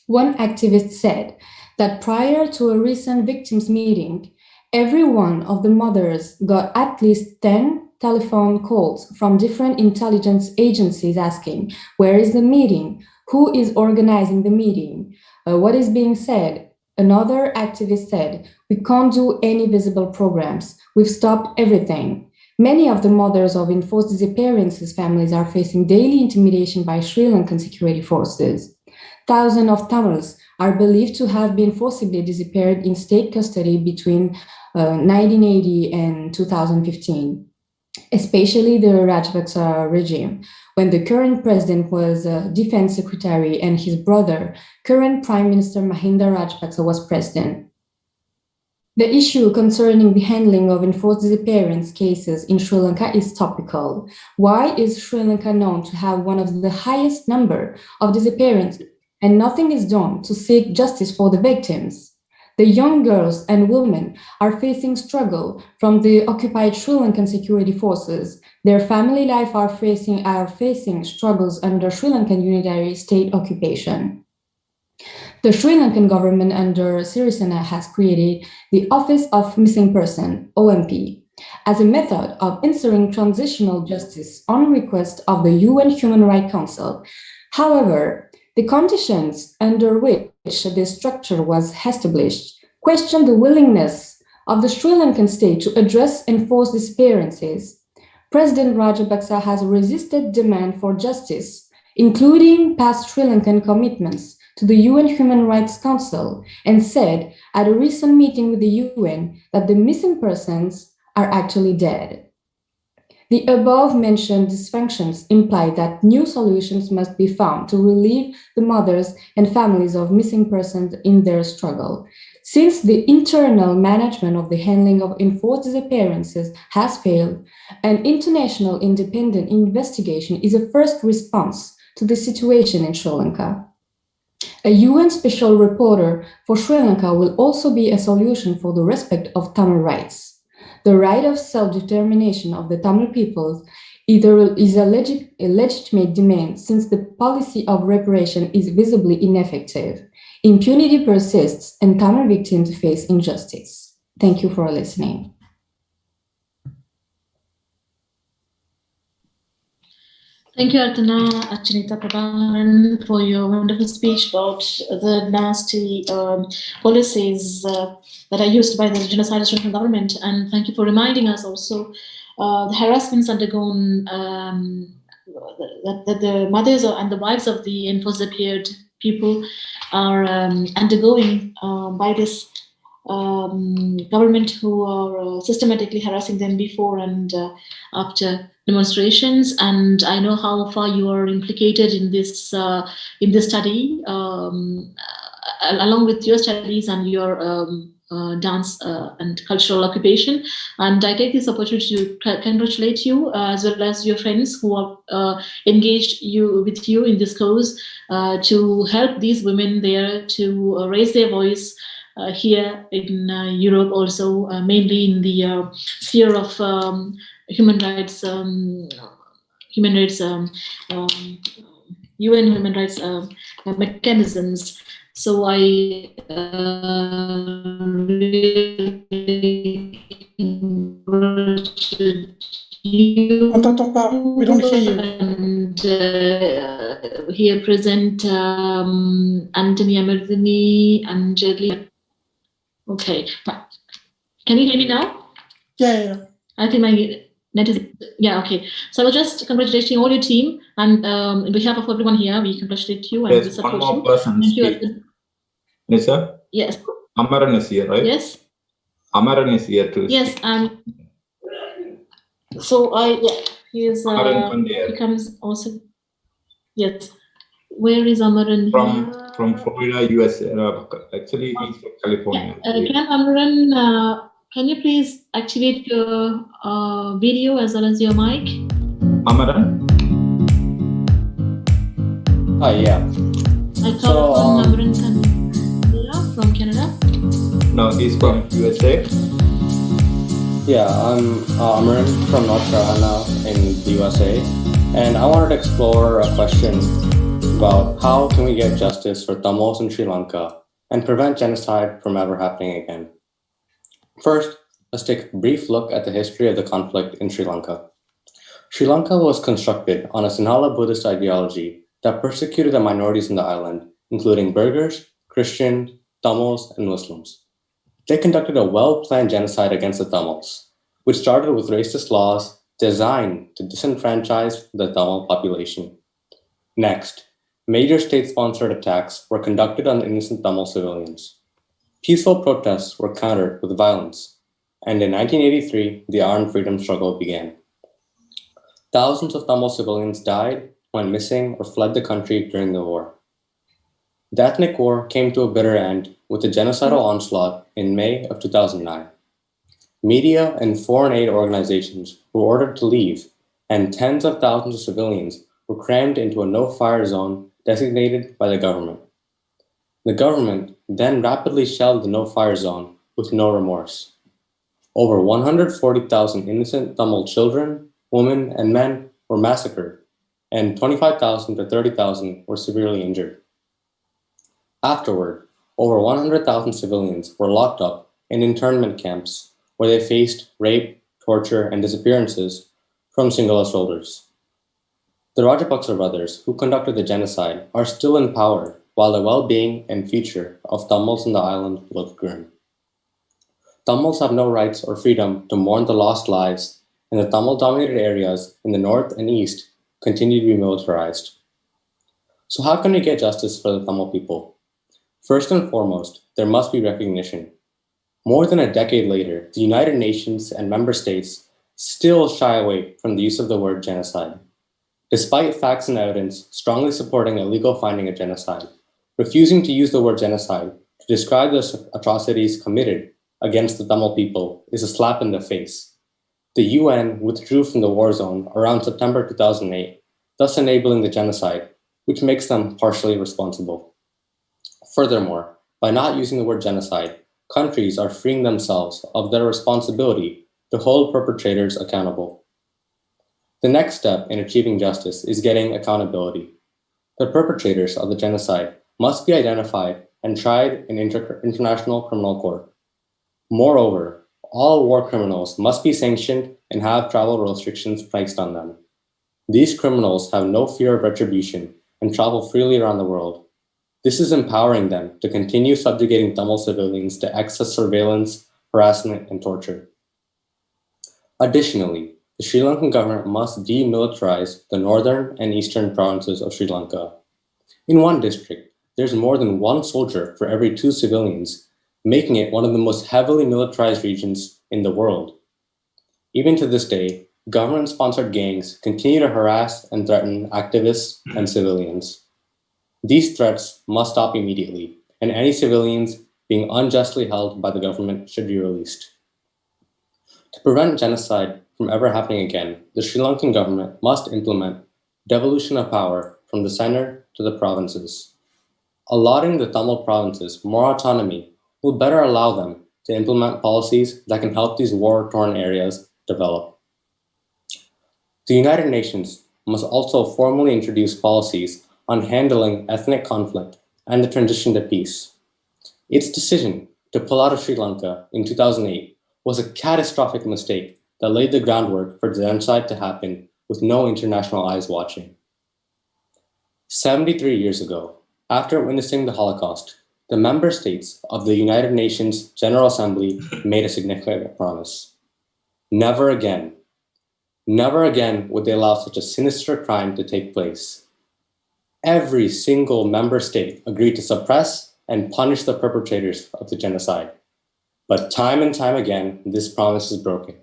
One activist said that prior to a recent victims meeting, every one of the mothers got at least 10 telephone calls from different intelligence agencies asking, where is the meeting? Who is organizing the meeting? What is being said? Another activist said, we can't do any visible programs. We've stopped everything. Many of the mothers of enforced disappearances families are facing daily intimidation by Sri Lankan security forces. Thousands of Tamils are believed to have been forcibly disappeared in state custody between 1980 and 2015, especially the Rajapaksa regime, when the current president was defense secretary and his brother, current Prime Minister Mahinda Rajapaksa, was president. The issue concerning the handling of enforced disappearance cases in Sri Lanka is topical. Why is Sri Lanka known to have one of the highest number of disappearances and nothing is done to seek justice for the victims? The young girls and women are facing struggle from the occupied Sri Lankan security forces. Their family life are facing struggles under Sri Lankan unitary state occupation. The Sri Lankan government under Sirisena has created the Office of Missing Person, OMP, as a method of ensuring transitional justice on request of the UN Human Rights Council. However, the conditions under which this structure was established question the willingness of the Sri Lankan state to address enforced disappearances. President Rajapaksa has resisted demand for justice, including past Sri Lankan commitments to the UN Human Rights Council, and said at a recent meeting with the UN that the missing persons are actually dead. The above-mentioned dysfunctions imply that new solutions must be found to relieve the mothers and families of missing persons in their struggle. Since the internal management of the handling of enforced disappearances has failed, an international independent investigation is a first response to the situation in Sri Lanka. A UN special reporter for Sri Lanka will also be a solution for the respect of Tamil rights. The right of self-determination of the Tamil people is a legitimate demand since the policy of reparation is visibly ineffective. Impunity persists and Tamil victims face injustice. Thank you for listening. Thank you, Artana Achinita Prabharan, for your wonderful speech about the nasty policies that are used by the genocidal Sri Lankan government. And thank you for reminding us also the harassments undergone, that the mothers and the wives of the enforced disappeared people are undergoing by this government, who are systematically harassing them before and after demonstrations. And I know how far you are implicated in this study, along with your studies and your dance and cultural occupation. And I take this opportunity to congratulate you as well as your friends who are engaged with you in this cause to help these women there to raise their voice here in Europe, also mainly in the sphere of human rights, UN human rights mechanisms. So I really you. We don't hear you. And here present Anthony Amardini, Anjali. Okay, can you hear me now? Yeah. I think my net is, yeah, okay. So I was just congratulating all your team, and on behalf of everyone here, we congratulate you and we There's support one more you. person Thank you. speak. Nisa? Yes. Amaran is here, right? Yes. Amaran is here too. Yes, and so he is. He comes also. Yes. Where is Amaran? From Florida, USA. Actually, he's from California. Can Amaran? Can you please activate your video as well as your mic? Amaran? Hi, yeah. I call upon Amaran from Canada. No, he's from USA. Yeah, I'm Amaran from North Carolina in the USA, and I wanted to explore a question about how can we get justice for Tamils in Sri Lanka and prevent genocide from ever happening again. First, let's take a brief look at the history of the conflict in Sri Lanka. Sri Lanka was constructed on a Sinhala Buddhist ideology that persecuted the minorities in the island, including Burghers, Christians, Tamils, and Muslims. They conducted a well-planned genocide against the Tamils, which started with racist laws designed to disenfranchise the Tamil population. Next, major state-sponsored attacks were conducted on innocent Tamil civilians. Peaceful protests were countered with violence, and in 1983, the armed freedom struggle began. Thousands of Tamil civilians died, went missing, or fled the country during the war. The ethnic war came to a bitter end with a genocidal onslaught in May of 2009. Media and foreign aid organizations were ordered to leave, and tens of thousands of civilians were crammed into a no-fire zone designated by the government. The government then rapidly shelled the no-fire zone with no remorse. Over 140,000 innocent Tamil children, women, and men were massacred, and 25,000 to 30,000 were severely injured. Afterward, over 100,000 civilians were locked up in internment camps where they faced rape, torture, and disappearances from Sinhala soldiers. The Rajapaksa brothers, who conducted the genocide, are still in power, while the well-being and future of Tamils in the island look grim. Tamils have no rights or freedom to mourn the lost lives, and the Tamil-dominated areas in the north and east continue to be militarized. So how can we get justice for the Tamil people? First and foremost, there must be recognition. More than a decade later, the United Nations and member states still shy away from the use of the word genocide. Despite facts and evidence strongly supporting a legal finding of genocide, refusing to use the word genocide to describe the atrocities committed against the Tamil people is a slap in the face. The UN withdrew from the war zone around September 2008, thus enabling the genocide which makes them partially responsible. Furthermore, by not using the word genocide, countries are freeing themselves of their responsibility to hold perpetrators accountable. The next step in achieving justice is getting accountability. The perpetrators of the genocide must be identified and tried in International Criminal Court. Moreover, all war criminals must be sanctioned and have travel restrictions placed on them. These criminals have no fear of retribution and travel freely around the world. This is empowering them to continue subjugating Tamil civilians to excess surveillance, harassment, and torture. Additionally, the Sri Lankan government must demilitarize the northern and eastern provinces of Sri Lanka. In one district, there's more than one soldier for every 2 civilians, making it one of the most heavily militarized regions in the world. Even to this day, government-sponsored gangs continue to harass and threaten activists and civilians. These threats must stop immediately, and any civilians being unjustly held by the government should be released. To prevent genocide from ever happening again, the Sri Lankan government must implement devolution of power from the center to the provinces. Allotting the Tamil provinces more autonomy will better allow them to implement policies that can help these war-torn areas develop. The United Nations must also formally introduce policies on handling ethnic conflict and the transition to peace. Its decision to pull out of Sri Lanka in 2008 was a catastrophic mistake that laid the groundwork for genocide to happen with no international eyes watching. 73 years ago, after witnessing the Holocaust, the member states of the United Nations General Assembly made a significant promise. Never again would they allow such a sinister crime to take place. Every single member state agreed to suppress and punish the perpetrators of the genocide. But time and time again, this promise is broken.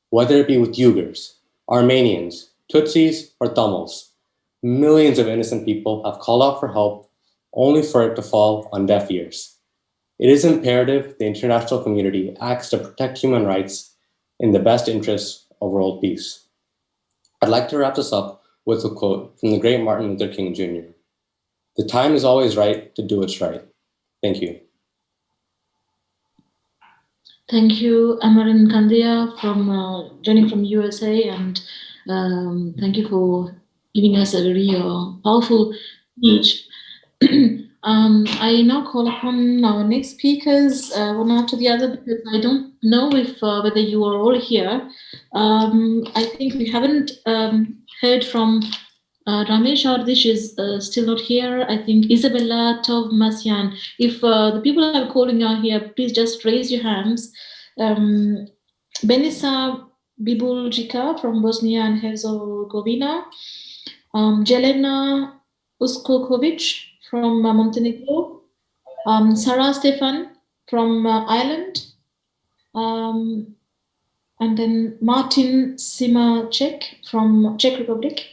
Whether it be with Uyghurs, Armenians, Tutsis, or Tamils, millions of innocent people have called out for help only for it to fall on deaf ears. It is imperative the international community acts to protect human rights in the best interests of world peace. I'd like to wrap this up with a quote from the great Martin Luther King Jr. "The time is always right to do what's right." Thank you. Thank you, Amarin Kandia, from joining from USA, and thank you for giving us a very powerful speech. I now call upon our next speakers, one after the other, because I don't know if whether you are all here. I think we haven't heard from Ramesh Ardish is still not here. I think Isabella Tovmasyan. If the people I'm calling are here, please just raise your hands. Benisa Bibuljika from Bosnia and Herzegovina. Jelena Uskokovic from Montenegro. Sarah Stefan from Ireland. And then Martin Simacek from Czech Republic.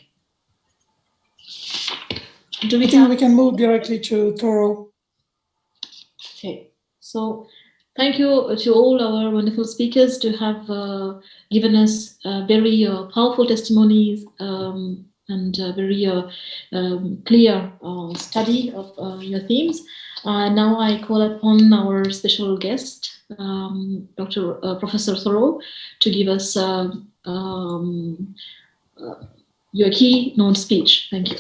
I think we can move directly to Toro. Okay, so thank you to all our wonderful speakers to have given us very powerful testimonies and very clear study of your themes. Now I call upon our special guest, Professor Thoreau, to give us your keynote speech. Thank you.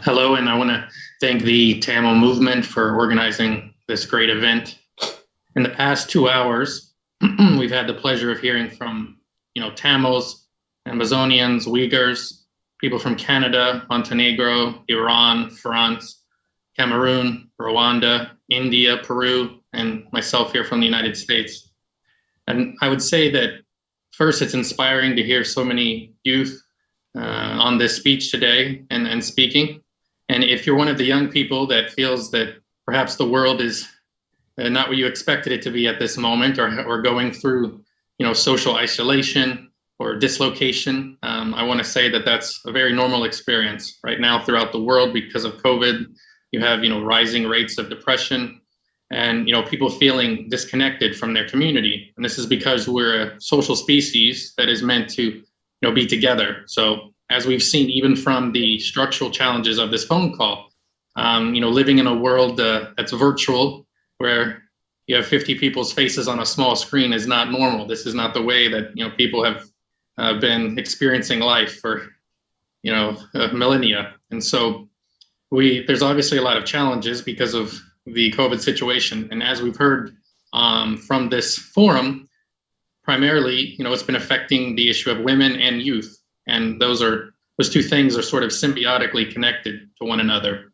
Hello, and I want to thank the Tamil movement for organizing this great event. In the past 2 hours, we've had the pleasure of hearing from, Tamils, Amazonians, Uyghurs, people from Canada, Montenegro, Iran, France, Cameroon, Rwanda, India, Peru, and myself here from the United States. And I would say that first, it's inspiring to hear so many youth on this speech today and speaking. And if you're one of the young people that feels that perhaps the world is not what you expected it to be at this moment, or going through, social isolation or dislocation, I want to say that that's a very normal experience right now throughout the world because of COVID. You have, rising rates of depression, and people feeling disconnected from their community. And this is because we're a social species that is meant to be together. So as we've seen, even from the structural challenges of this phone call, living in a world that's virtual, where you have 50 people's faces on a small screen, is not normal. This is not the way that people have been experiencing life for millennia. And so there's obviously a lot of challenges because of the COVID situation. And as we've heard from this forum, primarily, it's been affecting the issue of women and youth. And those two things are sort of symbiotically connected to one another.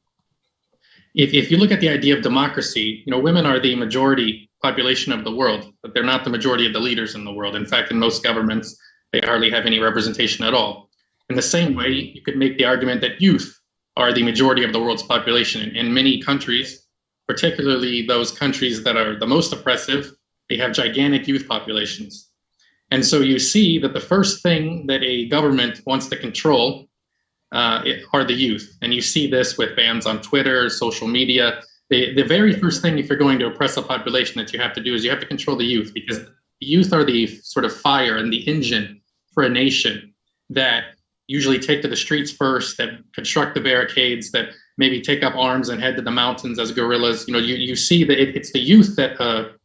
If you look at the idea of democracy, women are the majority population of the world, but they're not the majority of the leaders in the world. In fact, in most governments, they hardly have any representation at all. In the same way, you could make the argument that youth are the majority of the world's population. In many countries, particularly those countries that are the most oppressive, they have gigantic youth populations. And so you see that the first thing that a government wants to control are the youth. And you see this with bans on Twitter, social media. The very first thing, if you're going to oppress a population, that you have to do is you have to control the youth, because the youth are the sort of fire and the engine for a nation that usually take to the streets first, that construct the barricades, that maybe take up arms and head to the mountains as guerrillas. You see that it's the youth that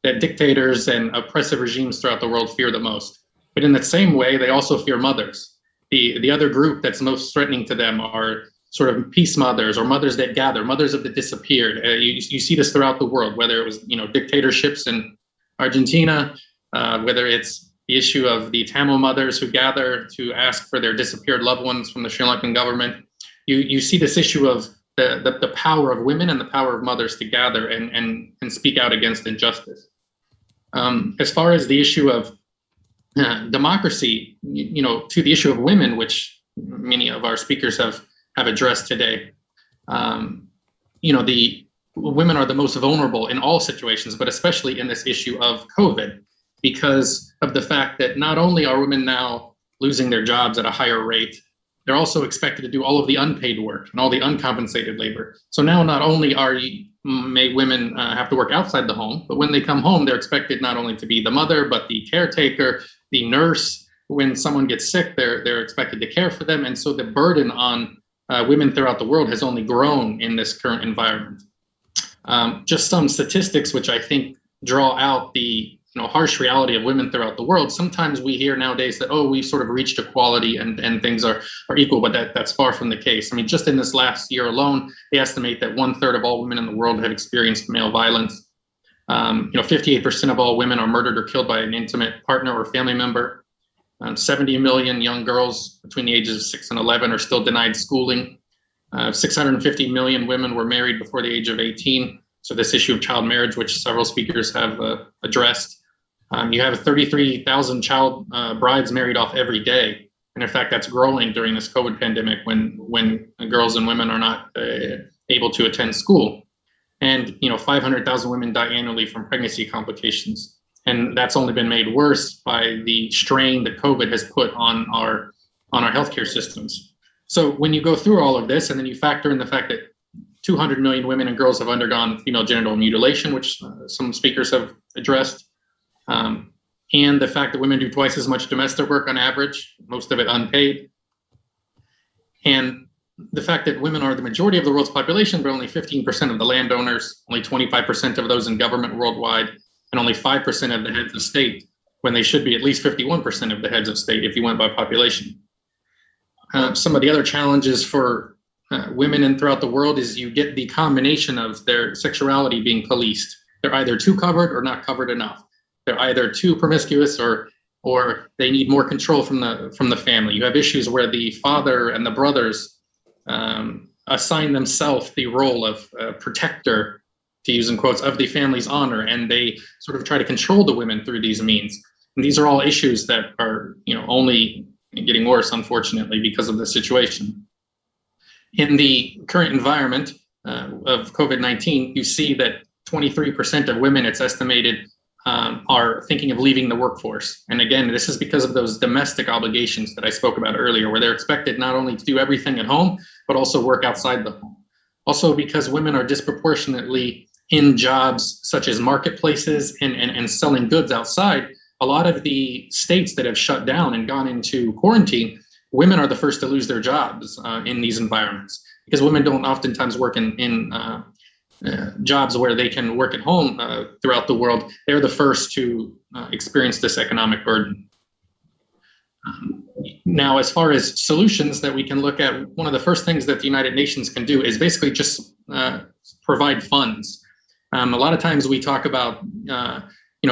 dictators and oppressive regimes throughout the world fear the most. But in the same way, they also fear mothers. The other group that's most threatening to them are sort of peace mothers, or mothers that gather, mothers of the disappeared. You see this throughout the world, whether it was dictatorships in Argentina, whether it's the issue of the Tamil mothers who gather to ask for their disappeared loved ones from the Sri Lankan government. You see this issue of the power of women and the power of mothers to gather and speak out against injustice. As far as the issue of democracy, to the issue of women, which many of our speakers have addressed today, the women are the most vulnerable in all situations, but especially in this issue of COVID, because of the fact that not only are women now losing their jobs at a higher rate, they're also expected to do all of the unpaid work and all the uncompensated labor. So now not only may women have to work outside the home, but when they come home, they're expected not only to be the mother, but the caretaker, the nurse. When someone gets sick, they're expected to care for them. And so the burden on women throughout the world has only grown in this current environment. Just some statistics which I think draw out the harsh reality of women throughout the world. Sometimes we hear nowadays that, we've sort of reached equality and things are equal, but that's far from the case. I mean, just in this last year alone, they estimate that 1/3 of all women in the world have experienced male violence. 58% of all women are murdered or killed by an intimate partner or family member. 70 million young girls between the ages of 6 and 11 are still denied schooling. 650 million women were married before the age of 18. So this issue of child marriage, which several speakers have addressed. You have 33,000 child brides married off every day. And in fact, that's growing during this COVID pandemic when girls and women are not able to attend school. And 500,000 women die annually from pregnancy complications. And that's only been made worse by the strain that COVID has put on our healthcare systems. So when you go through all of this, and then you factor in the fact that 200 million women and girls have undergone female genital mutilation, which some speakers have addressed, and the fact that women do twice as much domestic work on average, most of it unpaid, and the fact that women are the majority of the world's population, but only 15% of the landowners, only 25% of those in government worldwide, and only 5% of the heads of state, when they should be at least 51% of the heads of state if you went by population. Some of the other challenges for women and throughout the world is you get the combination of their sexuality being policed. They're either too covered or not covered enough. They're either too promiscuous or they need more control from the family. You have issues where the father and the brothers assign themselves the role of protector, to use in quotes, of the family's honor, and they sort of try to control the women through these means. And these are all issues that are only getting worse, unfortunately, because of the situation. In the current environment of COVID-19, you see that 23% of women, it's estimated, are thinking of leaving the workforce. And again, this is because of those domestic obligations that I spoke about earlier, where they're expected not only to do everything at home, but also work outside the home. Also because women are disproportionately in jobs such as marketplaces and selling goods outside, a lot of the states that have shut down and gone into quarantine, women are the first to lose their jobs in these environments, because women don't oftentimes work in jobs where they can work at home throughout the world. They're the first to experience this economic burden. Now, as far as solutions that we can look at, one of the first things that the United Nations can do is basically just provide funds. A lot of times we talk about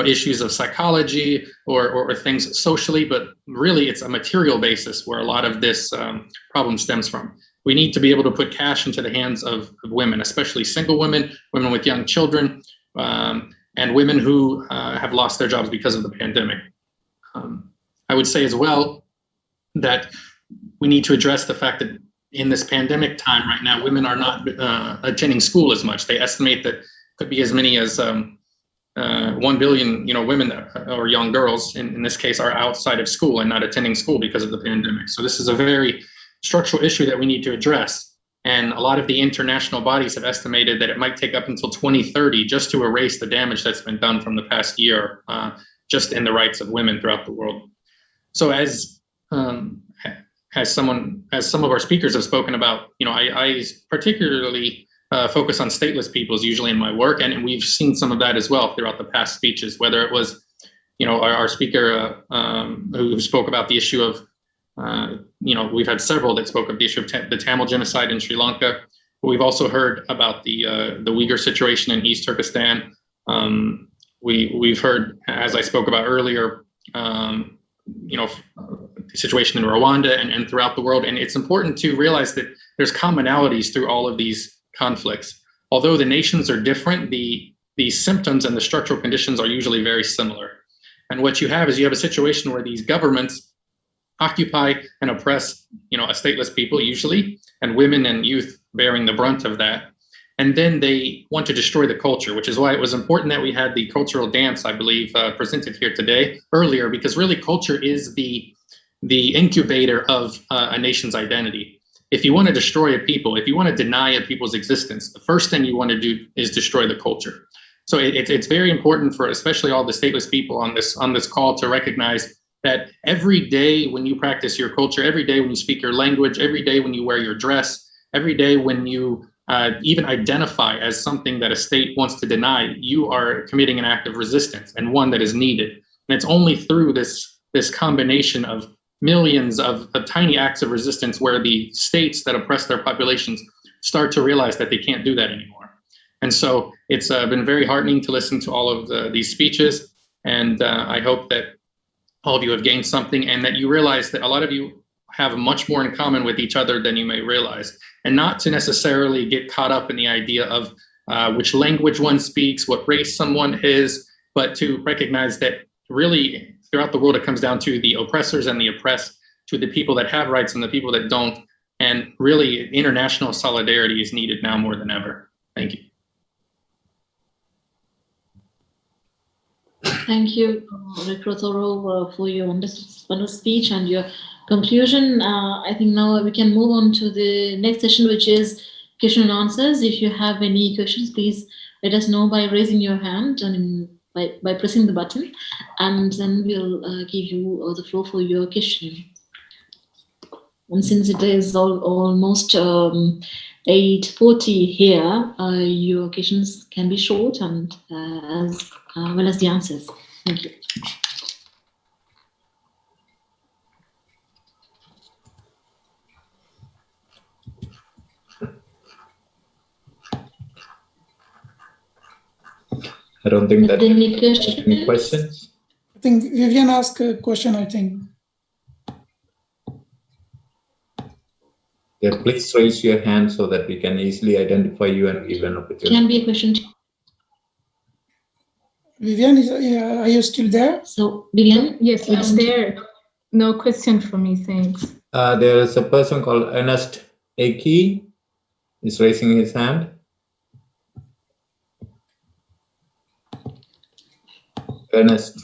issues of psychology or things socially, but really it's a material basis where a lot of this problem stems from. We need to be able to put cash into the hands of women, especially single women, women with young children, and women who have lost their jobs because of the pandemic. I would say as well that we need to address the fact that in this pandemic time right now, women are not attending school as much. They estimate that could be as many as 1 billion, women or young girls in this case are outside of school and not attending school because of the pandemic. So this is a very structural issue that we need to address. And a lot of the international bodies have estimated that it might take up until 2030 just to erase the damage that's been done from the past year, just in the rights of women throughout the world. So as some of our speakers have spoken about, I particularly focus on stateless peoples usually in my work, and we've seen some of that as well throughout the past speeches, whether it was, our speaker who spoke about the issue of, we've had several that spoke of the issue of the Tamil genocide in Sri Lanka. But we've also heard about the Uyghur situation in East Turkestan. We've heard, as I spoke about earlier, the situation in Rwanda and throughout the world. And it's important to realize that there's commonalities through all of these conflicts. Although the nations are different, the symptoms and the structural conditions are usually very similar. And what you have is a situation where these governments occupy and oppress, a stateless people usually, and women and youth bearing the brunt of that. And then they want to destroy the culture, which is why it was important that we had the cultural dance, I believe, presented here today earlier, because really culture is the incubator of a nation's identity. If you want to destroy a people, if you want to deny a people's existence, the first thing you want to do is destroy the culture. So it's very important for especially all the stateless people on this call to recognize that every day when you practice your culture, every day when you speak your language, every day when you wear your dress, every day when you even identify as something that a state wants to deny, you are committing an act of resistance, and one that is needed. And it's only through this combination of millions of tiny acts of resistance where the states that oppress their populations start to realize that they can't do that anymore. And so it's been very heartening to listen to all of these speeches. And I hope that all of you have gained something, and that you realize that a lot of you have much more in common with each other than you may realize. And not to necessarily get caught up in the idea of which language one speaks, what race someone is, but to recognize that really throughout the world it comes down to the oppressors and the oppressed, to the people that have rights and the people that don't. And really international solidarity is needed now more than ever. Thank you. Thank you, Dr. Thoro, for your wonderful speech and your conclusion. I think now we can move on to the next session, which is question and answers. If you have any questions, please let us know by raising your hand and by pressing the button, and then we'll give you the floor for your question. And since it is almost 8:40 here, your questions can be short and as well as the answers. Thank you. I don't think that any questions. I think Vivian asked a question, I think. Yeah, please raise your hand so that we can easily identify you and give an opportunity. Can be a question. Vivian, are you still there? So, Vivian? Yes, I'm there. No question for me, thanks. There is a person called Ernest Aki is raising his hand. Ernest.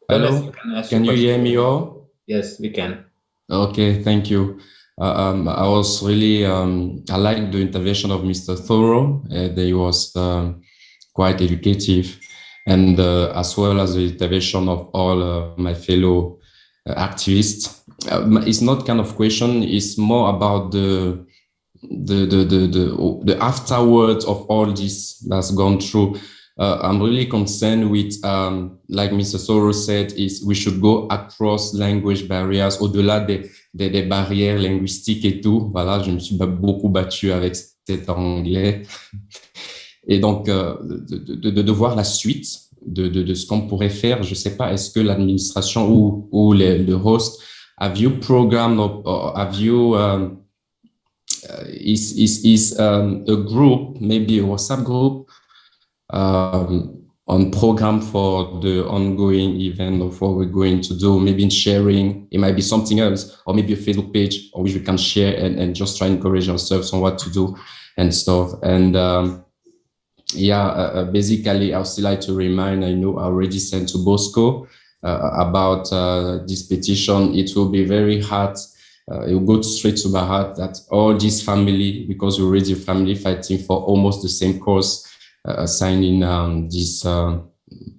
Hello, can you hear me all? Yes, we can. Okay, thank you. I was really, I liked the intervention of Mr. Thoreau. They was quite educative, and as well as the intervention of all my fellow activists. It's not kind of question, it's more about the afterwards of all this that's gone through. I'm really concerned with, like Mr. Soros said, is we should go across language barriers, au-delà des barrières linguistiques et tout. Voilà, je me suis beaucoup battu avec cet anglais. Et donc, de voir la suite de ce qu'on pourrait faire. Je ne sais pas, est-ce que l'administration ou le host, have you programmed or have you is a group, maybe a WhatsApp group, on program for the ongoing event of what we're going to do, maybe in sharing, it might be something else, or maybe a Facebook page on which we can share and just try and encourage ourselves on what to do and stuff. And basically, I would still like to remind, I know I already sent to Bosco about this petition. It will be very hard. It will go straight to my heart that all this family, because we're already a family fighting for almost the same cause, signing this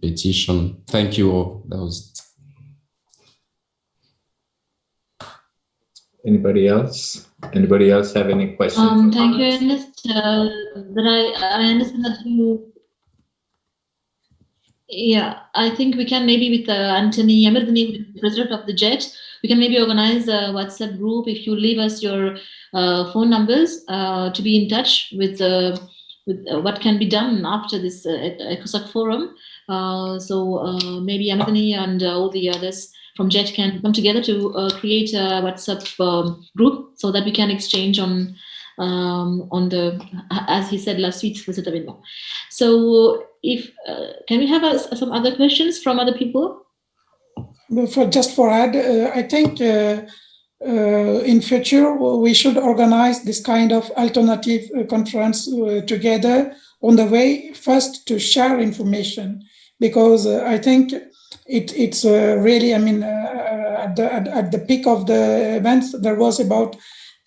petition. Thank you all. That was it. Anybody else? Anybody else have any questions? Thank you, Ernest. I understand that you. Yeah, I think we can maybe with Anthony Yamardani, the president of the JET, we can maybe organize a WhatsApp group if you leave us your phone numbers to be in touch with what can be done after this ECOSOC forum. So maybe Yamardani and all the others from JET can come together to create a WhatsApp group so that we can exchange on the, as he said, la suite de cet événement. So if can we have some other questions from other people? For add, I think in future we should organize this kind of alternative conference together on the way first to share information, because I think it's really, I mean, at the peak of the events there was about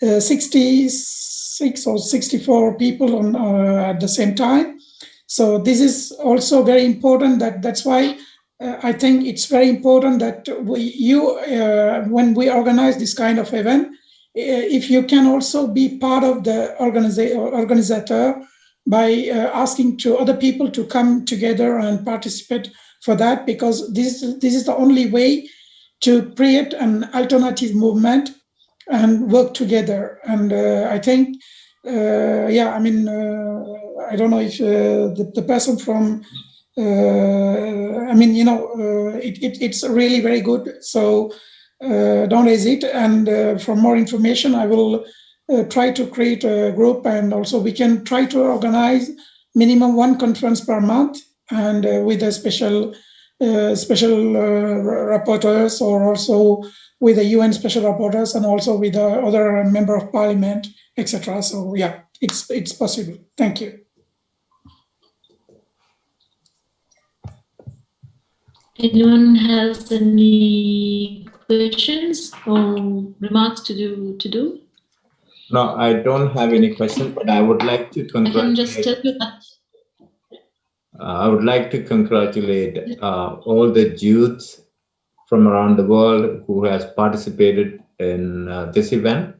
66 or 64 people on at the same time. So this is also very important. That's why I think it's very important that when we organize this kind of event, if you can also be part of the organizer by asking to other people to come together and participate for that, because this is the only way to create an alternative movement and work together. And I think, I mean, I don't know if the person from, I mean, you know, it's really very good. So don't hesitate. And for more information, I will try to create a group, and also we can try to organize minimum one conference per month, and with a special rapporteurs, or also with the UN special rapporteurs, and also with other member of parliament, etc. So yeah, it's possible. Thank you. Anyone has any questions or remarks to do? No, I don't have any questions, but I would like to congratulate. I can just tell you that. I would like to congratulate all the youths from around the world who has participated in this event.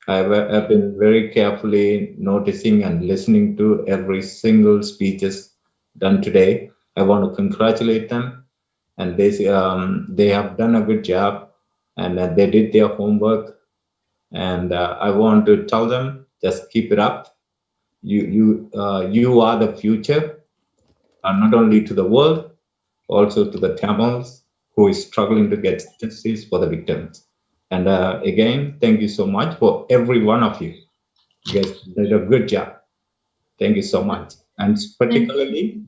I've been very carefully noticing and listening to every single speeches done today. I want to congratulate them, and they have done a good job, and they did their homework. And I want to tell them, just keep it up. You are the future. Not only to the world, also to the Tamils who is struggling to get justice for the victims. And again, thank you so much for every one of you. You guys did a good job. Thank you so much. And particularly,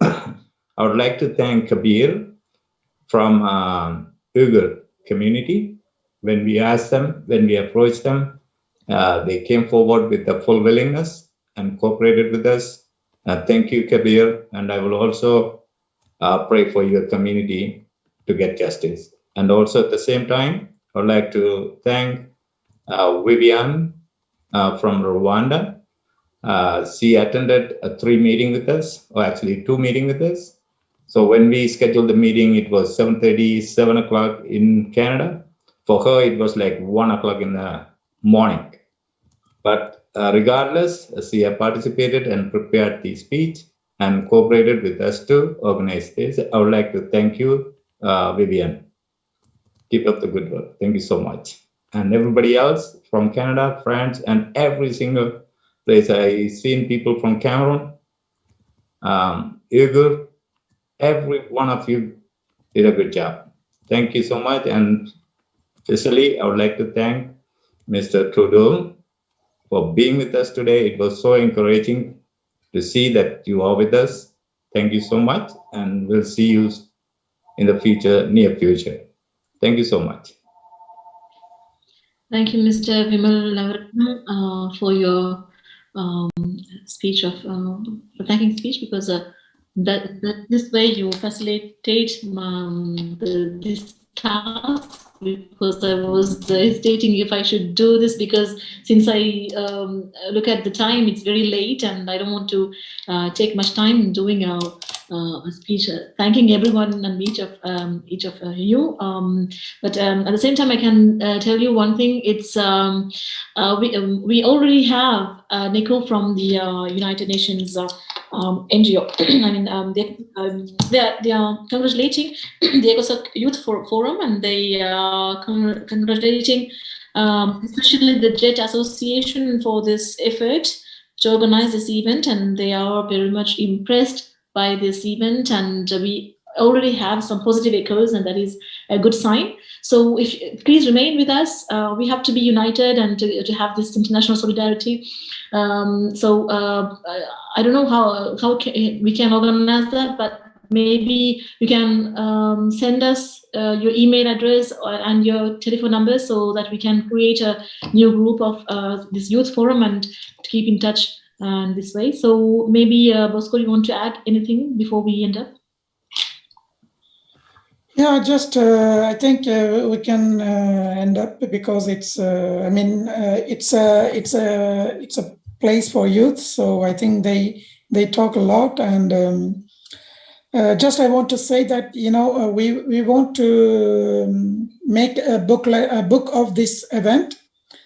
I would like to thank Kabir from Uyghur community. When we asked them, when we approached them, they came forward with the full willingness and cooperated with us. Thank you, Kabir, and I will also pray for your community to get justice. And also at the same time, I would like to thank Vivian from Rwanda. She attended 3 meetings with us, or actually 2 meetings with us. So when we scheduled the meeting, it was 7:30, 7 o'clock in Canada. For her, it was like 1 o'clock in the morning. But regardless, she have participated and prepared the speech and cooperated with us to organize this. I would like to thank you, Vivian. Keep up the good work. Thank you so much. And everybody else from Canada, France, and every single place. I've seen people from Cameroon, Uyghur, every one of you did a good job. Thank you so much. And especially, I would like to thank Mr. Trudeau for being with us today. It was so encouraging to see that you are with us. Thank you so much. And we'll see you in the future, near future. Thank you so much. Thank you, Mr. Vimal Navaratnam, for your speech of thanking speech, because that this way you facilitate this task, because I was hesitating if I should do this, because since I look at the time, it's very late and I don't want to take much time in doing a speech thanking everyone and each of you. But at the same time, I can tell you one thing. It's we already have Nico from the United Nations NGO. I mean, they are congratulating the ECOSOC Youth Forum, and they are congratulating especially the JET Association for this effort to organize this event, and they are very much impressed by this event, and we already have some positive echoes, and that is a good sign. So please remain with us. We have to be united and to have this international solidarity. I don't know how we can organize that, but maybe you can send us your email address and your telephone number, so that we can create a new group of this youth forum and to keep in touch this way. So maybe Bosco, you want to add anything before we end up? Yeah, just I think we can end up, because it's I mean it's a place for youth, so I think they talk a lot, and just I want to say that, you know, we want to make a book of this event.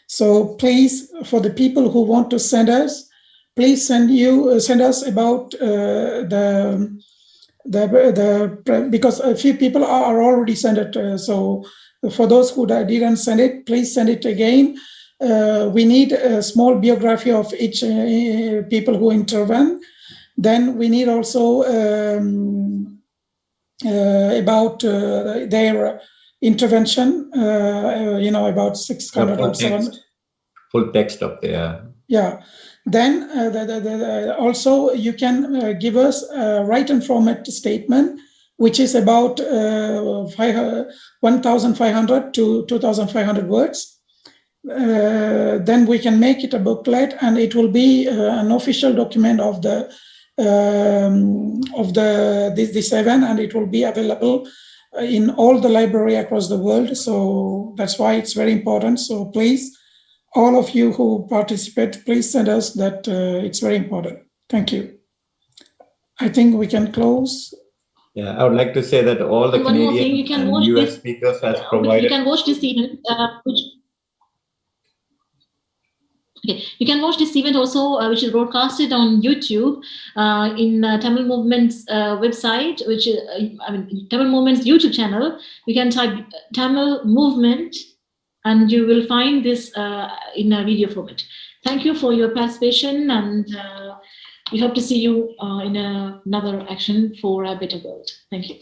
So please, for the people who want to send us, please send us about because a few people are already sent it. So for those who didn't send it, please send it again. We need a small biography of each people who intervene. Then we need also about their intervention. You know, about 600 or 700. Full text of their. Yeah. Then also you can give us a written format statement, which is about 1,500 to 2,500 words. Then we can make it a booklet, and it will be an official document of this event, and it will be available in all the library across the world. So that's why it's very important. So please, all of you who participate, please send us that. It's very important. Thank you. I think we can close. Yeah, I would like to say that all the Canadian and US speakers has provided. You can watch this event. You can watch this event also, which is broadcasted on YouTube in Tamil Movement's website, which is Tamil Movement's YouTube channel. You can type Tamil Movement, and you will find this in a video format. Thank you for your participation, and we hope to see you in another action for a better world. Thank you.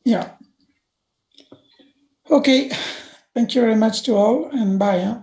Yeah. Okay. Thank you very much to all, and bye.